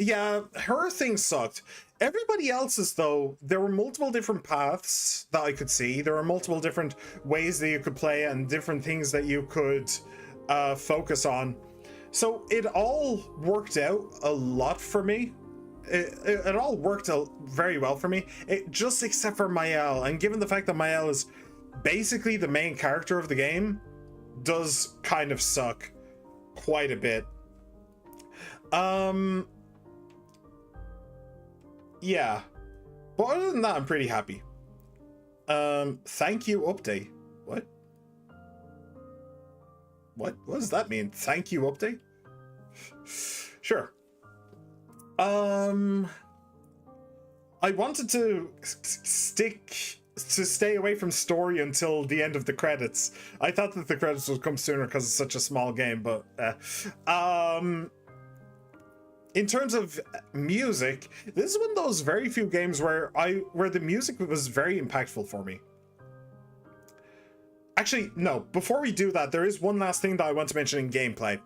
Yeah, her thing sucked. Everybody else's, though, there were multiple different paths that I could see. There were multiple different ways that you could play and different things that you could focus on. So it all worked out a lot for me. It all worked out very well for me. Just except for Mael. And given the fact that Mael is basically the main character of the game, does kind of suck quite a bit. Yeah. But other than that, I'm pretty happy. Thank you update. What? What does that mean? Thank you update? I wanted to stay away from story until the end of the credits. I thought that the credits would come sooner because it's such a small game, but in terms of music, this is one of those very few games where the music was very impactful for me. Actually, no, before we do that, there is one last thing that I want to mention in gameplay,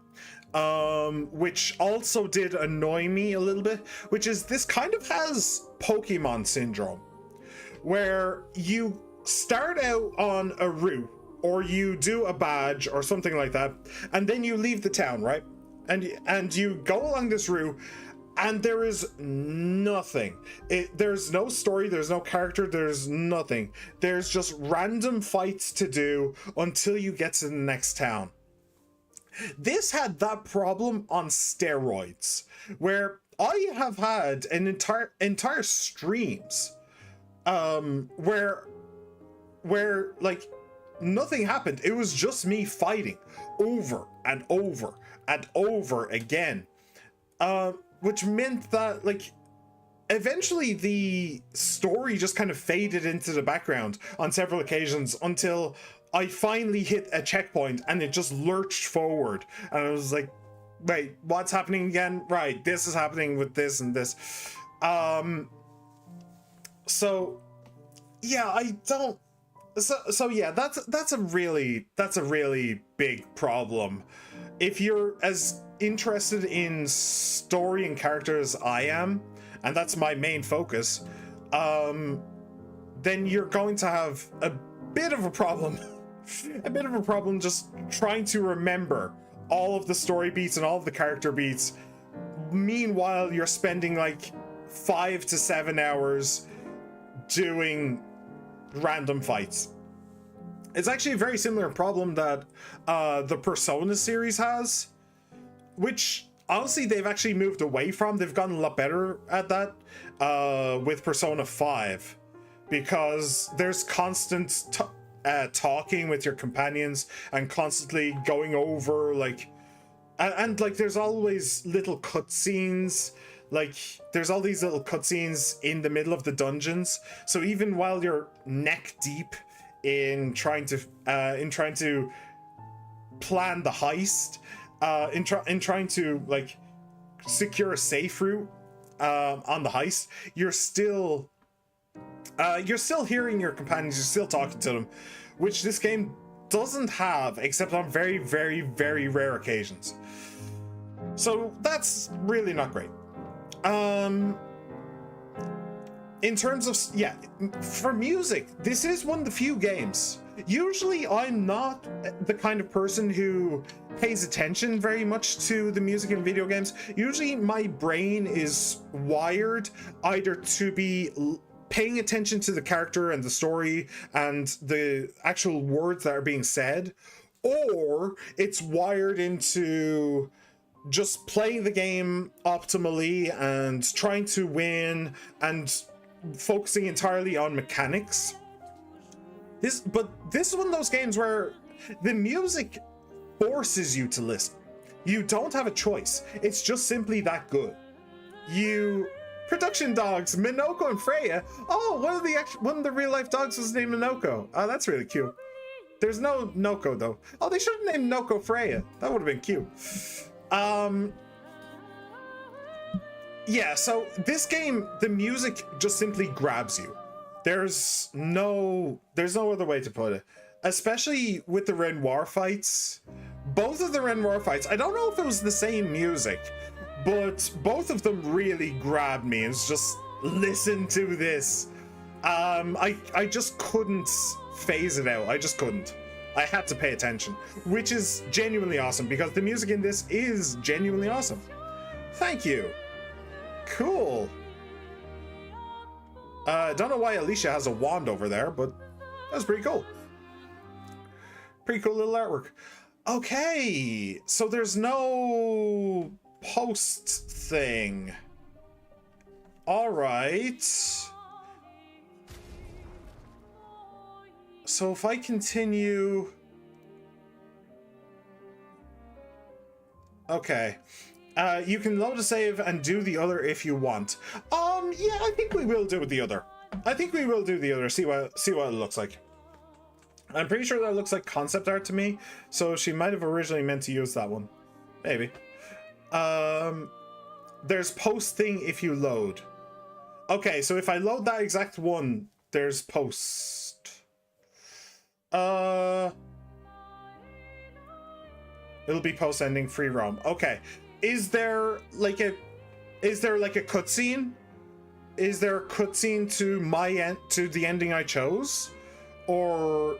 which also did annoy me a little bit, which is this kind of has Pokemon syndrome, where you start out on a route, or you do a badge or something like that, and then you leave the town, right? And you go along this route, and there is nothing. There's no story, there's no character, there's nothing. There's just random fights to do until you get to the next town. This had that problem on steroids, where I have had an entire streams where like nothing happened. It was just me fighting over and over and over again, which meant that like eventually the story just kind of faded into the background on several occasions until I finally hit a checkpoint and it just lurched forward, and I was like, wait, what's happening again? Right, this is happening with this and this. So yeah, I don't. So yeah, that's a really big problem. If you're as interested in story and characters as I am, and that's my main focus, then you're going to have a bit of a problem. A bit of a problem just trying to remember all of the story beats and all of the character beats. Meanwhile, you're spending like 5 to 7 hours doing random fights. It's actually a very similar problem that the Persona series has, which honestly they've actually moved away from. They've gotten a lot better at that with Persona 5, because there's constant talking with your companions and constantly going over like and like there's always little cutscenes. Like there's all these little cutscenes in the middle of the dungeons, so even while you're neck deep in trying to plan the heist, in trying to like secure a safe route on the heist, you're still hearing your companions, you're still talking to them, which this game doesn't have except on very, very, very rare occasions. So that's really not great. In terms of, yeah, for music, this is one of the few games. Usually I'm not the kind of person who pays attention very much to the music in video games. Usually my brain is wired either to be paying attention to the character and the story and the actual words that are being said, or it's wired into just playing the game optimally and trying to win and focusing entirely on mechanics. But this is one of those games where the music forces you to listen. You don't have a choice. It's just simply that good. Production dogs, Minoko and Freya. Oh, one of the real life dogs was named Minoko. Oh, that's really cute. There's no Noko though. Oh, they should have named Noko Freya. That would have been cute. Yeah, so this game, the music just simply grabs you. There's no other way to put it. Especially with the Renoir fights. Both of the Renoir fights, I don't know if it was the same music, but both of them really grabbed me. It's just, listen to this. I just couldn't phase it out. I just couldn't. I had to pay attention, which is genuinely awesome because the music in this is genuinely awesome. Thank you. Cool. Don't know why Alicia has a wand over there, but that's pretty cool. Pretty cool little artwork. Okay, so there's no post thing. All right. So if I continue... Okay. You can load a save and do the other if you want. Yeah, I think we will do the other. I think we will do the other. See what it looks like. I'm pretty sure that looks like concept art to me, so she might have originally meant to use that one. Maybe. There's post thing if you load. Okay, so if I load that exact one, there's post. It'll be post ending free roam. Okay. Is there like a cutscene? Is there a cutscene to the ending I chose? Or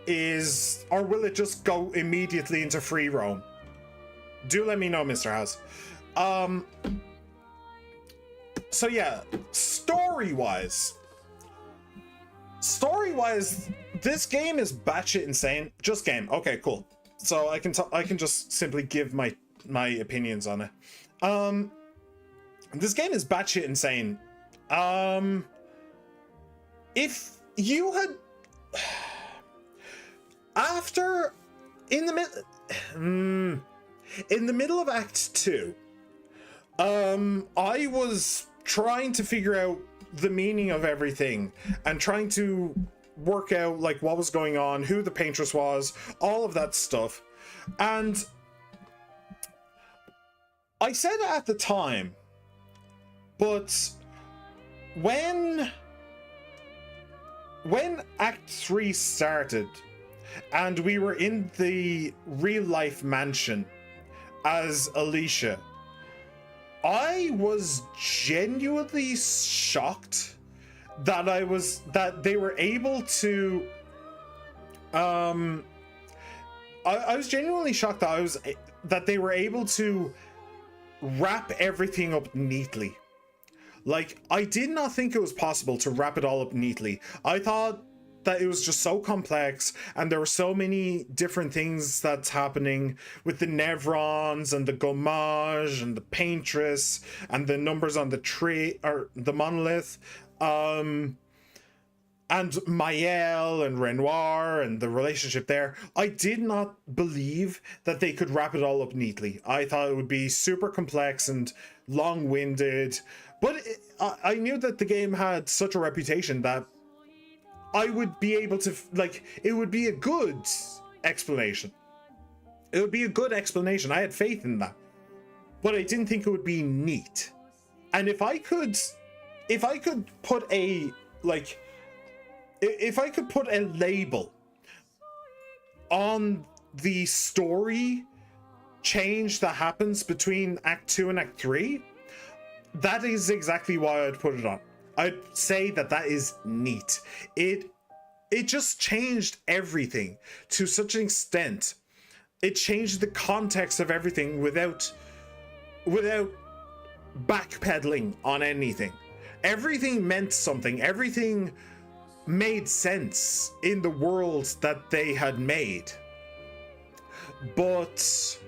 will it just go immediately into free roam? Do let me know, Mr. House. So yeah, story-wise, this game is batshit insane. Just game. Okay, cool. So I can just simply give my opinions on it. This game is batshit insane. If you had in the middle of Act 2, I was trying to figure out the meaning of everything and trying to work out like what was going on, who the paintress was, all of that stuff. And I said it at the time, but when Act 3 started and we were in the real life mansion as Alicia, I was genuinely shocked that they were able to I was genuinely shocked that they were able to wrap everything up neatly. Like, I did not think it was possible to wrap it all up neatly. I thought that it was just so complex and there were so many different things that's happening with the Nevrons and the Gommage and the Paintress and the numbers on the tree or the monolith, and Maëlle and Renoir and the relationship there. I did not believe that they could wrap it all up neatly. I thought it would be super complex and long-winded, but I knew that the game had such a reputation that I would be able to, like, it would be a good explanation. It would be a good explanation. I had faith in that. But I didn't think it would be neat. And if I could put a, like, if I could put a label on the story change that happens between Act 2 and Act 3, that is exactly why I'd put it on. I'd say that is neat. It just changed everything to such an extent. It changed the context of everything without backpedaling on anything. Everything meant something. Everything made sense in the world that they had made. But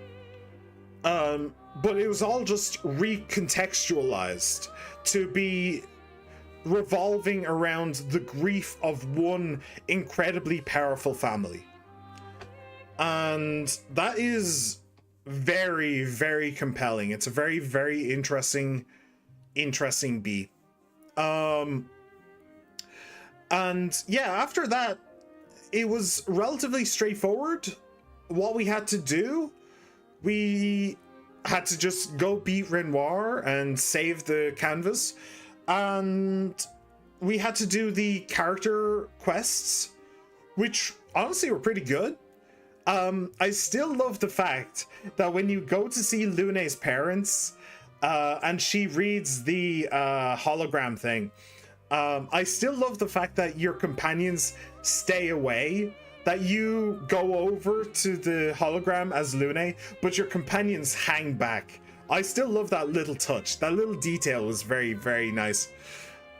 it was all just recontextualized to be revolving around the grief of one incredibly powerful family. And that is very, very compelling. It's a very, very interesting beat. And yeah, after that, it was relatively straightforward. What we had to do, we had to just go beat Renoir and save the canvas. And we had to do the character quests, which honestly were pretty good. I still love the fact that when you go to see Lune's parents, and she reads the hologram thing, I still love the fact that your companions stay away, that you go over to the hologram as Lune, but your companions hang back. I still love that little touch. That little detail was very, very nice.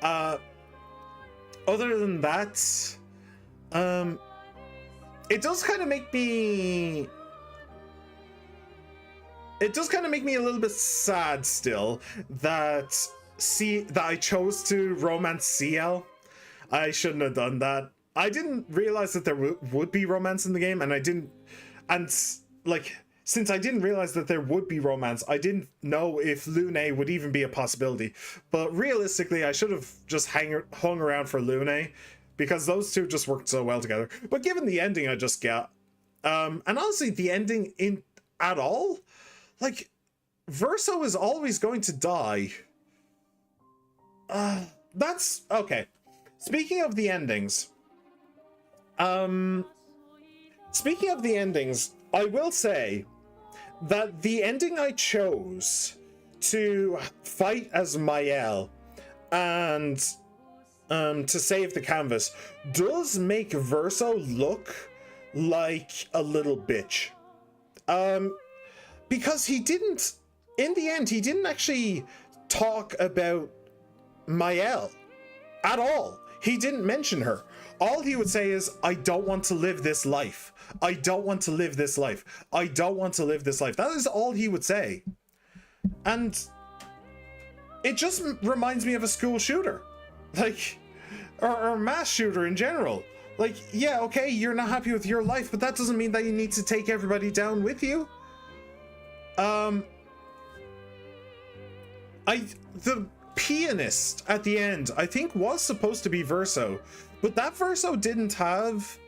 Other than that, it does kind of make me... It does kind of make me a little bit sad still that I chose to romance CL. I shouldn't have done that. I didn't realize that there would be romance in the game, and I didn't... And, like, since I didn't realize that there would be romance, I didn't know if Lune would even be a possibility. But realistically, I should have just hung around for Lune, because those two just worked so well together. But given the ending I just got, and honestly, the ending at all, like, Verso is always going to die. That's okay. Speaking of the endings, I will say that the ending I chose to fight as Mael and to save the canvas does make Verso look like a little bitch. Because he didn't, in the end, he didn't actually talk about Mael at all. He didn't mention her. All he would say is, I don't want to live this life. I don't want to live this life. I don't want to live this life. That is all he would say. And it just reminds me of a school shooter. Like, or a mass shooter in general. Like, yeah, okay, you're not happy with your life, but that doesn't mean that you need to take everybody down with you. The pianist at the end, I think, was supposed to be Verso, but that Verso didn't have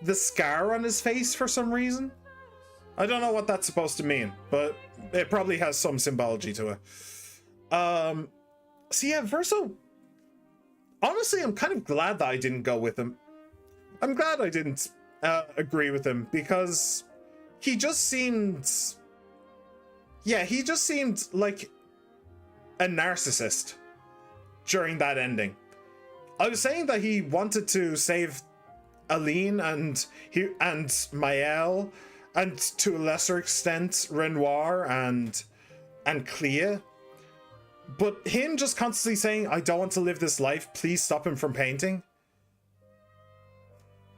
the scar on his face for some reason. I don't know what that's supposed to mean, but it probably has some symbology to it. So yeah, Verso, honestly, I'm kind of glad that I didn't go with him. I'm glad I didn't agree with him, because he just seemed, yeah, he just seemed like a narcissist during that ending. I was saying that he wanted to save Aline and Mael, and to a lesser extent Renoir and Clair, but him just constantly saying, I don't want to live this life, please stop him from painting.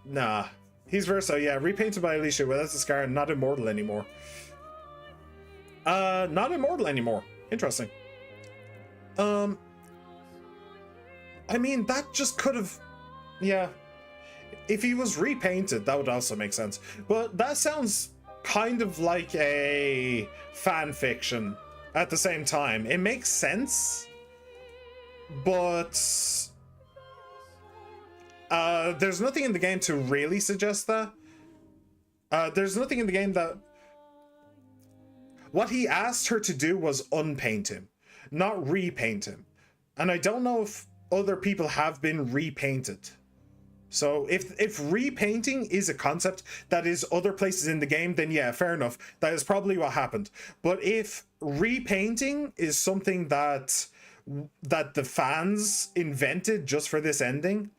Nah, he's Verso, yeah, repainted by Alicia without the scar, not immortal anymore. Not immortal anymore. Interesting. I mean, that just could have, yeah. If he was repainted, that would also make sense. But that sounds kind of like a fan fiction at the same time. It makes sense, but there's nothing in the game to really suggest that. There's nothing in the game that... What he asked her to do was unpaint him, not repaint him. And I don't know if other people have been repainted. So if repainting is a concept that is other places in the game, then yeah, fair enough. That is probably what happened. But if repainting is something that the fans invented just for this ending,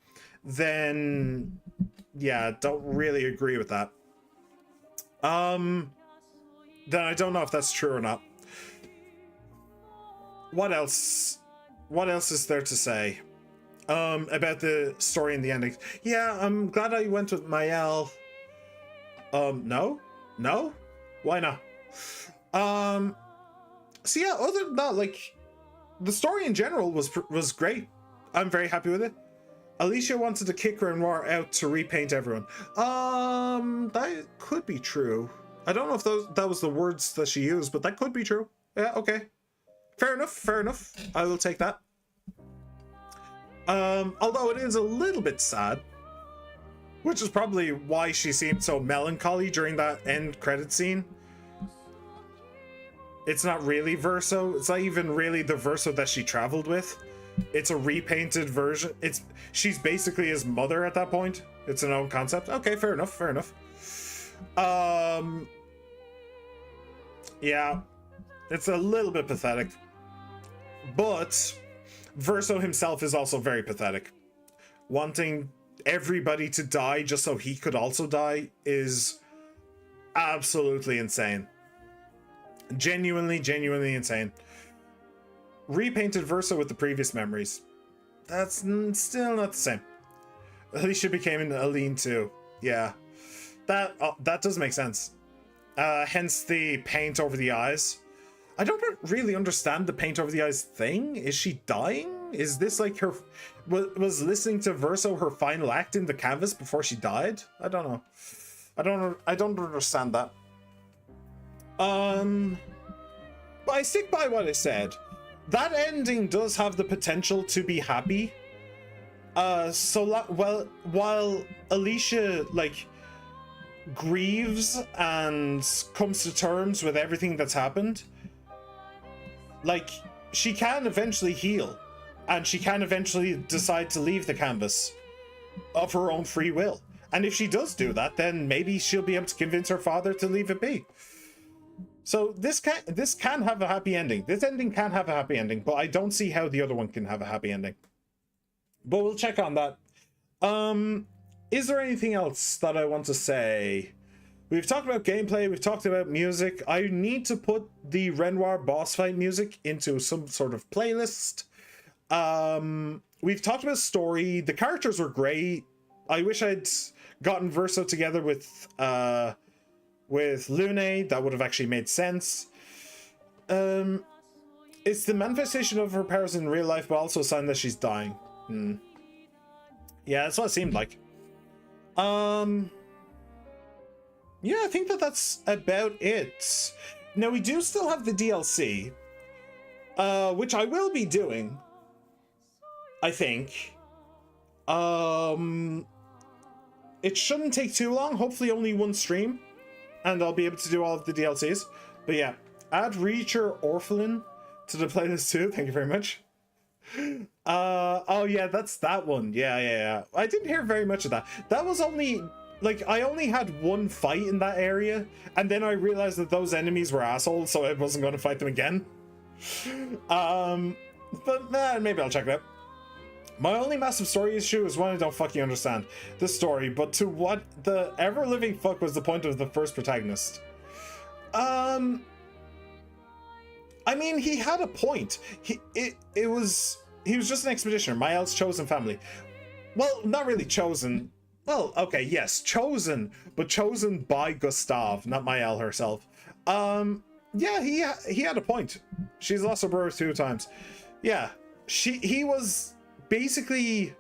then yeah, don't really agree with that. Then I don't know if that's true or not. What else? What else is there to say about the story and the ending? Yeah, I'm glad I went with Mael. No? Why not? So yeah, other than that, like, the story in general was great. I'm very happy with it. Alicia wanted to kick Renoir out to repaint everyone. That could be true. I don't know if that was the words that she used, but that could be true. Yeah, okay. Fair enough. I will take that. Although it is a little bit sad, which is probably why she seemed so melancholy during that end credit scene. It's not really Verso. It's not even really the Verso that she traveled with. It's a repainted version. She's basically his mother at that point. It's an own concept. Okay, fair enough. Yeah, it's a little bit pathetic. But Verso himself is also very pathetic. Wanting everybody to die just so he could also die is absolutely insane. Genuinely insane. Repainted Verso with the previous memories. That's still not the same. Alicia became an Aline too. Yeah. That does make sense. Hence the paint over the eyes. I don't really understand the paint over the eyes thing. Is she dying? Is this like her... Was listening to Verso her final act in the canvas before she died? I don't know. I don't understand that. But I stick by what I said. That ending does have the potential to be happy. While Alicia, like, grieves and comes to terms with everything that's happened, like, she can eventually heal, and she can eventually decide to leave the canvas of her own free will. And if she does do that, then maybe she'll be able to convince her father to leave it be. So this can have a happy ending. This ending can have a happy ending, but I don't see how the other one can have a happy ending. But we'll check on that. Is there anything else that I want to say? We've talked about gameplay, we've talked about music. I need to put the Renoir boss fight music into some sort of playlist. We've talked about story. The characters were great. I wish I'd gotten Verso together with Lune. That would have actually made sense. It's the manifestation of her powers in real life, but also a sign that she's dying. Yeah, that's what it seemed like. Yeah, I think that's about it. Now, we do still have the DLC, which I will be doing, I think. It shouldn't take too long, hopefully only one stream, and I'll be able to do all of the DLCs. But yeah, add Reacher Orphelin to the playlist too, thank you very much. Oh yeah, that's that one. Yeah. I didn't hear very much of that. That was only, like, I only had one fight in that area, and then I realized that those enemies were assholes, so I wasn't going to fight them again. But maybe I'll check it out. My only massive story issue is one I don't fucking understand. The story, but to what the ever-living fuck was the point of the first protagonist? I mean, he had a point. He was just an expeditioner, Mael's chosen family. Well, not really chosen. Well, okay, yes, chosen, but chosen by Gustave, not Mael herself. Yeah, he had a point. She's lost her brother 2 times. Yeah, he was basically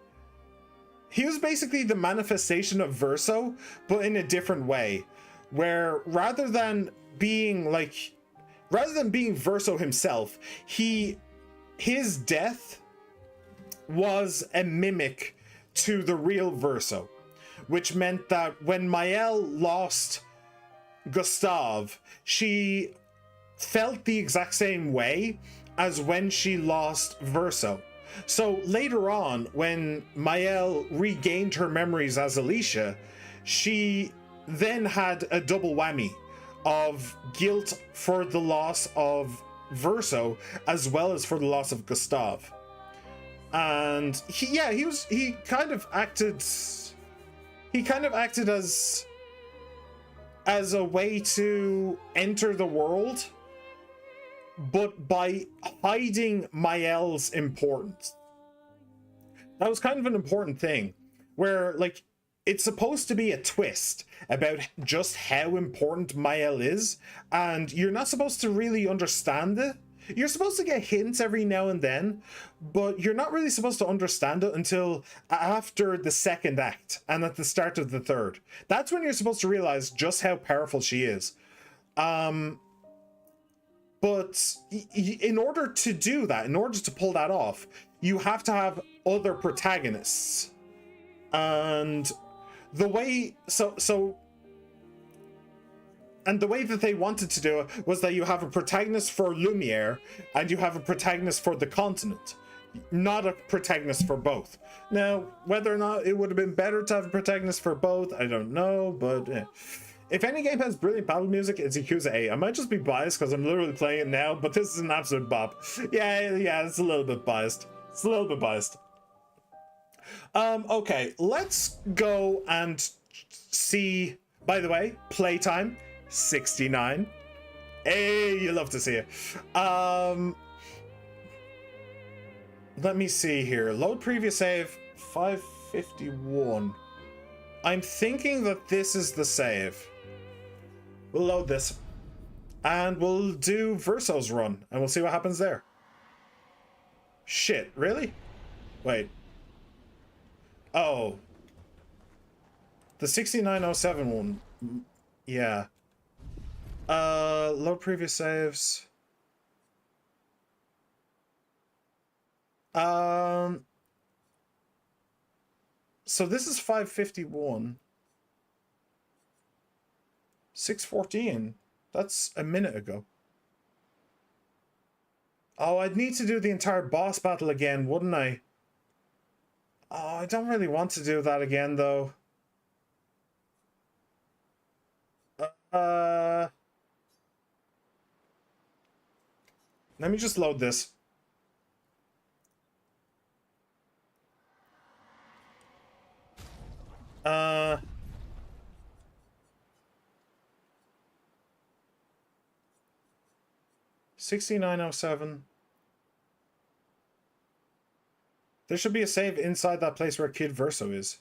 the manifestation of Verso, but in a different way, where rather than being Verso himself, his death was a mimic to the real Verso, which meant that when Mael lost Gustave, she felt the exact same way as when she lost Verso. So later on, when Mael regained her memories as Alicia, she then had a double whammy of guilt for the loss of Verso as well as for the loss of Gustave. And he kind of acted as a way to enter the world, but by hiding Mael's importance. That was kind of an important thing, where, like, it's supposed to be a twist about just how important Mael is, and you're not supposed to really understand it. You're supposed to get hints every now and then, but you're not really supposed to understand it until after the second act and at the start of the third. That's when you're supposed to realize just how powerful she is. But in order to do that, in order to pull that off, you have to have other protagonists. And the way and the way that they wanted to do it was that you have a protagonist for Lumiere and you have a protagonist for the continent, not a protagonist for both. Now, whether or not it would have been better to have a protagonist for both, I don't know, but if any game has brilliant battle music, it's Yakuza 8. I might just be biased because I'm literally playing it now, but this is an absolute bop. Yeah, it's a little bit biased. Okay, let's go and see, by the way, playtime 69. Hey, you love to see it. Let me see here. Load previous save 551. I'm thinking that this is the save. We'll load this and we'll do Verso's run and we'll see what happens there. Shit, really? Wait. Oh. The 6907 one. Yeah. Load previous saves. So this is 551. 614. That's a minute ago. Oh, I'd need to do the entire boss battle again, wouldn't I? Oh, I don't really want to do that again, though. Let me just load this. 6907. There should be a save inside that place where Kid Verso is.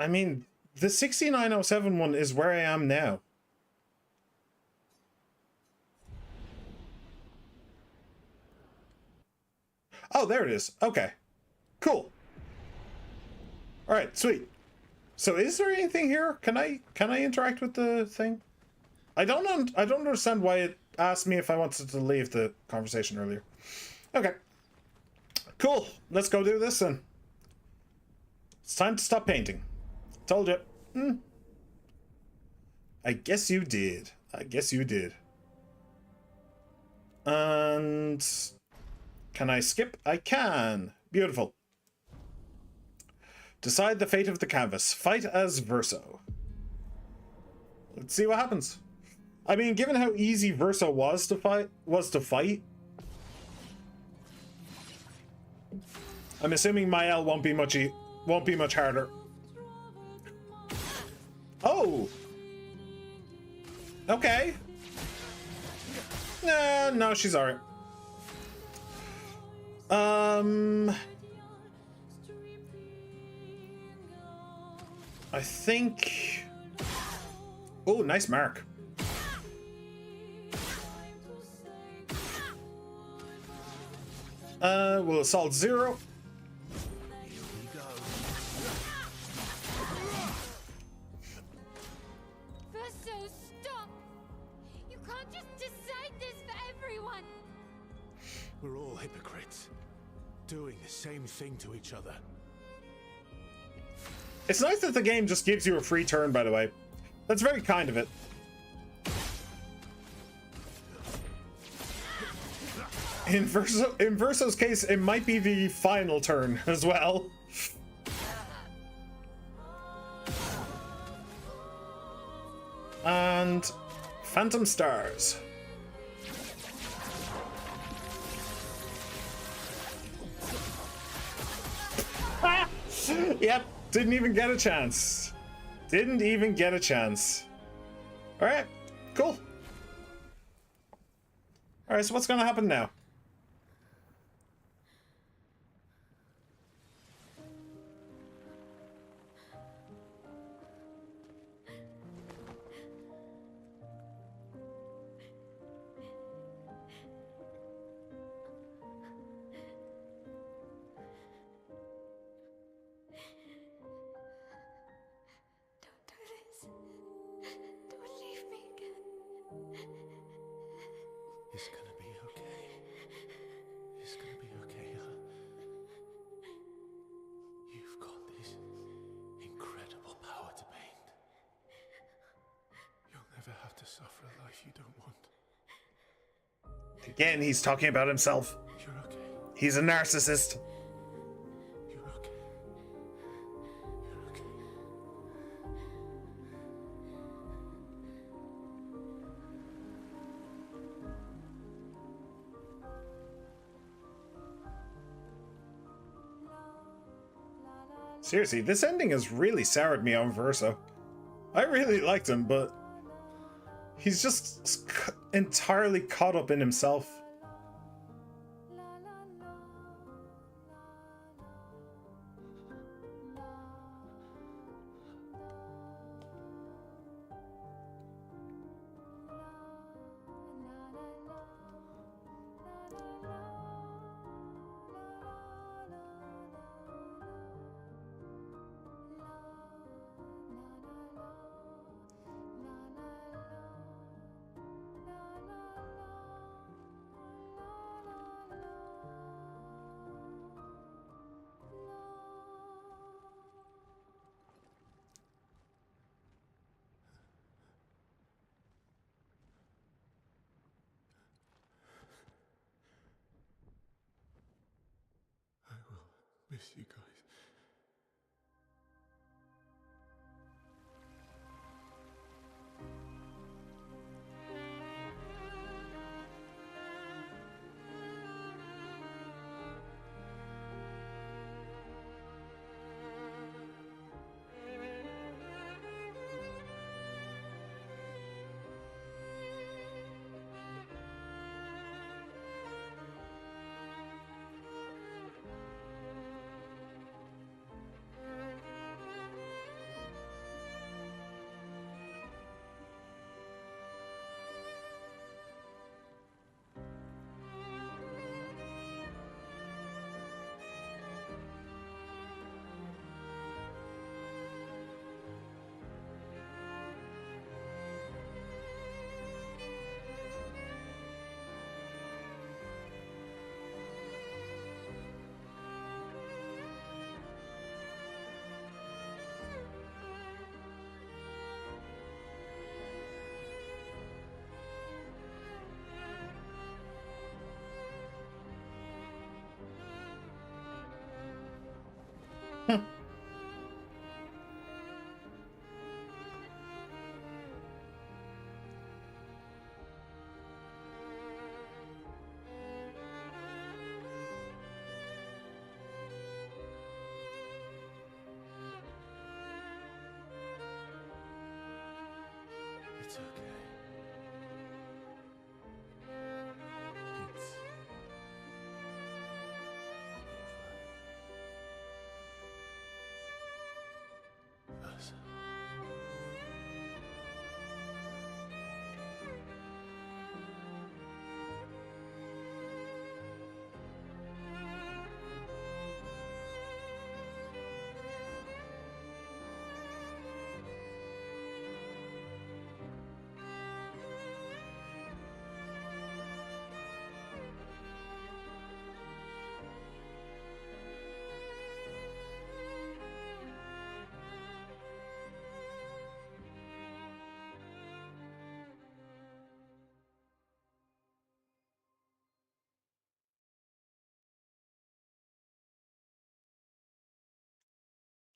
I mean, the 6907 one is where I am now. Oh, there it is. Okay. Cool. All right, sweet. So is there anything here? Can I interact with the thing? I don't understand why it asked me if I wanted to leave the conversation earlier. Okay. Cool. Let's go do this then. It's time to stop painting. Told you. I guess you did. I guess you did. And can I skip? I can. Beautiful. Decide the fate of the canvas. Fight as Verso. Let's see what happens. I mean, given how easy Verso was to fight, I'm assuming Mael won't be much harder. Oh. Okay. Nah, no, she's alright. I think... Oh, nice mark. We'll assault 0. Verso, stop! You can't just decide this for everyone! We're all hypocrites, doing the same thing to each other. It's nice that the game just gives you a free turn, by the way. That's very kind of it. In Verso's case, it might be the final turn as well. And Phantom Stars. Yep, didn't even get a chance. Didn't even get a chance. Alright, cool. Alright, so what's gonna happen now? Don't do this. Don't leave me again. It's gonna be okay. It's gonna be okay, huh? You've got this incredible power to paint. You'll never have to suffer a life you don't want. Again, he's talking about himself. You're okay. He's a narcissist. You're okay. You're okay. Seriously, this ending has really soured me on Verso. I really liked him, but he's just entirely caught up in himself. miss you guys. It's okay. It's over.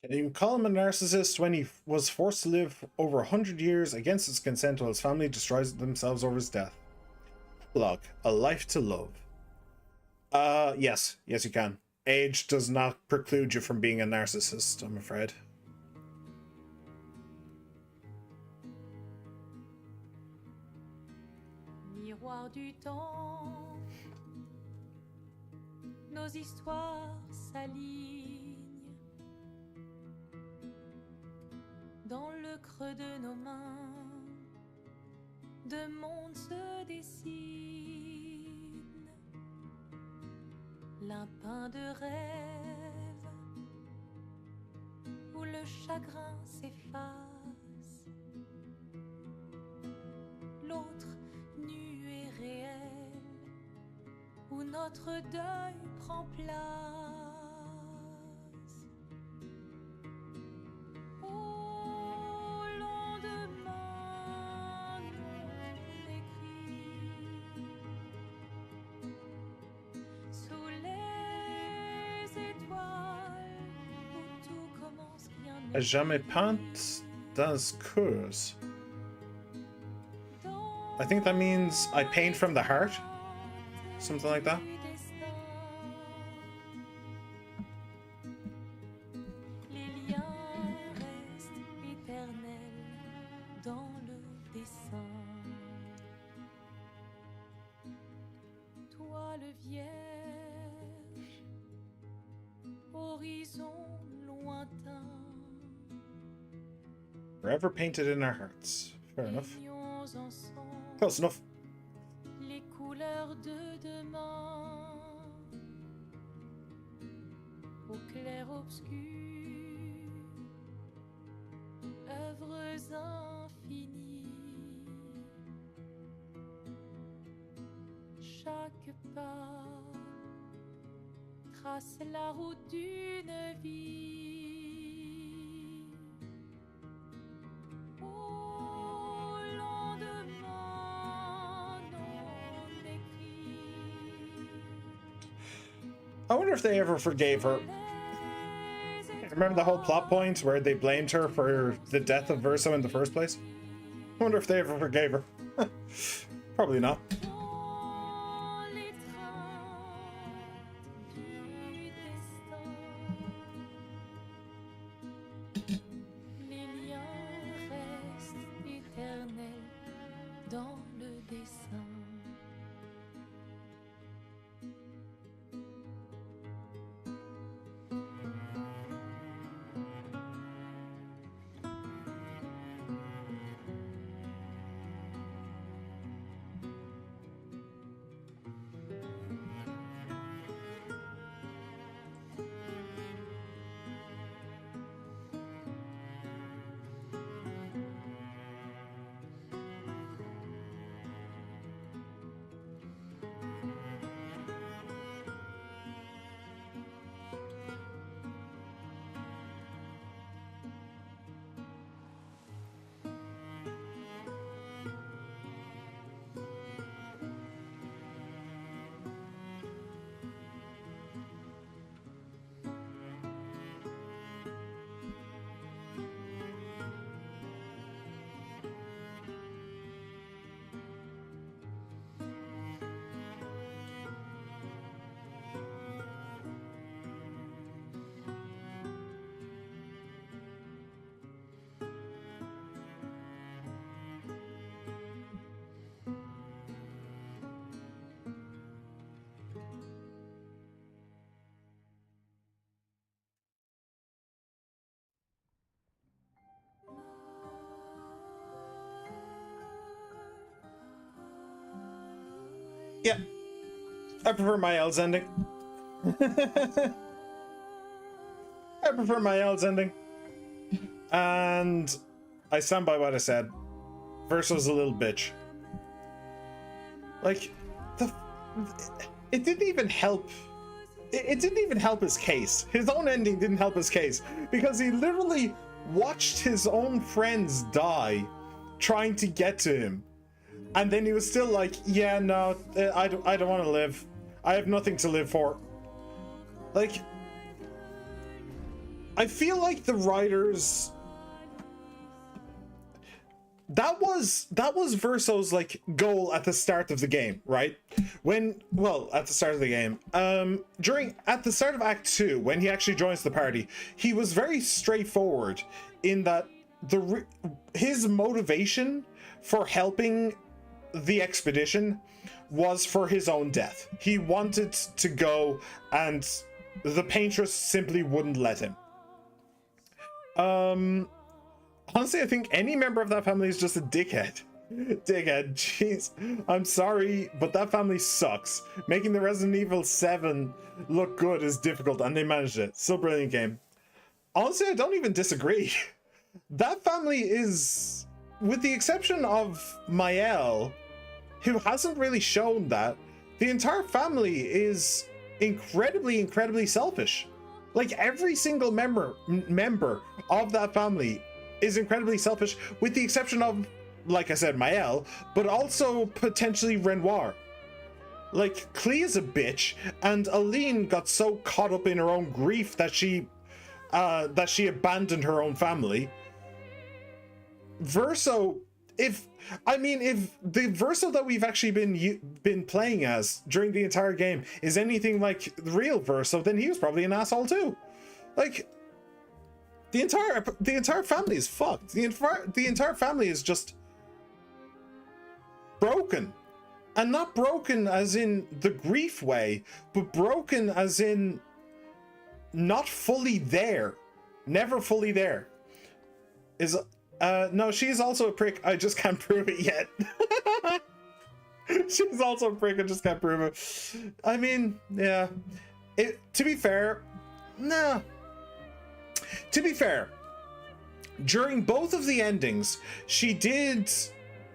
Can you call him a narcissist when he was forced to live over 100 years against his consent while his family destroys themselves over his death? Look, a life to love. Yes. Yes, you can. Age does not preclude you from being a narcissist, I'm afraid. Miroir du temps, nos histoires s'alignent dans le creux de nos mains. Deux mondes se dessinent, l'un peint de rêve où le chagrin s'efface, l'autre nu et réel où notre deuil prend place. Au lendemain non écrit, sous les étoiles où tout commence, rien n'est Jamais peint dans cours. I think that means I paint from the heart. Something like that. Les liens restent éternels dans le dessin. Toile vierge, horizon lointain. Forever painted in our hearts. Fair enough. Baignons ensemble Close enough. les couleurs de demain. Au clair obscur, œuvres infinies. Chaque pas trace la route d'une vie. Au lendemain non écrit. I wonder if they ever forgave her. Remember the whole plot point where they blamed her for the death of Verso in the first place? I wonder if they ever forgave her. Probably not. Dans les trains du destin, les liens restent éternels dans le dessin. Yeah, I prefer Mael's ending. I prefer Mael's ending. And I stand by what I said. Verso's a little bitch. Like, it didn't even help. It didn't even help his case. His own ending didn't help his case. Because he literally watched his own friends die trying to get to him. And then he was still like, yeah, no, I don't want to live. I have nothing to live for. Like, I feel like the writers... That was Verso's, like, goal at the start of the game, right? At the start of the game. At the start of Act 2, when he actually joins the party, he was very straightforward in that his motivation for helping the expedition was for his own death. He wanted to go, and the Paintress simply wouldn't let him. Honestly, I think any member of that family is just a dickhead. Dickhead, jeez. I'm sorry, but that family sucks. Making the Resident Evil 7 look good is difficult, and they managed it. Still brilliant game. Honestly, I don't even disagree. That family is, with the exception of Mael, who hasn't really shown that, the entire family is incredibly selfish. Like, every single member of that family is incredibly selfish, with the exception of, like I said, Mael, but also potentially Renoir. Like, Clea is a bitch, and Aline got so caught up in her own grief that she abandoned her own family. Verso, if the Verso that we've actually been playing as during the entire game is anything like the real Verso, then he was probably an asshole too. Like, the entire family is fucked. The entire family is just broken. And not broken as in the grief way, but broken as in not fully there. Never fully there. No, she's also a prick. I just can't prove it yet. She's also a prick. I just can't prove it. I mean, yeah. To be fair, no. To be fair, during both of the endings, she did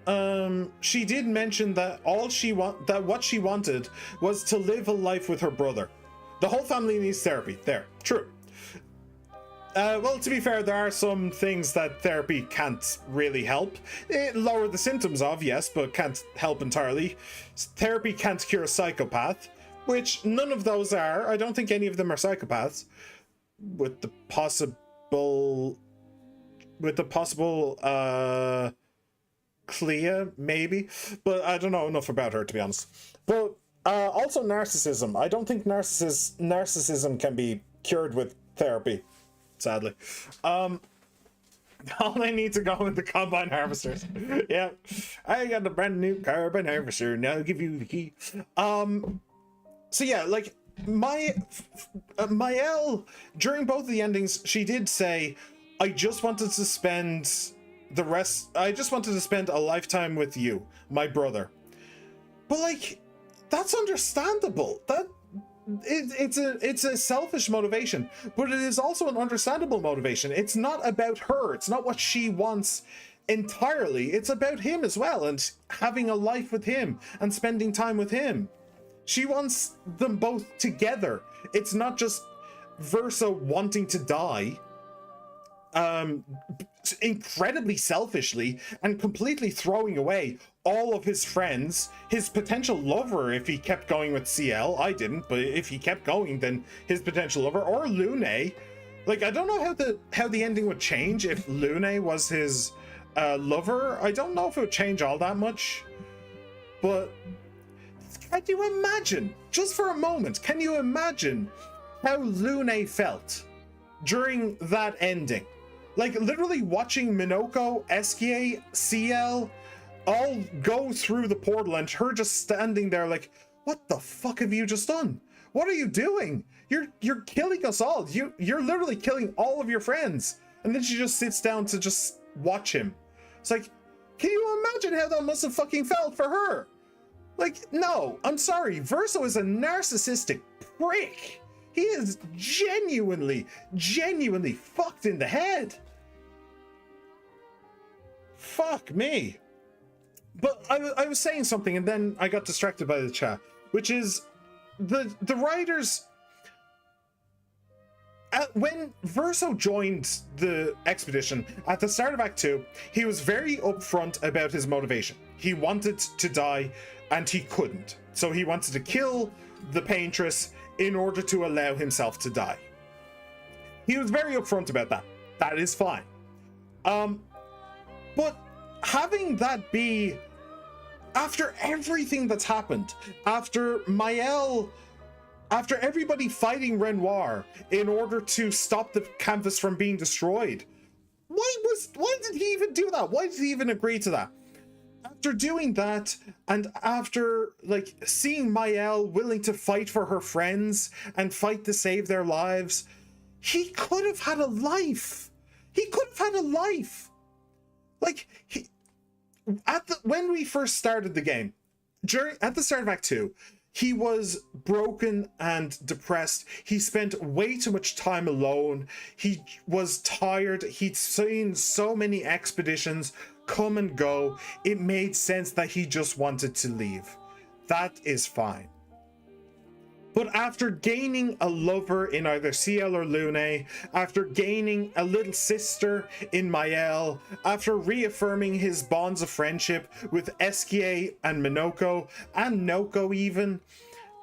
mention that what she wanted was to live a life with her brother. The whole family needs therapy. There, true. Well, to be fair, there are some things that therapy can't really help. It lower the symptoms of, yes, but can't help entirely. Therapy can't cure a psychopath, which none of those are. I don't think any of them are psychopaths. with the possible Clea, maybe, but I don't know enough about her, to be honest. But also narcissism. I don't think narcissism can be cured with therapy, sadly. All I need to go in the combine harvesters. Yeah, I got a brand new carbine harvester. Now I'll give you the key. So yeah, like Mael, during both of the endings, she did say, I just wanted to spend a lifetime with you, my brother. But like, that's understandable. It's a selfish motivation, but it is also an understandable motivation. It's not about her. It's not what she wants entirely. It's about him as well, and having a life with him and spending time with him. She wants them both together. It's not just Verso wanting to die incredibly selfishly and completely throwing away all of his friends, his potential lover if he kept going with CL. I didn't, but if he kept going, then his potential lover, or Lune. Like, I don't know how the ending would change if Lune was his lover. I don't know if it would change all that much, but can you imagine, just for a moment, can you imagine how Lune felt during that ending? Like, literally watching Minoko, Eskie, CL all go through the portal and her just standing there like, what the fuck have you just done? What are you doing? You're killing us all. You're literally killing all of your friends. And then she just sits down to just watch him. It's like, can you imagine how that must have fucking felt for her? Like, no, I'm sorry. Verso is a narcissistic prick. He is genuinely fucked in the head. Fuck me. But I was saying something and then I got distracted by the chat, which is the writers, when Verso joined the expedition at the start of Act 2, he was very upfront about his motivation. He wanted to die and he couldn't. So he wanted to kill the Paintress in order to allow himself to die. He was very upfront about that. That is fine. But having that be after everything that's happened, after Mael, after everybody fighting Renoir in order to stop the canvas from being destroyed, why did he even do that? Why did he even agree to that? After doing that, and after like seeing Mael willing to fight for her friends and fight to save their lives, he could have had a life. He could have had a life. Like, when we first started the game, at the start of Act 2, he was broken and depressed. He spent way too much time alone. He was tired. He'd seen so many expeditions come and go. It made sense that he just wanted to leave. That is fine. But after gaining a lover in either CL or Lune, after gaining a little sister in Mael, after reaffirming his bonds of friendship with Eskie and Minoko, and Noko even,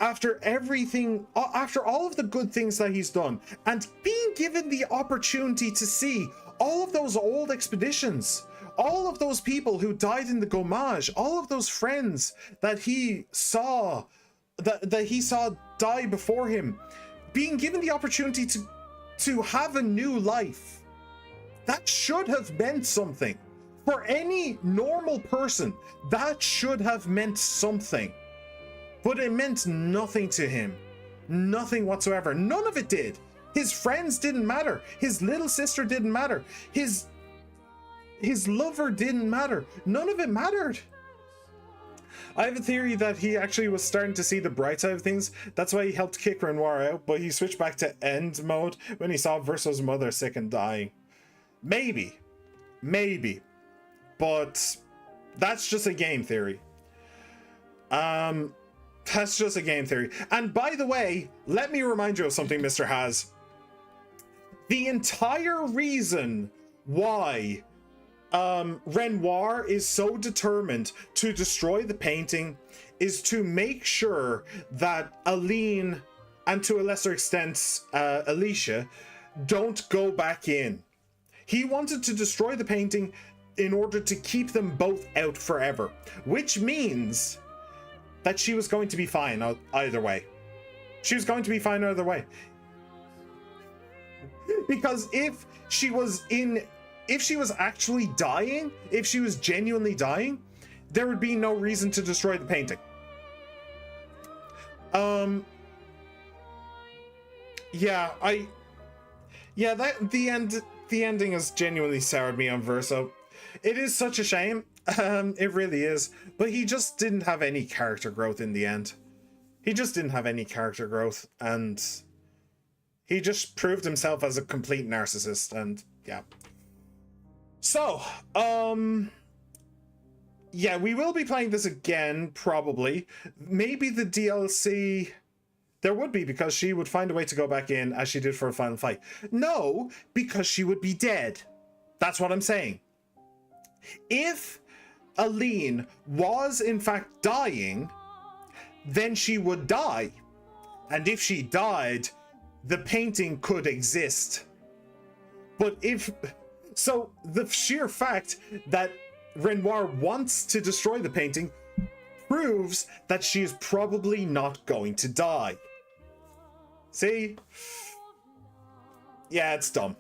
after everything, after all of the good things that he's done, and being given the opportunity to see all of those old expeditions, all of those people who died in the Gommage, all of those friends that he saw die before him, being given the opportunity to have a new life, that should have meant something. For any normal person, that should have meant something. But it meant nothing to him. Nothing whatsoever. None of it did. His friends didn't matter. His little sister didn't matter. His lover didn't matter. None of it mattered. I have a theory that he actually was starting to see the bright side of things. That's why he helped kick Renoir out, but he switched back to end mode when he saw Verso's mother sick and dying. Maybe. But that's just a game theory. That's just a game theory. And by the way, let me remind you of something, Mr. Has. The entire reason why Renoir is so determined to destroy the painting is to make sure that Aline, and to a lesser extent Alicia, don't go back in. He wanted to destroy the painting in order to keep them both out forever, which means that she was going to be fine either way. She was going to be fine either way. Because if she was actually dying, if she was genuinely dying, there would be no reason to destroy the painting. The ending has genuinely soured me on Verso. It is such a shame. It really is. But he just didn't have any character growth in the end. He just didn't have any character growth, and he just proved himself as a complete narcissist, and yeah. So, yeah, we will be playing this again, probably. Maybe the DLC... There would be, because she would find a way to go back in as she did for a final fight. No, because she would be dead. That's what I'm saying. If Aline was in fact dying, then she would die. And if she died, the painting could exist. But so the sheer fact that Renoir wants to destroy the painting proves that she is probably not going to die. See? Yeah, it's dumb.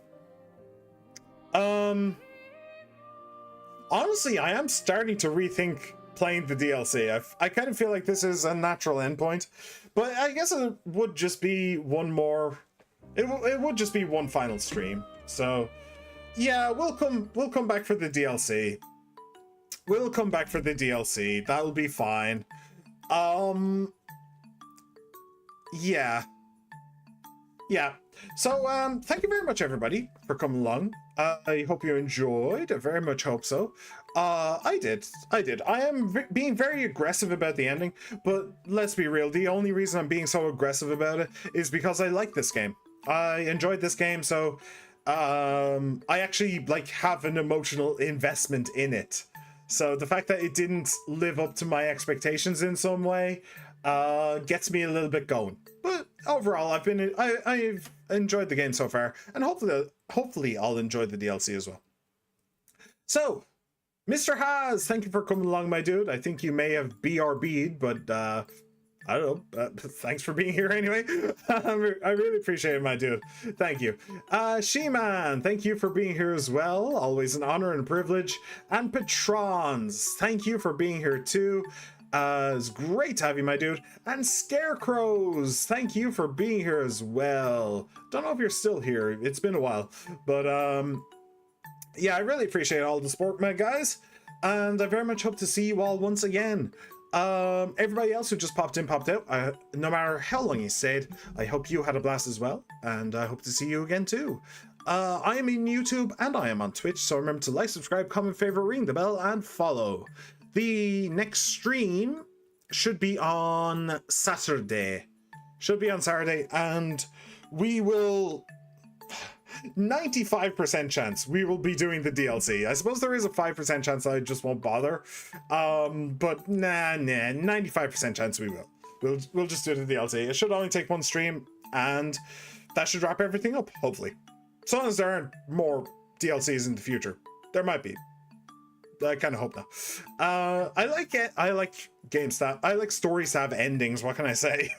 Honestly, I am starting to rethink playing the DLC. I kind of feel like this is a natural endpoint, but I guess it would just be one more. It would just be one final stream. So, yeah, we'll come back for the DLC. We'll come back for the DLC. That'll be fine. Yeah. Yeah. So, thank you very much, everybody, for coming along. I hope you enjoyed. I very much hope so. I did. I am being very aggressive about the ending, but let's be real. The only reason I'm being so aggressive about it is because I like this game. I enjoyed this game, so I actually have an emotional investment in it. So the fact that it didn't live up to my expectations in some way gets me a little bit going. But overall, I've enjoyed the game so far, and hopefully I'll enjoy the DLC as well. So, Mr. Haas, thank you for coming along, my dude. I think you may have BRB'd, but I don't know. Thanks for being here anyway. I really appreciate it, my dude. Thank you. She-Man, thank you for being here as well. Always an honor and a privilege. And Patrons, thank you for being here too. It's great to have you, my dude. And Scarecrows, thank you for being here as well. Don't know if you're still here. It's been a while. But yeah, I really appreciate all the support, my guys. And I very much hope to see you all once again. Everybody else who just popped in, popped out, no matter how long you stayed, I hope you had a blast as well, and I hope to see you again too. I am in YouTube and I am on Twitch, so remember to like, subscribe, comment, favorite, ring the bell, and follow. The next stream should be on Saturday. And we will... 95% chance we will be doing the DLC. I suppose there is a 5% chance I just won't bother. But nah, 95% chance we will. We'll just do the DLC. It should only take one stream, and that should wrap everything up, hopefully. As long as there aren't more DLCs in the future. There might be. I kind of hope not. I like it. I like games that... I like stories to have endings. What can I say?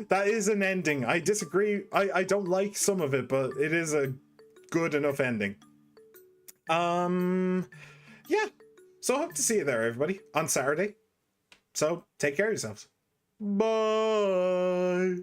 That is an ending. I disagree. I don't like some of it, but it is a good enough ending. Yeah. So I hope to see you there, everybody, on Saturday. So take care of yourselves. Bye.